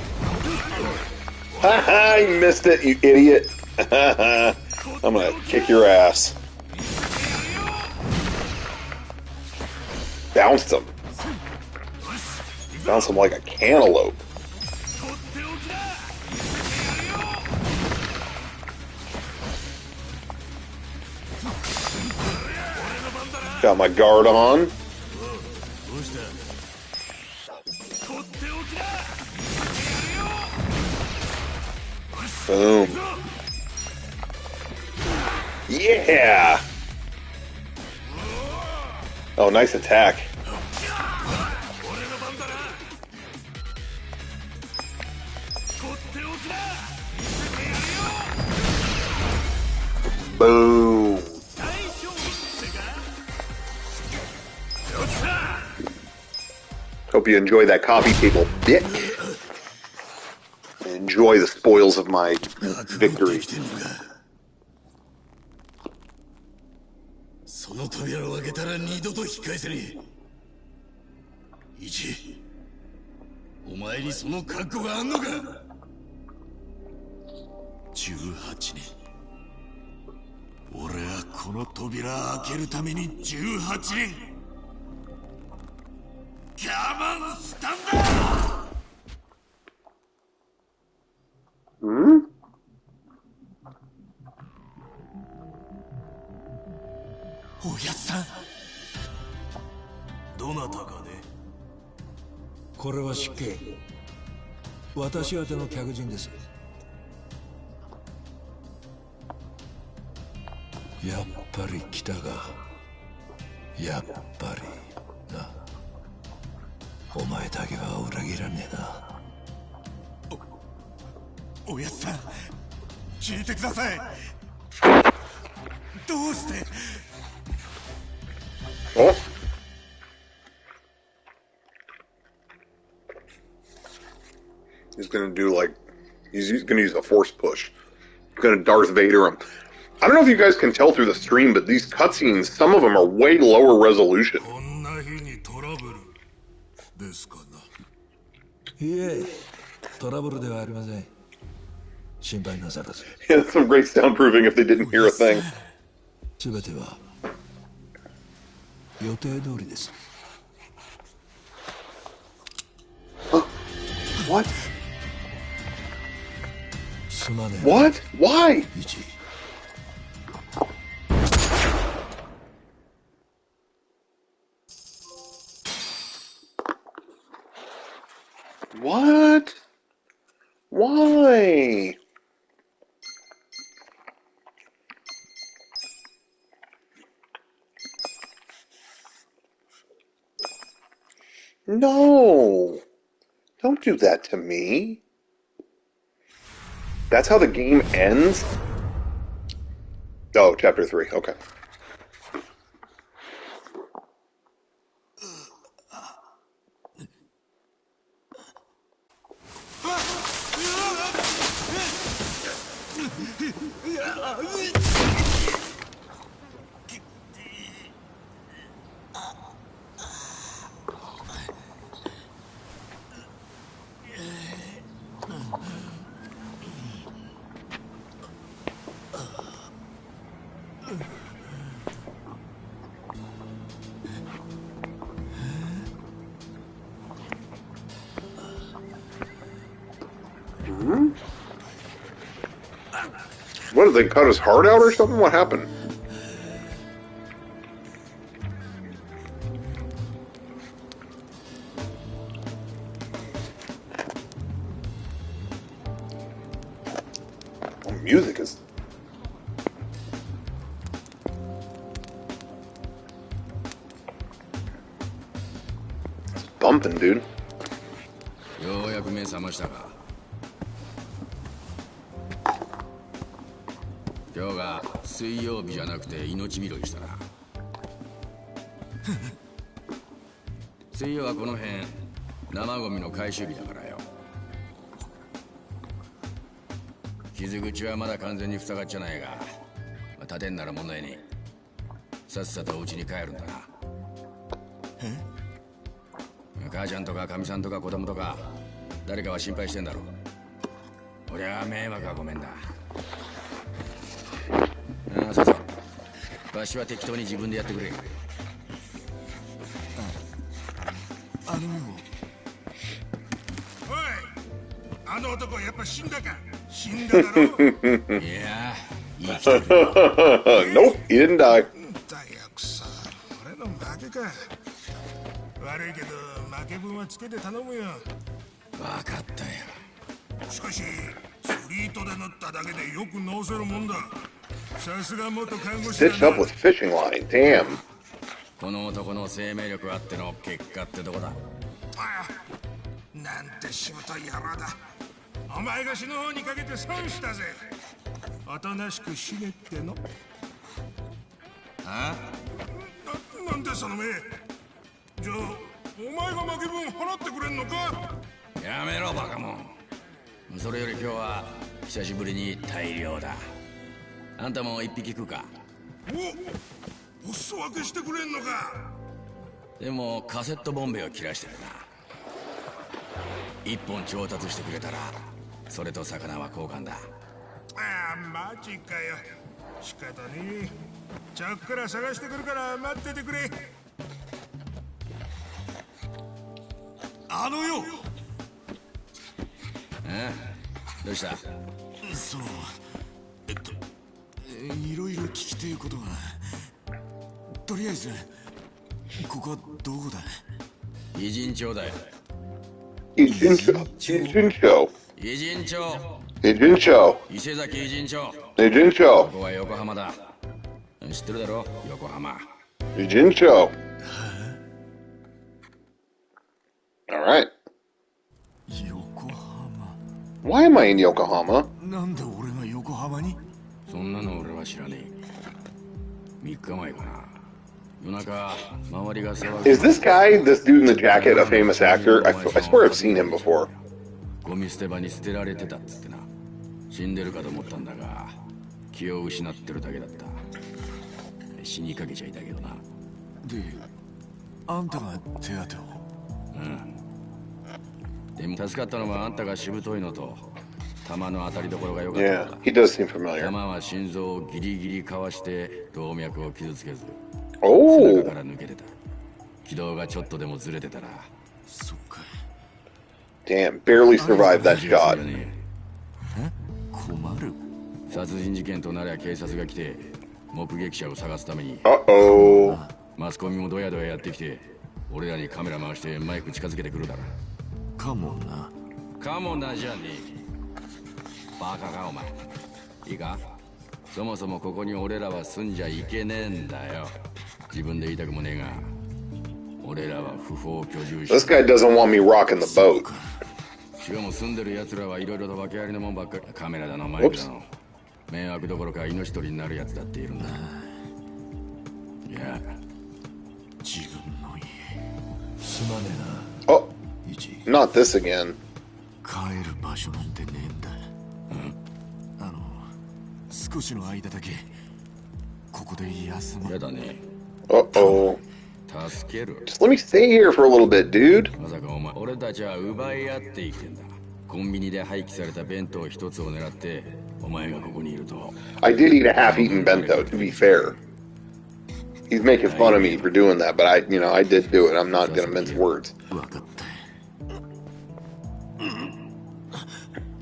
Ha-ha, you missed it, you idiot. I'm gonna kick your ass. Bounced him. Bounced him like a cantaloupe. Got my guard on. Boom. Yeah! Oh, nice attack. Boom. Hope you enjoy that coffee table, Dick. Enjoy the spoils of my victory. その扉を開けたら二度と引き返せねえ。イチ、お前にその覚悟があんのか。18年。俺はこの扉開けるために18年我慢したんだ。Hmm? おやっさん、どなたかね。これは失敬。私宛ての客人です。やっぱり来たが。やっぱりな。お前だけは裏切らねえな。おやっさん、聞いてください。どうして。Oh. He's gonna do like, he's gonna use a force push. He's gonna Darth Vader him. I don't know if you guys can tell through the stream, but these cutscenes, some of them are way lower resolution. こんな日にトラブルですかな。いえ、トラブルではありません。心配なさらず。Yeah, that's some great soundproofing if they didn't hear a thing. すべては予定通りです。What? すまねえ。 What? Why? 一。What? Why? No. Don't do that to me. That's how the game ends? Oh, chapter 3. Okay. What, did they cut his heart out or something? What happened? Oh, music is... It's bumping, dude. ようやく目覚ましたか。今日が水曜日じゃなくて命拾いしたな。水曜はこの辺生ゴミの回収日だからよ。傷口はまだ完全に塞がっちゃないが、まあ、立てんなら問題ねえ。さっさとお家に帰るんだな。母ちゃんとかかみさんとか子供とか誰かは心配してんだろ。俺は迷惑はごめんだ。ああ、そうそう。わしは適当に自分でやってくれ。あのよ。おい、あの男やっぱ死んだか。死んだだろ。いや、生きてる。Nope, he didn't die. だよくさ、俺の負けか。悪いけど負け分はつけて頼むよ。分かったよ。しかし釣り糸で縫っただけでよく直せるもんだ。さすが元看護師だな。 Stitched up with fishing line, damn. この男の生命力あっての結果ってとこだ。ああ、なんてしぶとい野郎だ。お前が死ぬ方にかけて損したぜ。おとなしく死ねっての。なんでその目。じゃあお前が負け分払ってくれんのか。やめろバカモン。それより今日は久しぶりに大量だ。あんたも一匹食うか。お裾分けしてくれんのか。でもカセットボンベを切らしてるな。一本調達してくれたらそれと魚は交換だ。ああ、マジかよ。仕方ねえ。ちょっくら探してくるから待っててくれ。あのよ。どうした。そう、いろいろ聞きてえことが。とりあえずここはどこだ。偉人町だよ。偉人町。偉人町。偉人町。伊勢崎偉人町。偉人町。ここは横浜だ。知ってるだろ、横浜。偉人町。Alright. 横浜。 Why am I in Yokohama? なんで俺が横浜に。そんなの俺は知らねえ。3日前かな。夜中、周りが騒ぐ。Is this guy, this dude in the jacket, a famous actor? I swear I've seen him before. ゴミ捨て場に捨てられてたっつってな。死んでるかと思ったんだが、気を失ってるだけだった。死にかけちゃいたけどな。で、あんたが手当てを。でも助かったのはあんたがしぶといのと弾の当たりどころが良かった Yeah, のだ。 he does seem familiar. 弾は心臓をギリギリかわして動脈を傷つけず、背 Oh, 中から抜けてた。軌道がちょっとでもずれてたら。そっか。 damn, barely survived that shot. 困る。殺人事件となりゃ警察が来て目撃者を探すために Uh-oh. マスコミもドヤドヤやってきて、俺らにカメラ回してマイク近づけてくるだろ。かもな。かもなじゃねえ。バカかお前。いいか、そもそもここに俺らは住んじゃいけねえんだよ。自分で言いたくもねえが、俺らは不法居住者。 This guy doesn't want me rocking the boat. しかも住んでる奴らはいろいろと訳ありのもんばっかり。カメラだのマイクだの。迷惑どころか命取りになるやつだっているんだ。いや、自分の家。すまねえ Oh, な。一。 not this again. 帰る場所なんてねえんだ。少しの間だけここで休む。やだね。 Uh-oh. 助ける。 Just let me stay here for a little bit, dude. まさかお前、俺たちは奪い合って生きてんだ。コンビニで廃棄された弁当一つを狙ってお前がここにいると。 I did eat a half-eaten bento, to be fair. He's making fun of me for doing that, but I did do it. I'm not gonna mince words. 分かった。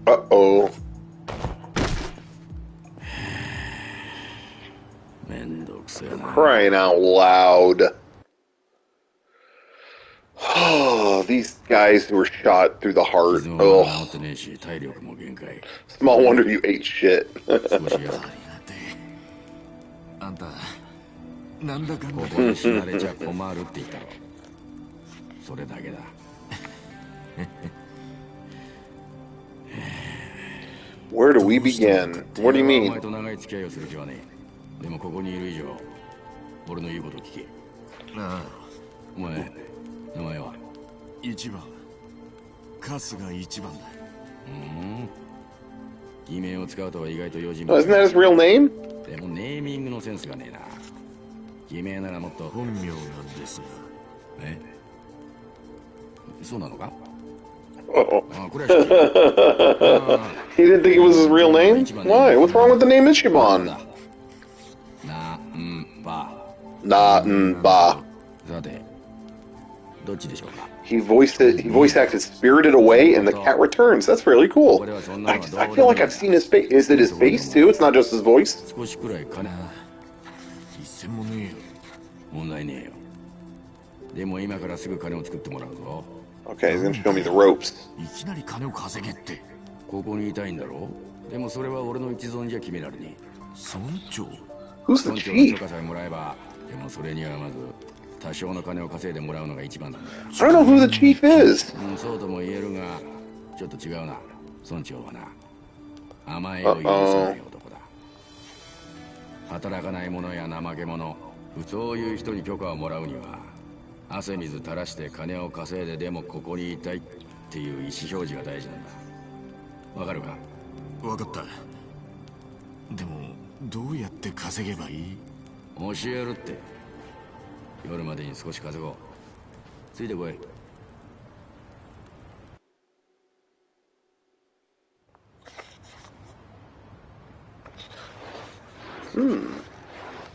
Uh-oh. Crying out loud. Oh, these guys who were shot through the heart. Oh, small wonder you ate shit. あんたなんだかんだここで死なれちゃ困るって言ったろ。それだけだ。Where do we begin? What do you お mean? 前と長い付き合いをする気はねえ。でもここにいる以上、俺の言うことを聞け。ああお前、名前は一番春日一番だ。偽名を使うとは意外と用心 Oh, isn't that his real name? でもネーミングのセンスがねえな。偽名ならもっと本名なんですが。え、そうなのか？ Oh. あ、これは知ってる。He didn't think it was his real name? Why? What's wrong with the name Ichiban? なんば。 Ba. さて、どっちでしょうか？ He voice acted Spirited Away and the Cat Returns. That's really cool. I feel like I've seen his face. Is it his face too? It's not just his voice? 少しくらい金一銭もねえよ。問題ねえよ。でも今からすぐ金を作ってもらうぞ。 Okay, he's gonna show me the ropes. いきなり金を稼げって。ここにいたいんだろう？でもそれは俺の一存じゃ決められね村長 Who's え。 the 村長の許 chief? 可さえもらえば、でもそれにはまず多少の金を稼いでもらうのが一番なんだよ。 I don't know who the chief is. そうとも言えるが、ちょっと違うな。村長はな、甘えを許さない男だ。働かない者や怠け者、そういう人に許可をもらうには、汗水垂らして金を稼いででもここにいたいっていう意思表示が大事なんだ。わかるか？わかった。でもどうやって稼げばいい？教えるって。夜までに少し稼ごう。ついてこい。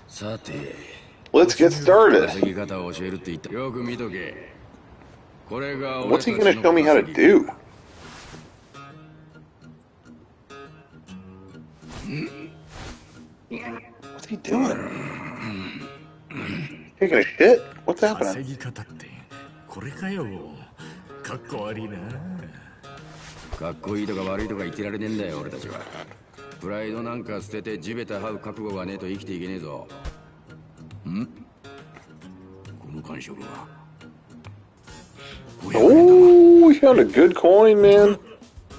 さて、 Let's get started. 稼ぎ方を教えるって言った。よく見とけ。これが What's he gonna show me how to do? What's he doing? Taking a shit? What's 稼 happening? ぎ方ってこれかよ。かっこ悪いな。かっこいいとか悪いとか言ってられねえんだよ、俺たちは。プライドなんか捨てて地べた這う覚悟がねえと生きていけねえぞ。ん？この感触は。Oh, we found a good coin, man.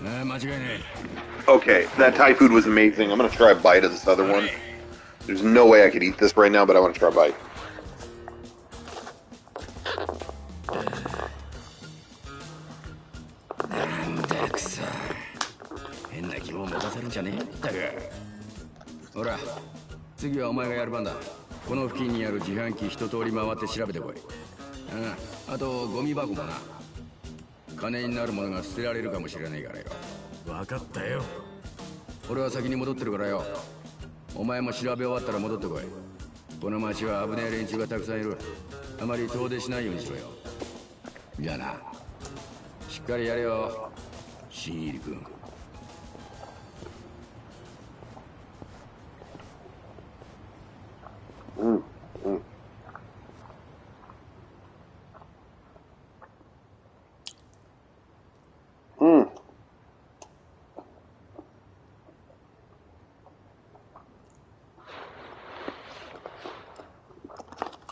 間違いねえ。 Okay, that Thai food was amazing. I'm gonna try a bite of this other one. There's no way I could eat this right now, but I want to try a bite. なんだくさ。変な気分を持たせるんじゃねえったく。ほら、次はお前がやる番だ。この付近にある自販機一通り回って調べてこい。あとゴミ箱もな。金になるものが捨てられるかもしれないからよ。わかったよ。俺は先に戻ってるからよ。お前も調べ終わったら戻ってこい。この町は危ねえ連中がたくさんいる。あまり遠出しないようにしろよ。じゃあな、しっかりやれよ、新入り君。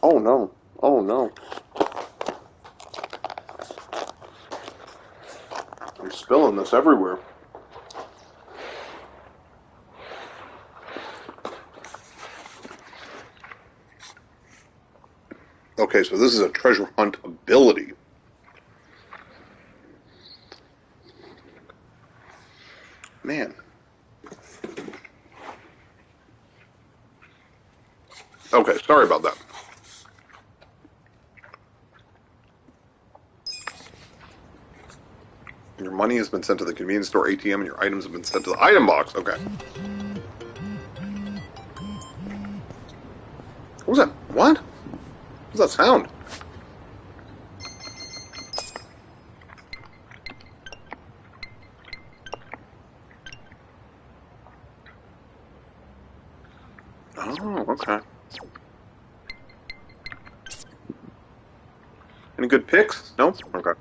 Oh no. Oh no. I'm spilling this everywhere. Okay, so this is a treasure hunt ability. Man. Okay, sorry about that. Your money has been sent to the convenience store ATM and your items have been sent to the item box. Okay. What was that? What? What was that sound? Oh, okay. Any good picks? No? Okay.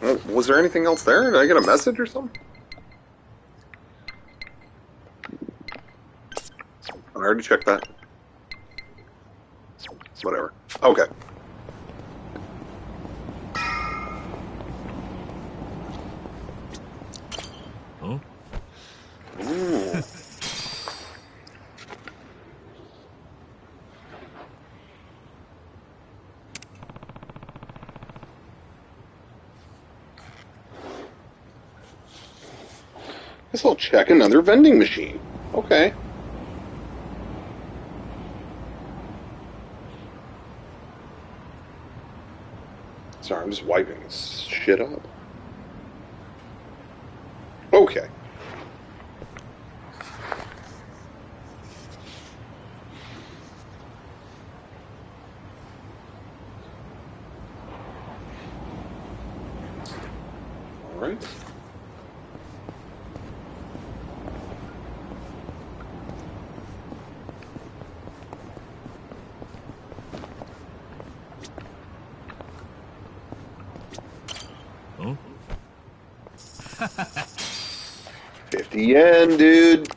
Well, was there anything else there? Did I get a message or something? I already checked that. Whatever. Okay. Huh? Ooh. Guess I'll check another vending machine. Okay. Sorry, I'm just wiping this shit up. Okay. All right. Huh? 50 yen, dude.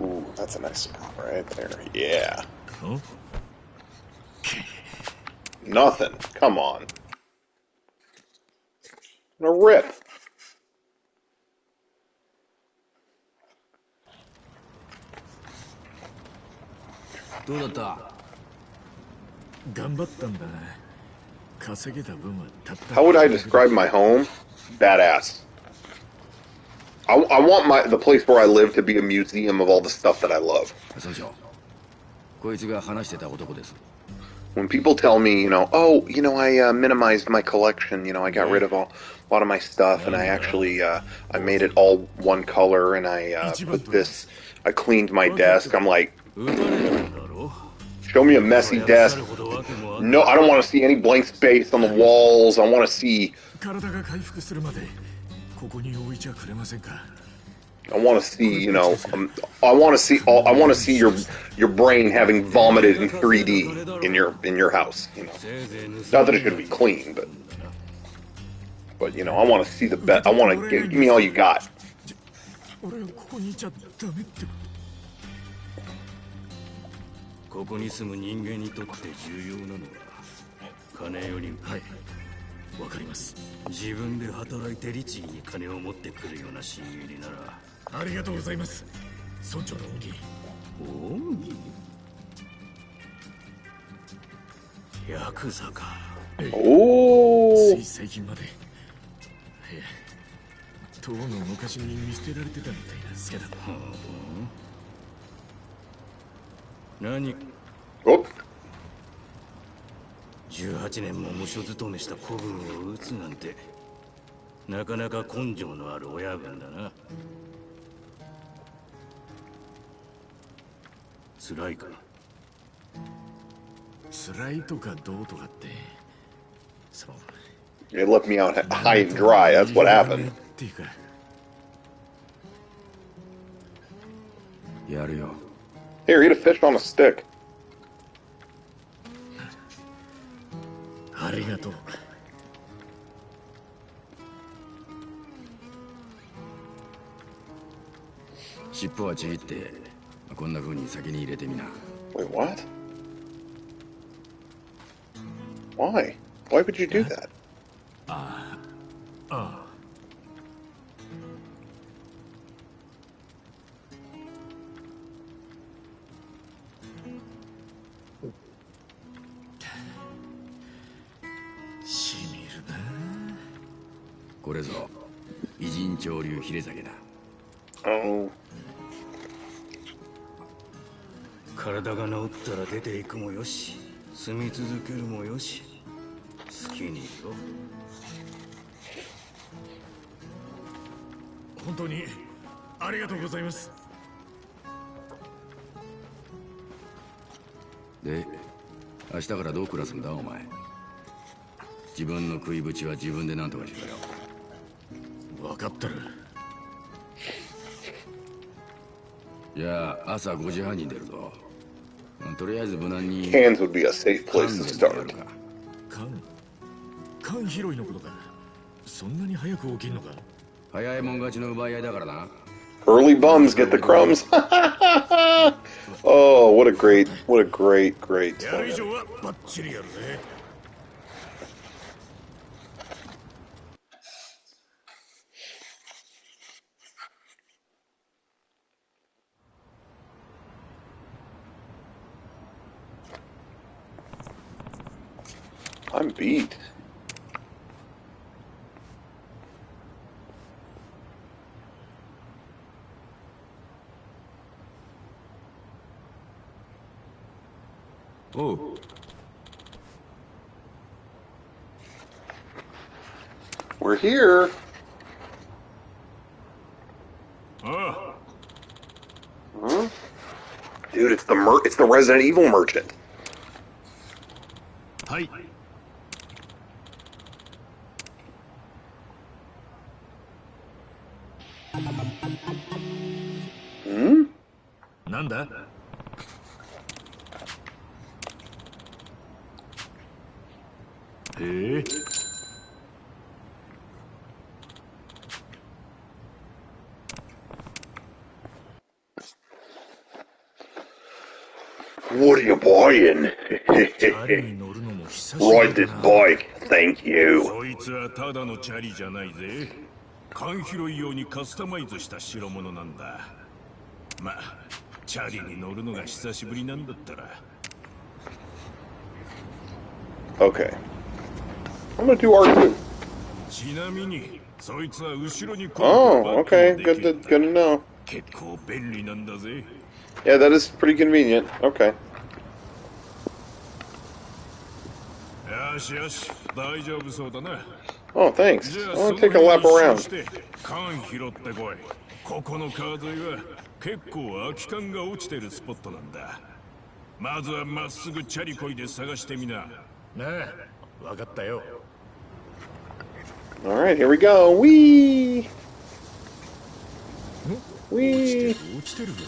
Ooh, that's a nice spot right there. Yeah. Huh? Nothing. Come on. A rip. How would I describe my home? Badass. I want the place where I live to be a museum of all the stuff that I love. 村長、こいつが話してた男です。 When people tell me, oh, I minimized my collection, I got rid of a lot of my stuff, and I actually, I made it all one color, and I put this, I cleaned my desk. I'm like, show me a messy desk. No, I don't want to see any blank space on the walls. I want to see. I want to see, I want to see your brain having vomited in 3D in your house. Not that it should be clean, but I want to see the best. I want to give me all you got. ここに住む人間にとって重要なのは金よりも、はい、わかります。自分で働いて律儀に金を持ってくるような新入りならありがとうございます。村長の恩義。恩義？ヤクザか。おお。つい最近まで。党の昔に見捨てられてたみたいなスケだ。何？お18年も無所勤めした子分を撃つなんてなかなか根性のある親分だな。辛いか？辛いとかどうとかってそう。 They left me out high and dry. That's what happened. やるよ。 Here, eat a fish on a stick. ありがとう。尻尾はちぎってこんな風に先に入れてみな。 Wait, what? Why? Why would you do that? ああ。 これぞ偉人潮流ヒレ酒だ。Oh. 体が治ったら出ていくもよし、住み続けるもよし、好きによ。本当にありがとうございます。で、明日からどう暮らすんだお前。自分の食いぶちは自分で何とかしろよ。分かってる。じゃあ朝5時半に出るぞ。とりあえず無難に Cans would be a safe place to 缶でもや start. るか。缶拾いのことか。そんなに早く起きんのか。早いもん勝ちの奪い合いだからな。Early bums get the crumbs. Oh, what a great great やる以 story. 上はバッチリやるぜ。I'm beat. Oh. We're here. Ah. Huh? Dude, it's the Resident Evil merchant. はい。Hmm? なんだ。へえ。What are you buying? チャリに乗るのも久しぶ Ride り this だな。 bike. Thank you. そいつはただのチャリじゃないぜ。缶拾い用にカスタマイズした代物なんだ。まあ、チャリに乗るのが久しぶりなんだったら。Okay. I'm gonna do R2. ちなみに、そいつは後ろに Oh, okay. Good to know. 結構便利なんだぜ。Yeah, that is pretty convenient. Okay. よしよし、大丈夫そうだな。 Oh, thanks. じゃ I あ want そ to の take a 辺 lap を一 around. 周して缶拾ってこい。ここの川沿いは結構空き缶が落ちてるスポットなんだ。まずはまっすぐチャリこいで探してみな。なあ、わかったよ。 All right, here we go. Whee! Whee! 落ちてるぞ。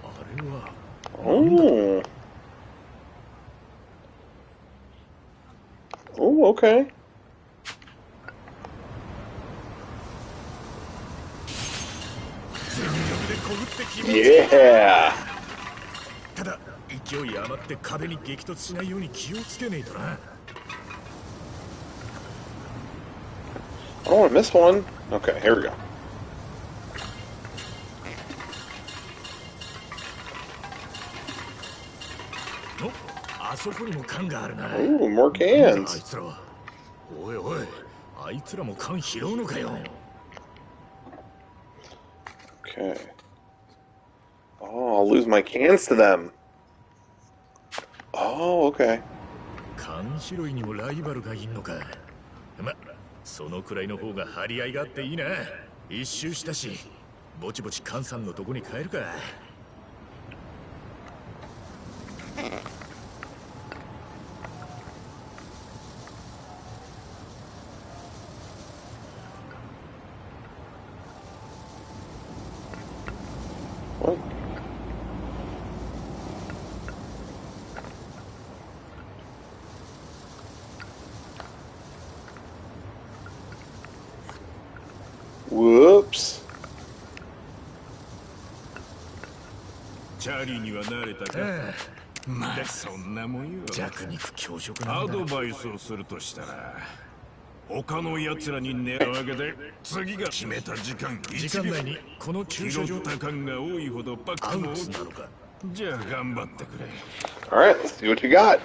あれは。 Oh. Oh, okay. 全力でこぐって気持ちいい。 Yeah. ただ勢い余って壁に激突しないように気をつけねえとな。 I don't want to miss one. Okay, here we go. お、あそこにも缶があるな。 Ooh, more なんだあい cans. つらは。おいおい、あいつらも缶拾うのかよ。 Okay. Oh, I'll lose my cans to them. Oh, okay. 缶拾いにもライバルがいんのか。ま、そのくらいの方が張り合いがあっていいな。一周したし、ぼちぼち缶さんのとこに帰るか。 What? Whoops. チャリには慣れたか。まあそんなもんよ。弱肉強食なんだ。アドバイスをするとしたら、他の奴らに狙うわけで、次が決めた時間内にこの駐車場た感が多いほどパックも大きいなのか。じゃあ頑張ってくれ。 All right, let's see what you got.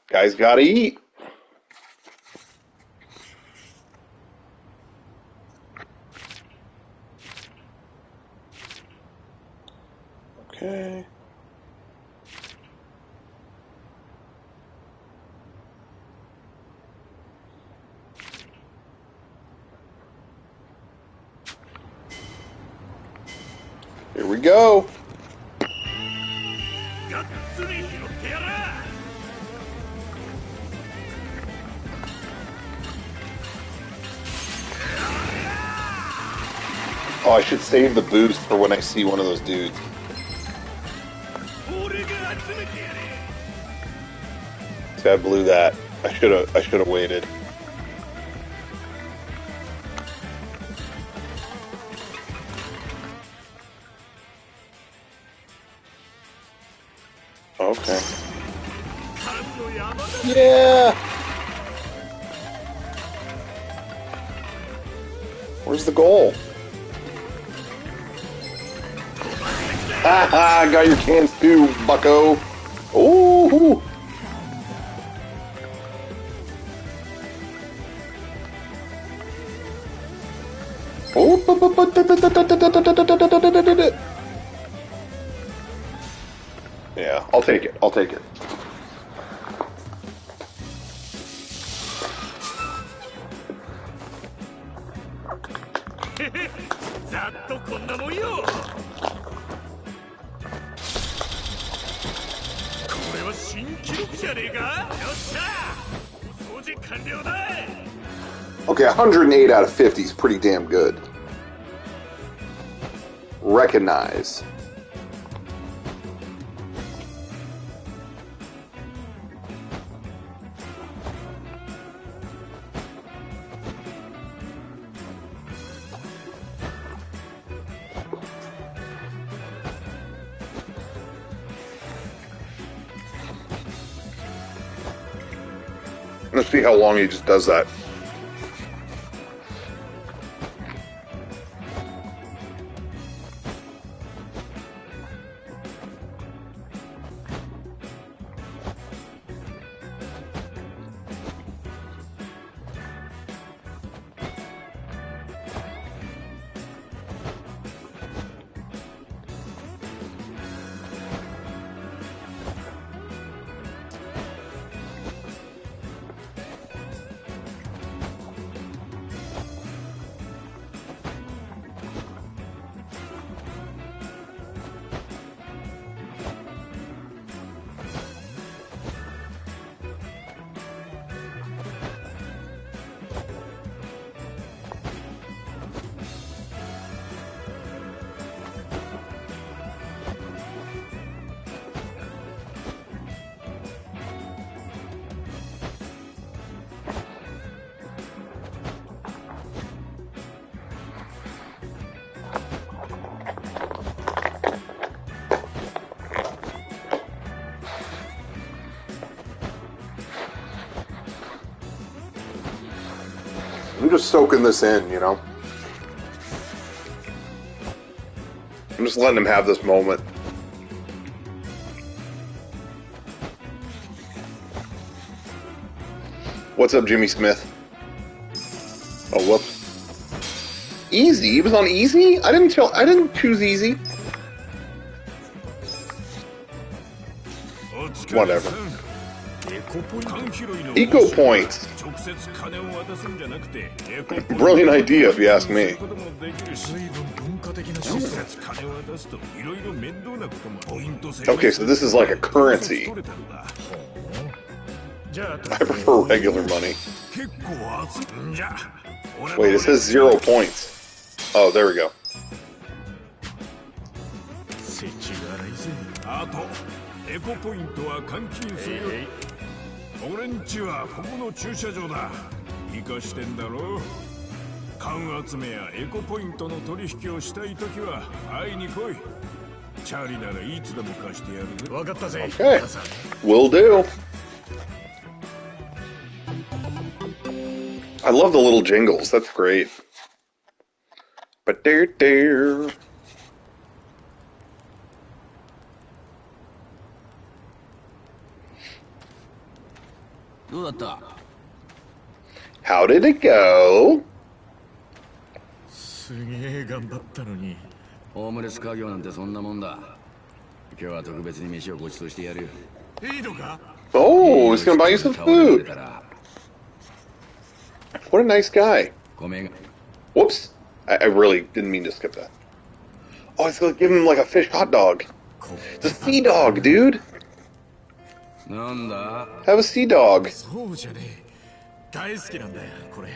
Guys gotta eat. Okay. Here we go. Oh, I should save the boost for when I see one of those dudes. See, I blew that. I should have waited. Okay. Yeah. Where's the goal? Haha, got your cans too, bucko. Ooh. Yeah, I'll take it. I'll take it. Okay, 108 out of 50 is pretty damn good. Recognize. Let's see how long he just does that. I'm just soaking this in, you know? I'm just letting him have this moment. What's up, Jimmy Smith? Oh, whoops. Easy? He was on easy? I didn't choose easy. Whatever. Eco points. Brilliant idea, if you ask me. Okay, so this is like a currency. I prefer regular money. Wait, it says 0 points. Oh, there we go. Okay, will do. I love the little jingles. That's great. But there. どうだった How did it go? すげえ頑張ったのに。ホームレス家業なんてそんなもんだ。今日は特別に飯をご馳走してやるよ。いいのか？ Oh, he's gonna buy you some food. What a nice guy. Whoops. I really didn't mean to skip that. Oh, he's gonna give him like a fish hot dog. It's a sea dog, dude. Have a sea dog. そうじゃねえ。大好きなんだよ、これ。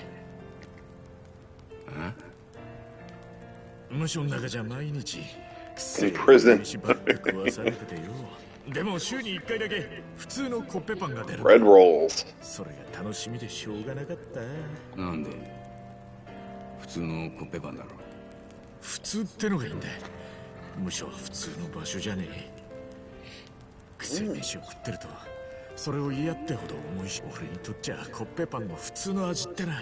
無所の中じゃ毎日。In prison. ばっか食わされててよ。でも週に1回だけ普通のコッペパンが出る。 Bread rolls. それが楽しみでしょうがなかった。なんで普通のコッペパンだろ。普通ってのがいいんだ。無所は普通の場所じゃねえ。癖飯を食ってるとそれを嫌ってほど重いし、俺にとっちゃコッペパンの普通の味ってな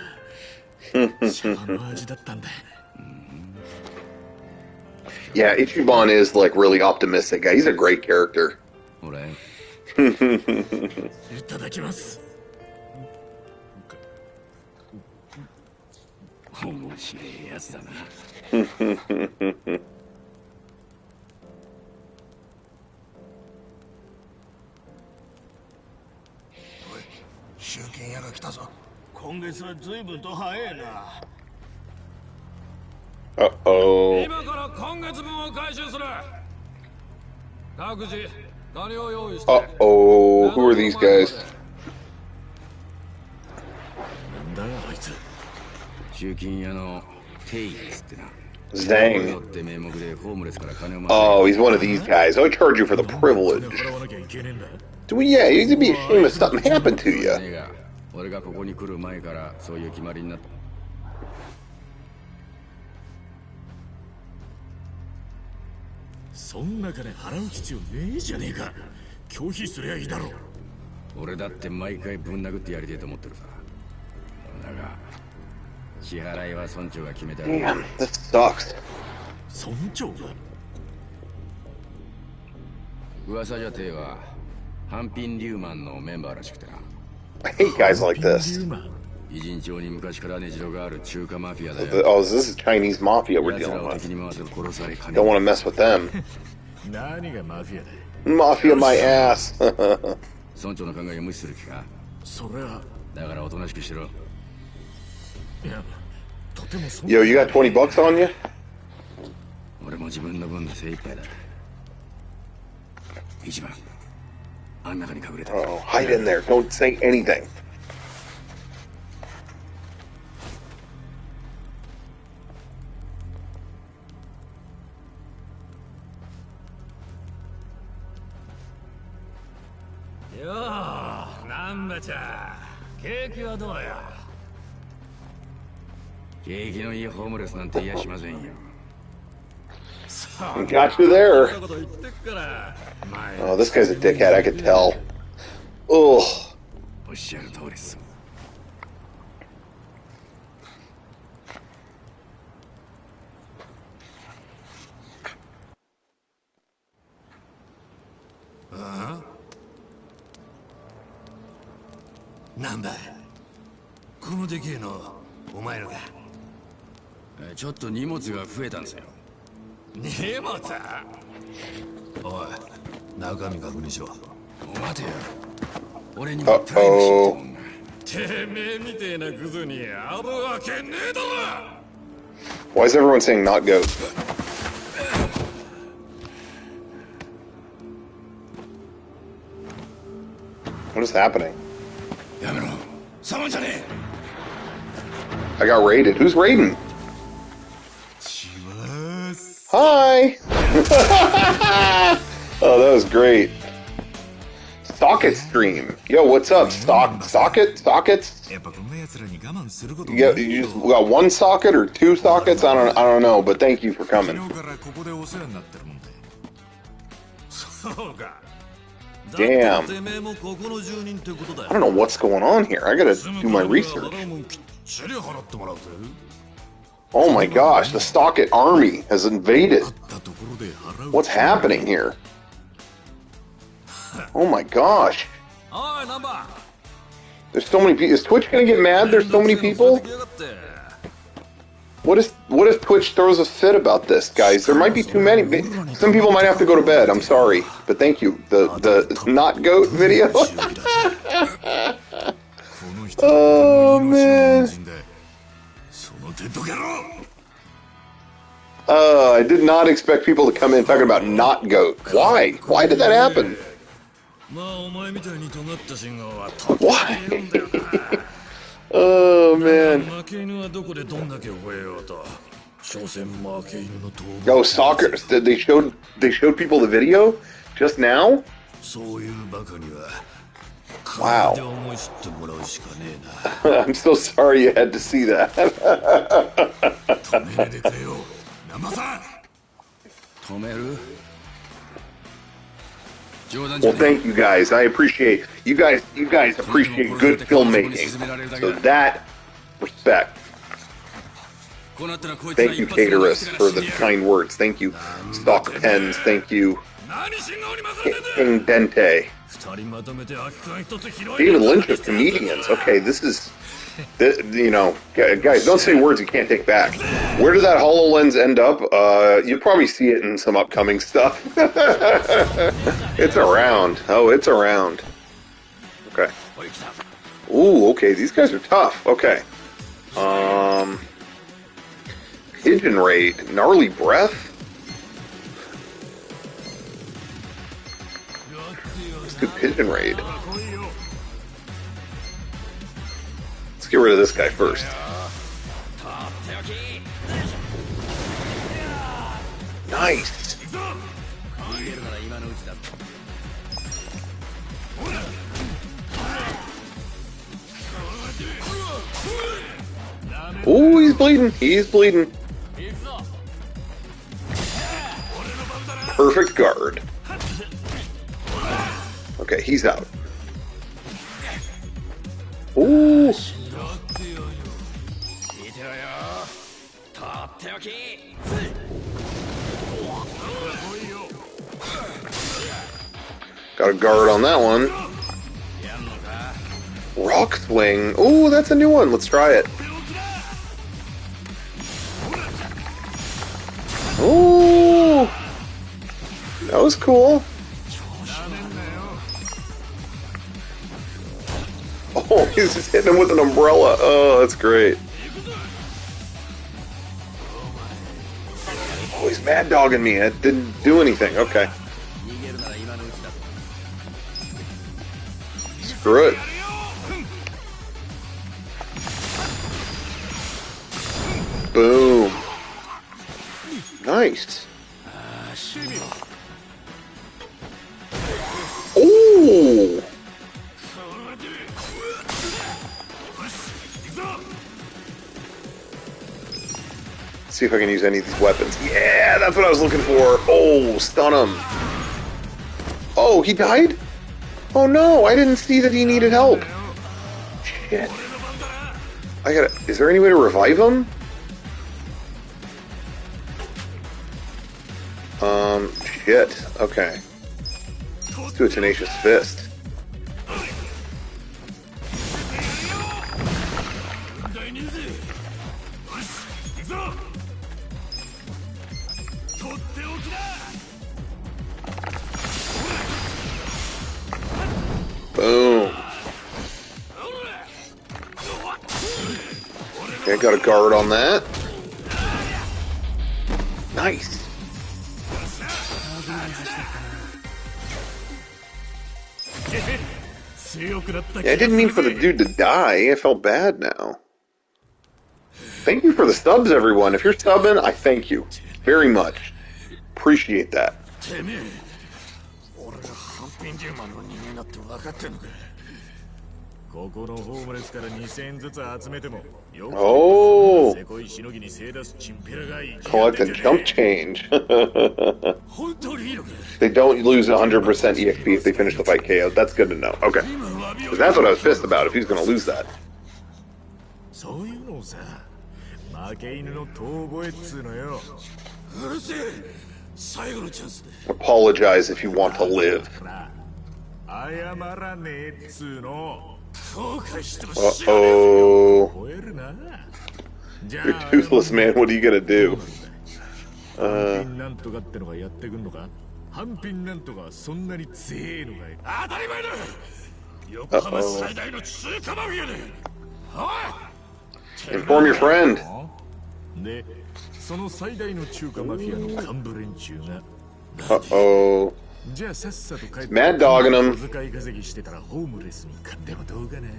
シャバの味だったんだ。Yeah, Ichiban is like really optimistic guy. He's a great character. 俺いただきます。面白いやつだな。集金屋が来たぞ。今月は随分と早いな。Uh-oh. 今から今月分を回収する。各自金を用意して。Uh-oh. Who are these guys? なんだあいつ。集金屋のテイツってな。 Zang. って名目でホームレスから金をも Oh, he's one of these guys. I charge you for the privilege. 払わなきゃいけねえんだ。Well, yeah, you'd be ashamed if something happened to you. 俺がここに来る前からそういう決まりになった。そんな金払う必要ねえじゃねえか。拒否すりゃいいだろう。俺だって毎回ぶん殴ってやりてえと思ってるさ。だが支払いは村長が決めた。 Damn, this sucks. 村長が噂じゃてえはハンピン・リューマンのメンバーらしくてな。 I hate guys like this. 偉人町に昔から根城がある中華マフィアだよ。 Oh, this is Chinese mafia we're 奴ら dealing を with. 敵に回す殺され金。 Don't want to mess with them. 何がマフィアだ。 Mafia my ass. 村長の考えを無視する気か。それはだからおとなしくしろ。いや、とてもそんな。 Yo, you got 20 bucks on you? 俺も自分の分で精一杯だ。一番あん中に隠れた。 Oh, hide in there. Don't say anything. Yo, なんだちゃ。ケーキはどうや。景気のいいホームレスなんて癒しませんよ。 Got you there. Oh, this guy's a dickhead, I could tell. Ugh. おっしゃる通りです。なんだこのでけえのお前のか。ちょっと荷物が増えたんですよ。荷物。おい、中身確認しろ。待てよ。俺にもタイムシフトもんが。てめえみてえなクズにあるわけねえだろ。 Why is everyone saying not goat? What is happening? やめろ。サマンじゃね I got raided. Who's raiding? Hi! Oh, that was great. Socket stream. Yo, what's up? Sockets? You just got one socket or two sockets? I don't know, but thank you for coming. Damn. I don't know what's going on here. I gotta do my research. Oh my gosh, the Socket army has invaded. What's happening here? Oh my gosh. There's so many people. Is Twitch gonna get mad there's so many people? What if Twitch throws a fit about this, guys? There might be too many. Some people might have to go to bed. I'm sorry, but thank you. The not goat video. Oh man. I did not expect people to come in talking about not goat. Why? Why did that happen? Why? Oh man. Oh, soccer. They showed people the video just now? Wow. I'm so sorry you had to see that. Well, thank you guys. I appreciate you guys appreciate good filmmaking. So that respect. Thank you, Caterus, for the kind words. Thank you, Stock Pens. Thank you, King Dente. David Lynch of comedians. Okay, this is, you know, guys, don't say words you can't take back. Where did that HoloLens end up? You'll probably see it in some upcoming stuff. It's around. Oh, it's around. Okay. Ooh, okay, these guys are tough. Okay. Pigeon Raid. Gnarly Breath? Let's do Pigeon Raid. Let's get rid of this guy first. Nice! Ooh, he's bleeding. He's bleeding. Perfect guard. Okay, he's out. Ooh. Got a guard on that one. Rock swing. Ooh, that's a new one. Let's try it. Ooh. That was cool. Oh, he's just hitting him with an umbrella. Oh, that's great. Oh, he's mad dogging me. It didn't do anything. Okay. Screw it. Boom. Nice. Ooh. See if I can use any of these weapons. Yeah, that's what I was looking for. Oh, stun him. Oh, he died? Oh no, I didn't see that he needed help. Shit. I gotta... Is there any way to revive him? Shit. Okay. Let's do a Tenacious Fist. Boom. Okay, got a guard on that. Nice. Yeah, I didn't mean for the dude to die. I felt bad now. Thank you for the subs, everyone. If you're subbing, I thank you very much. Appreciate that. Oh, collect and jump change. They don't lose 100% EXP if they finish the fight KO. That's good to know. Okay. Because that's what I was pissed about, if he's going to lose that. Apologize if you want to live. Uh-oh. You're toothless, man. What are you gonna do? なんとかってのがやってくんのか？半品なんとかそんなに強えのかい？当たり前だ。横浜最大の中華マフィアで。おい。Inform your friend. で、その最大の中華マフィアの幹部連中が。Uh-oh. じゃあさっさと帰って。 Mad dogging him. 小遣い稼ぎしてたらホームレスに買ってもどうかな。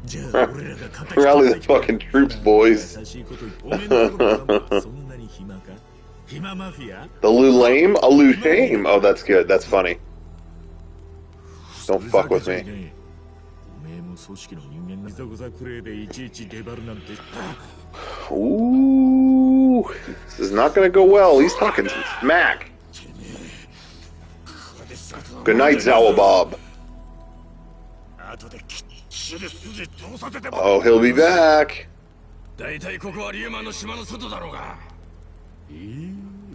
じゃあ俺らが肩 Rally the fucking troops, boys. 優しいこと言っておめえのことはそんなに暇か？暇マフィア？ The Lou Lame? A Lou Shame. Oh, that's good. That's funny. Don't fuck with me. おめえも組織の人間にザコザクレイでいちいちデバルなんて。 Ooh. This is not gonna go well. He's talking some smack. Good night, Zawa Bob. Oh, he'll be back. 大体ここはリューマンの島の外だろうが。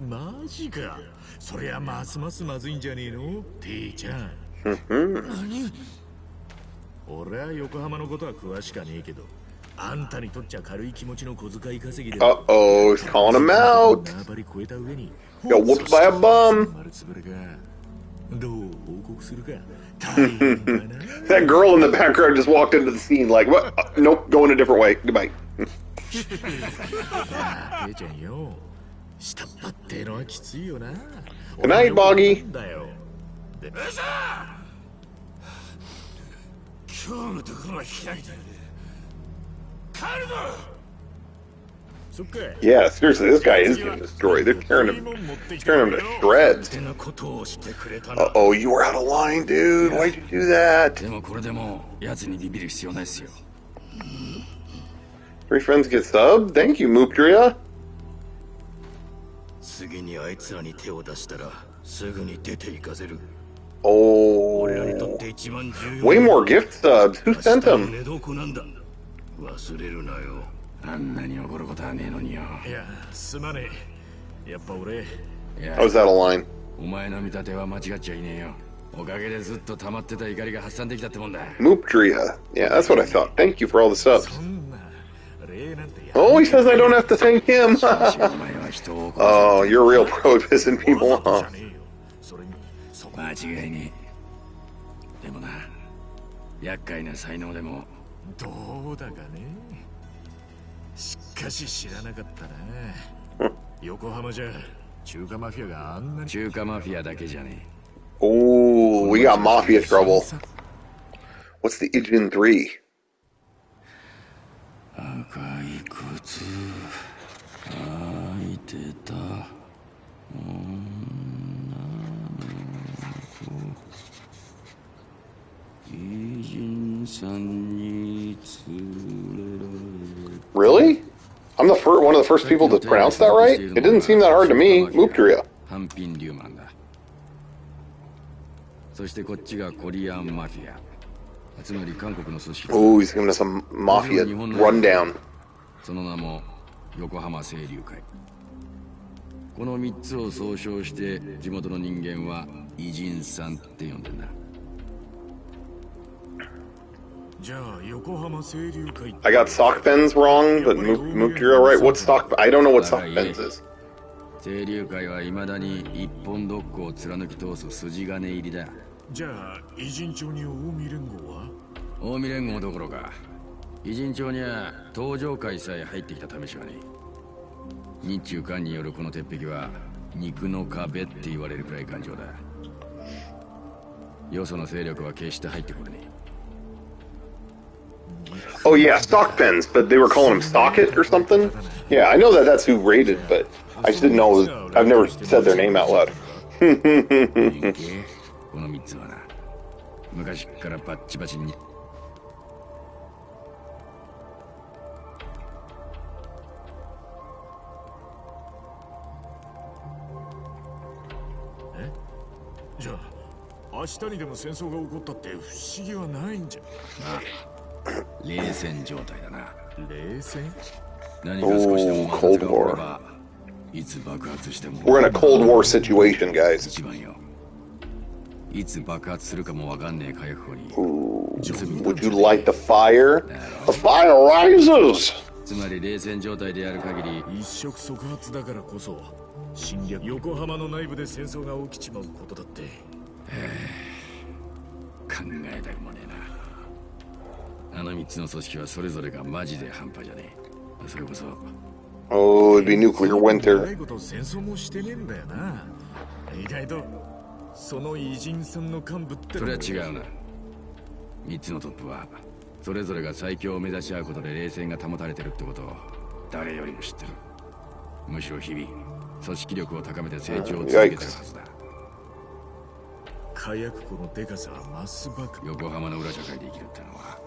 マジか。そりゃますますまずいんじゃねえの、T ちゃん。俺は横浜のことは詳しかねえけど、あんたにとっちゃ軽い気持ちの小遣い稼ぎで。Uh-oh, he's calling him out. Got whooped by a bum. That girl in the background just walked into the scene like, what? Nope, going a different way. Goodbye. Good night, Boggy. 今日のところは開いてやる。帰るぞ。そっか。 Yeah, seriously, this guy is getting destroyed. They're tearing him to shreds. Uh-oh, you were out of line, dude. Why'd you do that? でもこれでも奴にビビる必要ないっすよ。 Three friends get subbed? Thank you, Mooptria. 次にあいつらに手を出したらすぐに出て行かせる。 Oh, way more gift subs. Who sent them? 忘れるなよ。あんなに怒ることはねえのによ。いや、すまねえ。やっぱ俺。How's that a line? お前の見立ては間違っちゃいねえよ。おかげでずっと溜まってた怒りが発散できたってもんだ。Mooptria. Yeah, that's what I thought. Thank you for all the subs. Oh, he says I don't have to thank him. Oh, you're real pro pissing people off. 間違いねえ。でもな、厄介な才能でも。どうだかね。しかし知らなかったな。横浜じゃ中華マフィアがあんなに。中華マフィアだけじゃねOh, え。we got mafia trouble. What's the Ijin 3? 赤い靴履いてたReally? I'm the one of the first people to pronounce that right? It didn't seem that hard to me. Mooptria. 半品リューマンだ。そしてこっちがコリアンマフィア。つまり韓国の組織。 Oh, he's giving us a mafia rundown. その名も横浜清流会。この3つを総称して地元の人間は偉人さんって呼んでんだ。じゃあ横浜清流会。 I got sock pens wrong, but Mooptria right? What's sock? I don't know what sock pens is. 清流会は未だに一本ドッグを貫き通す筋金入りだ。じゃあ偉人町に近江連合は？近江連合どころか偉人町には東上会さえ入ってきた試しはねえ。日中韓によるこの鉄壁は肉の壁って言われるくらい頑丈だ。よその勢力は決して入ってこれねえ。 Oh yeah, stock pens, but they were calling him Stockit or something? Yeah, I know that that's who raided, but I just didn't know. I've never said their name out loud. この3つはな、昔からバッチバチに。え？じゃあ明日にでも戦争が起こったって不思議はないんじゃ。冷戦状態だな。冷戦？何か少しでも摩擦が起こればいつ爆発しても。 We're in a Cold War situation, guys. 一番よ。いつ爆発するかもわかんねえ火薬庫に。 Ooh, would you light the fire? The fire rises! つまり冷戦状態である限り一触即発だからこそ侵略横浜の内部で戦争が起きちまうことだって。考えたくもねえな。あの3つの組織はそれぞれがマジで半端じゃねえ。それこそ Oh, it'd be nuclear 長 winter. いこと戦争もしてねえんだよな。意外とその偉人さんの幹部ってそれは違うな。3つのトップはそれぞれが最強を目指し合うことで冷戦が保たれてるってことを誰よりも知ってる。むしろ日々組織力を高めて成長を続けてるはずだ。火薬庫のデカさは増すばかり。横浜の裏社会で生きるってのは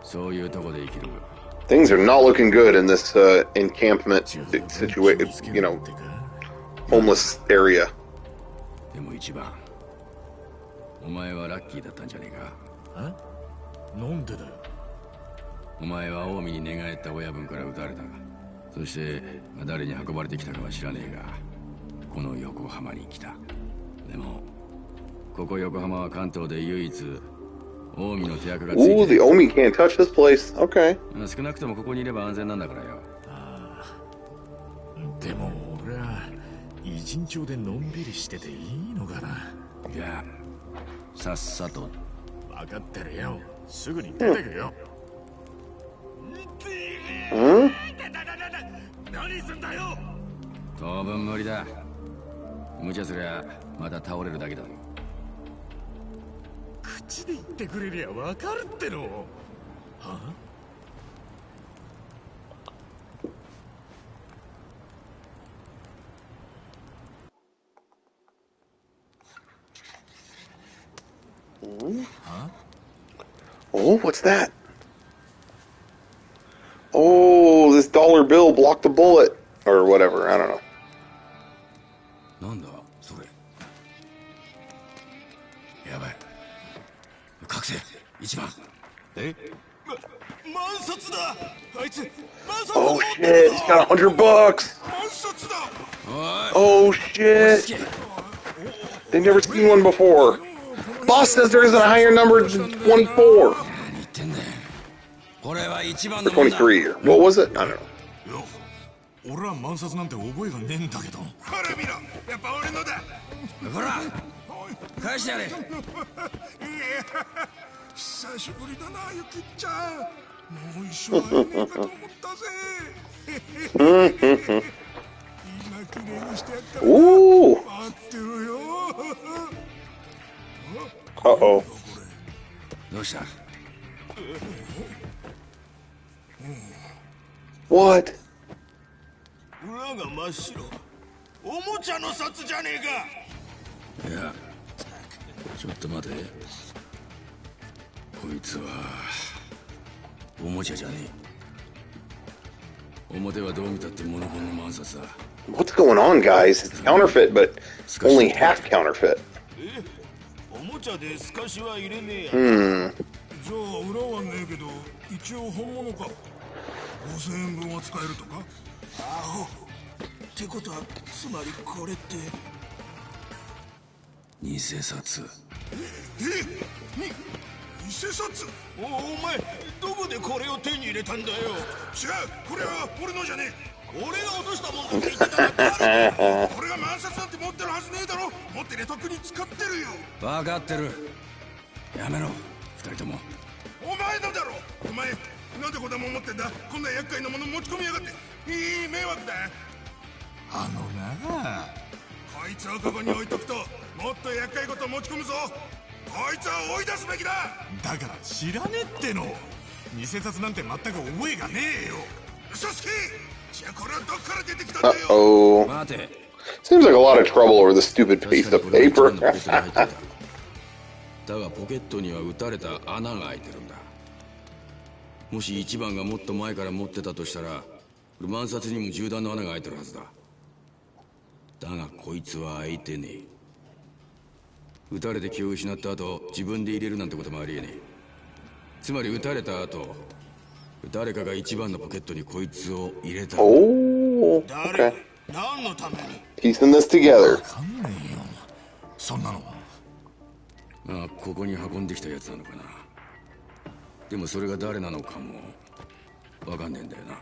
そういうとこで生きる。 Things are not looking good in this encampment situation, you know, homeless area. でも一番お前はラッキーだったんじゃねえか。なんでだよ。お前は近江に寝返った親分から撃たれた。そして誰に運ばれてきたかは知らねえがこの横浜に来た。でもここ横浜は関東で唯一近江の手垢がついてる。 Ooh, the Omi can't touch this place. Okay. 少なくともここにいれば安全なんだからよ。でも俺は偉人町でのんびりしてていいのかな。じゃあさっさと。分かってるよ。すぐに出てくよ。何すんだよ。当分無理だ。無茶すりゃまた倒れるだけだろ。口で言ってくれりゃ分かるっての。はあOh, what's that? Oh, this dollar bill blocked the bullet. Or whatever, I don't know. なんだそれ。やばい。覚醒一番。万札だ。あいつ万札 Oh shit, he's got $100. 万札だ。 Oh shit. They've never seen one before. Boss says there isn't a higher number than 24. 何言ってんだよ。これは一番の Or もんだ。 23. Or what was it? I don't know. よ、俺は万札なんて覚えがねえんだけど。ほら見ろ、やっぱ俺のだ。ほら返してやれ。いや、久しぶりだな、ゆきちゃん。もう一生会えねえかと思ったぜ。今きれいにしてやっからな。 Ooh. 待ってろよ。 Uh-oh. どうした。 What? 裏が真っ白。おもちゃの札じゃねえか。いやちょっと待て。こいつはおもちゃじゃねえ。表はどう見たってモノコンの万札だ。 What's going on, guys? It's counterfeit, but only half counterfeit. おもちゃで透かしは入れねえや。 Hmm. じゃあ裏はねえけど一応本物か。5000円分は使えるとか。あほってことはつまりこれって偽札。偽札。お前どこでこれを手に入れたんだよ。違う、これは俺のじゃねえ。俺が落としたもんだって言ってたら誰だ。俺が万札なんて持ってるはずねえだろ。持ってりゃとっくに使ってるよ。分かってる。やめろ二人とも。お前のだろ。お前なんでこんなもん持ってんだ。こんな厄介なもの持ち込みやがって。いい迷惑だ。あのなあ、こいつをここに置いとくともっと厄介事持ち込むぞ。こいつは追い出すべきだ。だから知らねえっての。偽札なんて全く覚えがねえよ。嘘つき。じゃあこれはどっから出てきたんだよ。 Uh-oh. 待て。 Seems like a lot of trouble over the stupid piece of paper. だがポケットには撃たれた穴が開いてるんだ。もし一番がもっと前から持ってたとしたら万札にも銃弾の穴が開いてるはずだ。だがこいつは開いてねえ。撃たれて気を失った後自分で入れるなんてこともありえねえ。つまり撃たれた後誰かが一番のポケットにこいつを入れた。 Oh, okay. 何のために。 Piecing this together. わかんねえよそんなの。ああ、ここに運んできたやつなのかな。でもそれが誰なのかもわかんねえんだよな。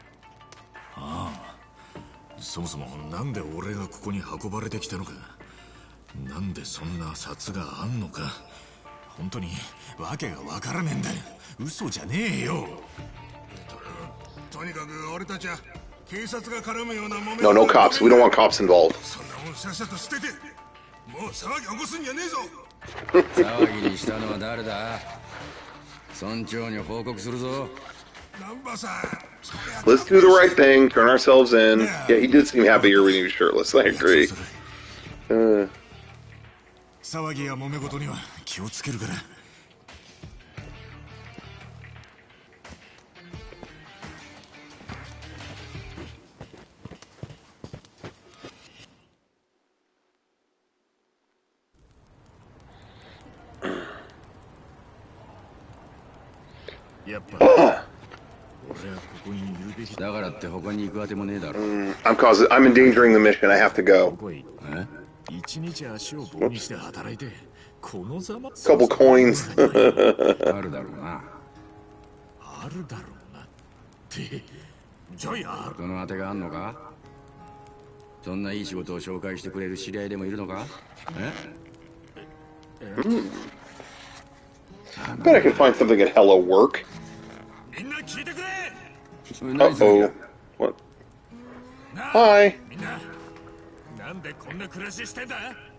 そもそもなんで俺がここに運ばれてきたのか、なんでそんな札があんのか、本当にわけがわからねえんだよ。嘘じゃねえよ。とにかく俺たちは警察が絡むようなもめ。 No, no cops. We don't want cops involved. そんなもんさっさと捨てて、もう騒ぎ起こすんじゃねえぞ。騒ぎにしたのは誰だ？村長に報告するぞ。ナンバさん、 Let's do the right thing. Turn ourselves in. Yeah, he did seem happy here when he was shirtless. I agree. 騒ぎや揉め事には気をつけるから。やっぱ俺はここにいるべきだ。だからって他に行くあてもねえだろ。I'm endangering the mission. I have to go. 一日足を棒にして働いてこのざま。 Couple coins. あるだろうな。あるだろうなってじゃあやる。そのあてがあんのか？そんないい仕事を紹介してくれる知り合いでもいるのか？I bet I can find something at Hello Work. みんな聞いてくれ。 Uh-oh. What? Hi. みんななんでこんな暮らししてんだ。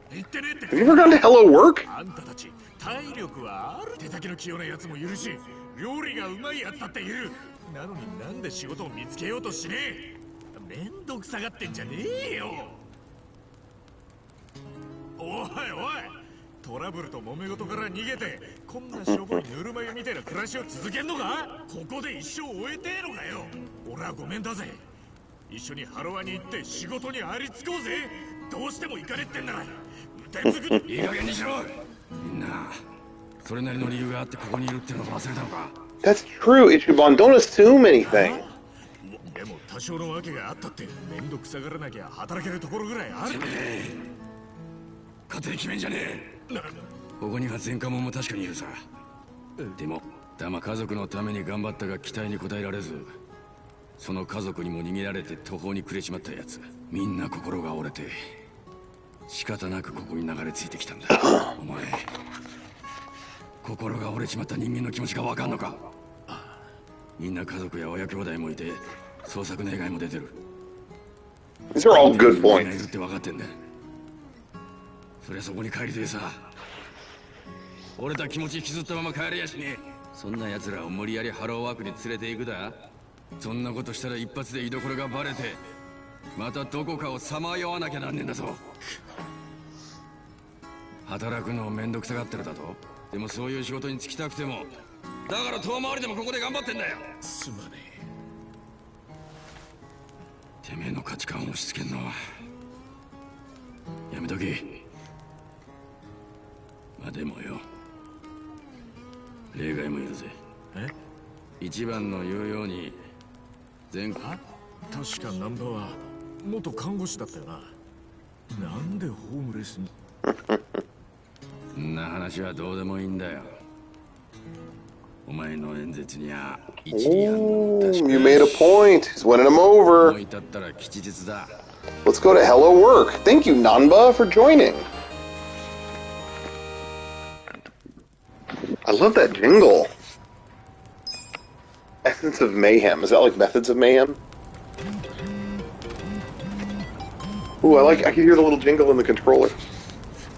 言ってねえって。 Have you ever gone to Hello Work? あんたたち体力はある。手先の器用なやつもいるし、料理がうまいやつだっている。なのになんで仕事を見つけようとしねえ。めんどくさがってんじゃねえよ。おいおい、トラブルと揉め事から逃げてこんなしょぼいぬるま湯みたいな暮らしを続けんのか。ここで一生終えてえのかよ。俺はごめんだぜ。一緒にハロワに行って仕事にありつこうぜ。どうしても行かねってんなら腕つく。いい加減にしろ。みんなそれなりの理由があってここにいるってのを忘れたのか？ That's true, Ichiban. Don't assume anything. でも多少の訳があったってめんどくさがらなきゃ働けるところぐらいある。勝手に決めんじゃねえ。ここには前科者も確かにいるさ。でも家族のために頑張ったが期待に応えられず、その家族にも逃げられて途方に暮れちまったやつ、みんな心が折れて仕方なくここに流れ着いてきたんだ。お前心が折れちまった人間の気持ちが分かんのか？みんな家族や親兄弟もいて捜索願いも出てる。 These are all good みんな points. いるって分かってんだ。そりゃそこに帰りてえさ。折れた気持ち引きずったまま帰れやしねえ。そんな奴らを無理やりハローワークに連れて行くだ。そんなことしたら一発で居所がバレてまたどこかをさまよわなきゃなんねえんだぞ。働くのをめんどくさがってるだと。でもそういう仕事に就きたくてもだから遠回りでもここで頑張ってんだよ。すまねてめえの価値観を押し付けんのはやめとけ。まあでもよ、例外もいるぜ。一番の言うように前科。確か難波は元看護師だったよな。なんでホームレスに。そんな話はどうでもいいんだよ。お前の演説には一理あるの。 Ooh, you made a point. He's winning him 思 over. い立ったら吉日だ。 Let's go to Hello Work. Thank you, Nanba, for joining. I love that jingle. Essence of Mayhem. Is that like Methods of Mayhem? Ooh, I can hear the little jingle in the controller.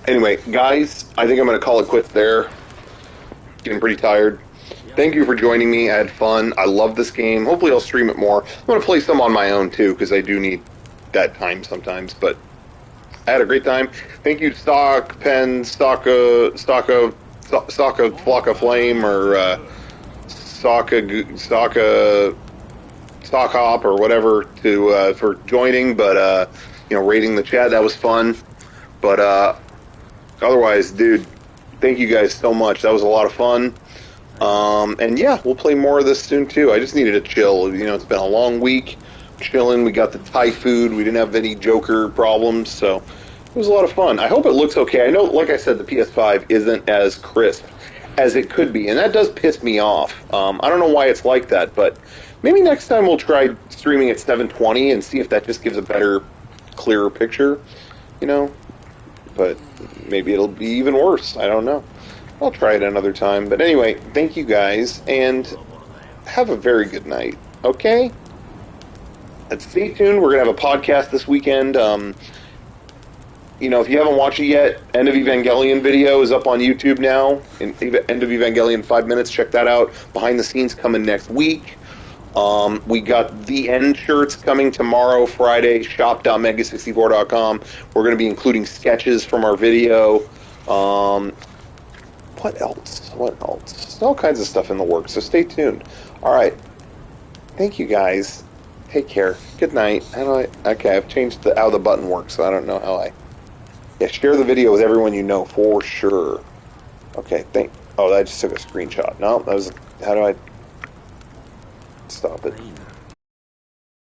Anyway, guys, I think I'm going to call it quits there. Getting pretty tired. Thank you for joining me. I had fun. I love this game. Hopefully I'll stream it more. I'm going to play some on my own, too, because I do need that time sometimes. But I had a great time. Thank you to Stock, Pen, Stocka Flocka Flame, or Stock Hop, or whatever, for joining. But, rating the chat, that was fun. But otherwise, dude, thank you guys so much. That was a lot of fun. And yeah, we'll play more of this soon too. I just needed to chill. It's been a long week. Chilling. We got the Thai food. We didn't have any Joker problems, so it was a lot of fun. I hope it looks okay. I know, like I said, the PS5 isn't as crisp as it could be, and that does piss me off. I don't know why it's like that, but Maybe next time we'll try streaming at 720 and see if that just gives a better, clearer picture, you know? But maybe it'll be even worse. I don't know. I'll try it another time. But anyway, thank you guys, and have a very good night, okay? And stay tuned. We're going to have a podcast this weekend. You know, if you haven't watched it yet, End of Evangelion video is up on YouTube now. End of Evangelion 5 minutes. Check that out. Behind the scenes coming next week. We got The End shirts coming tomorrow, Friday, shop.mega64.com. We're going to be including sketches from our video. What else? All kinds of stuff in the works, so stay tuned. All right. Thank you, guys. Take care. Good night. Okay, I've changed how the button works, so I don't know how Yeah, share the video with everyone you know for sure. Okay, I just took a screenshot. No, that was... How do I... Stop it.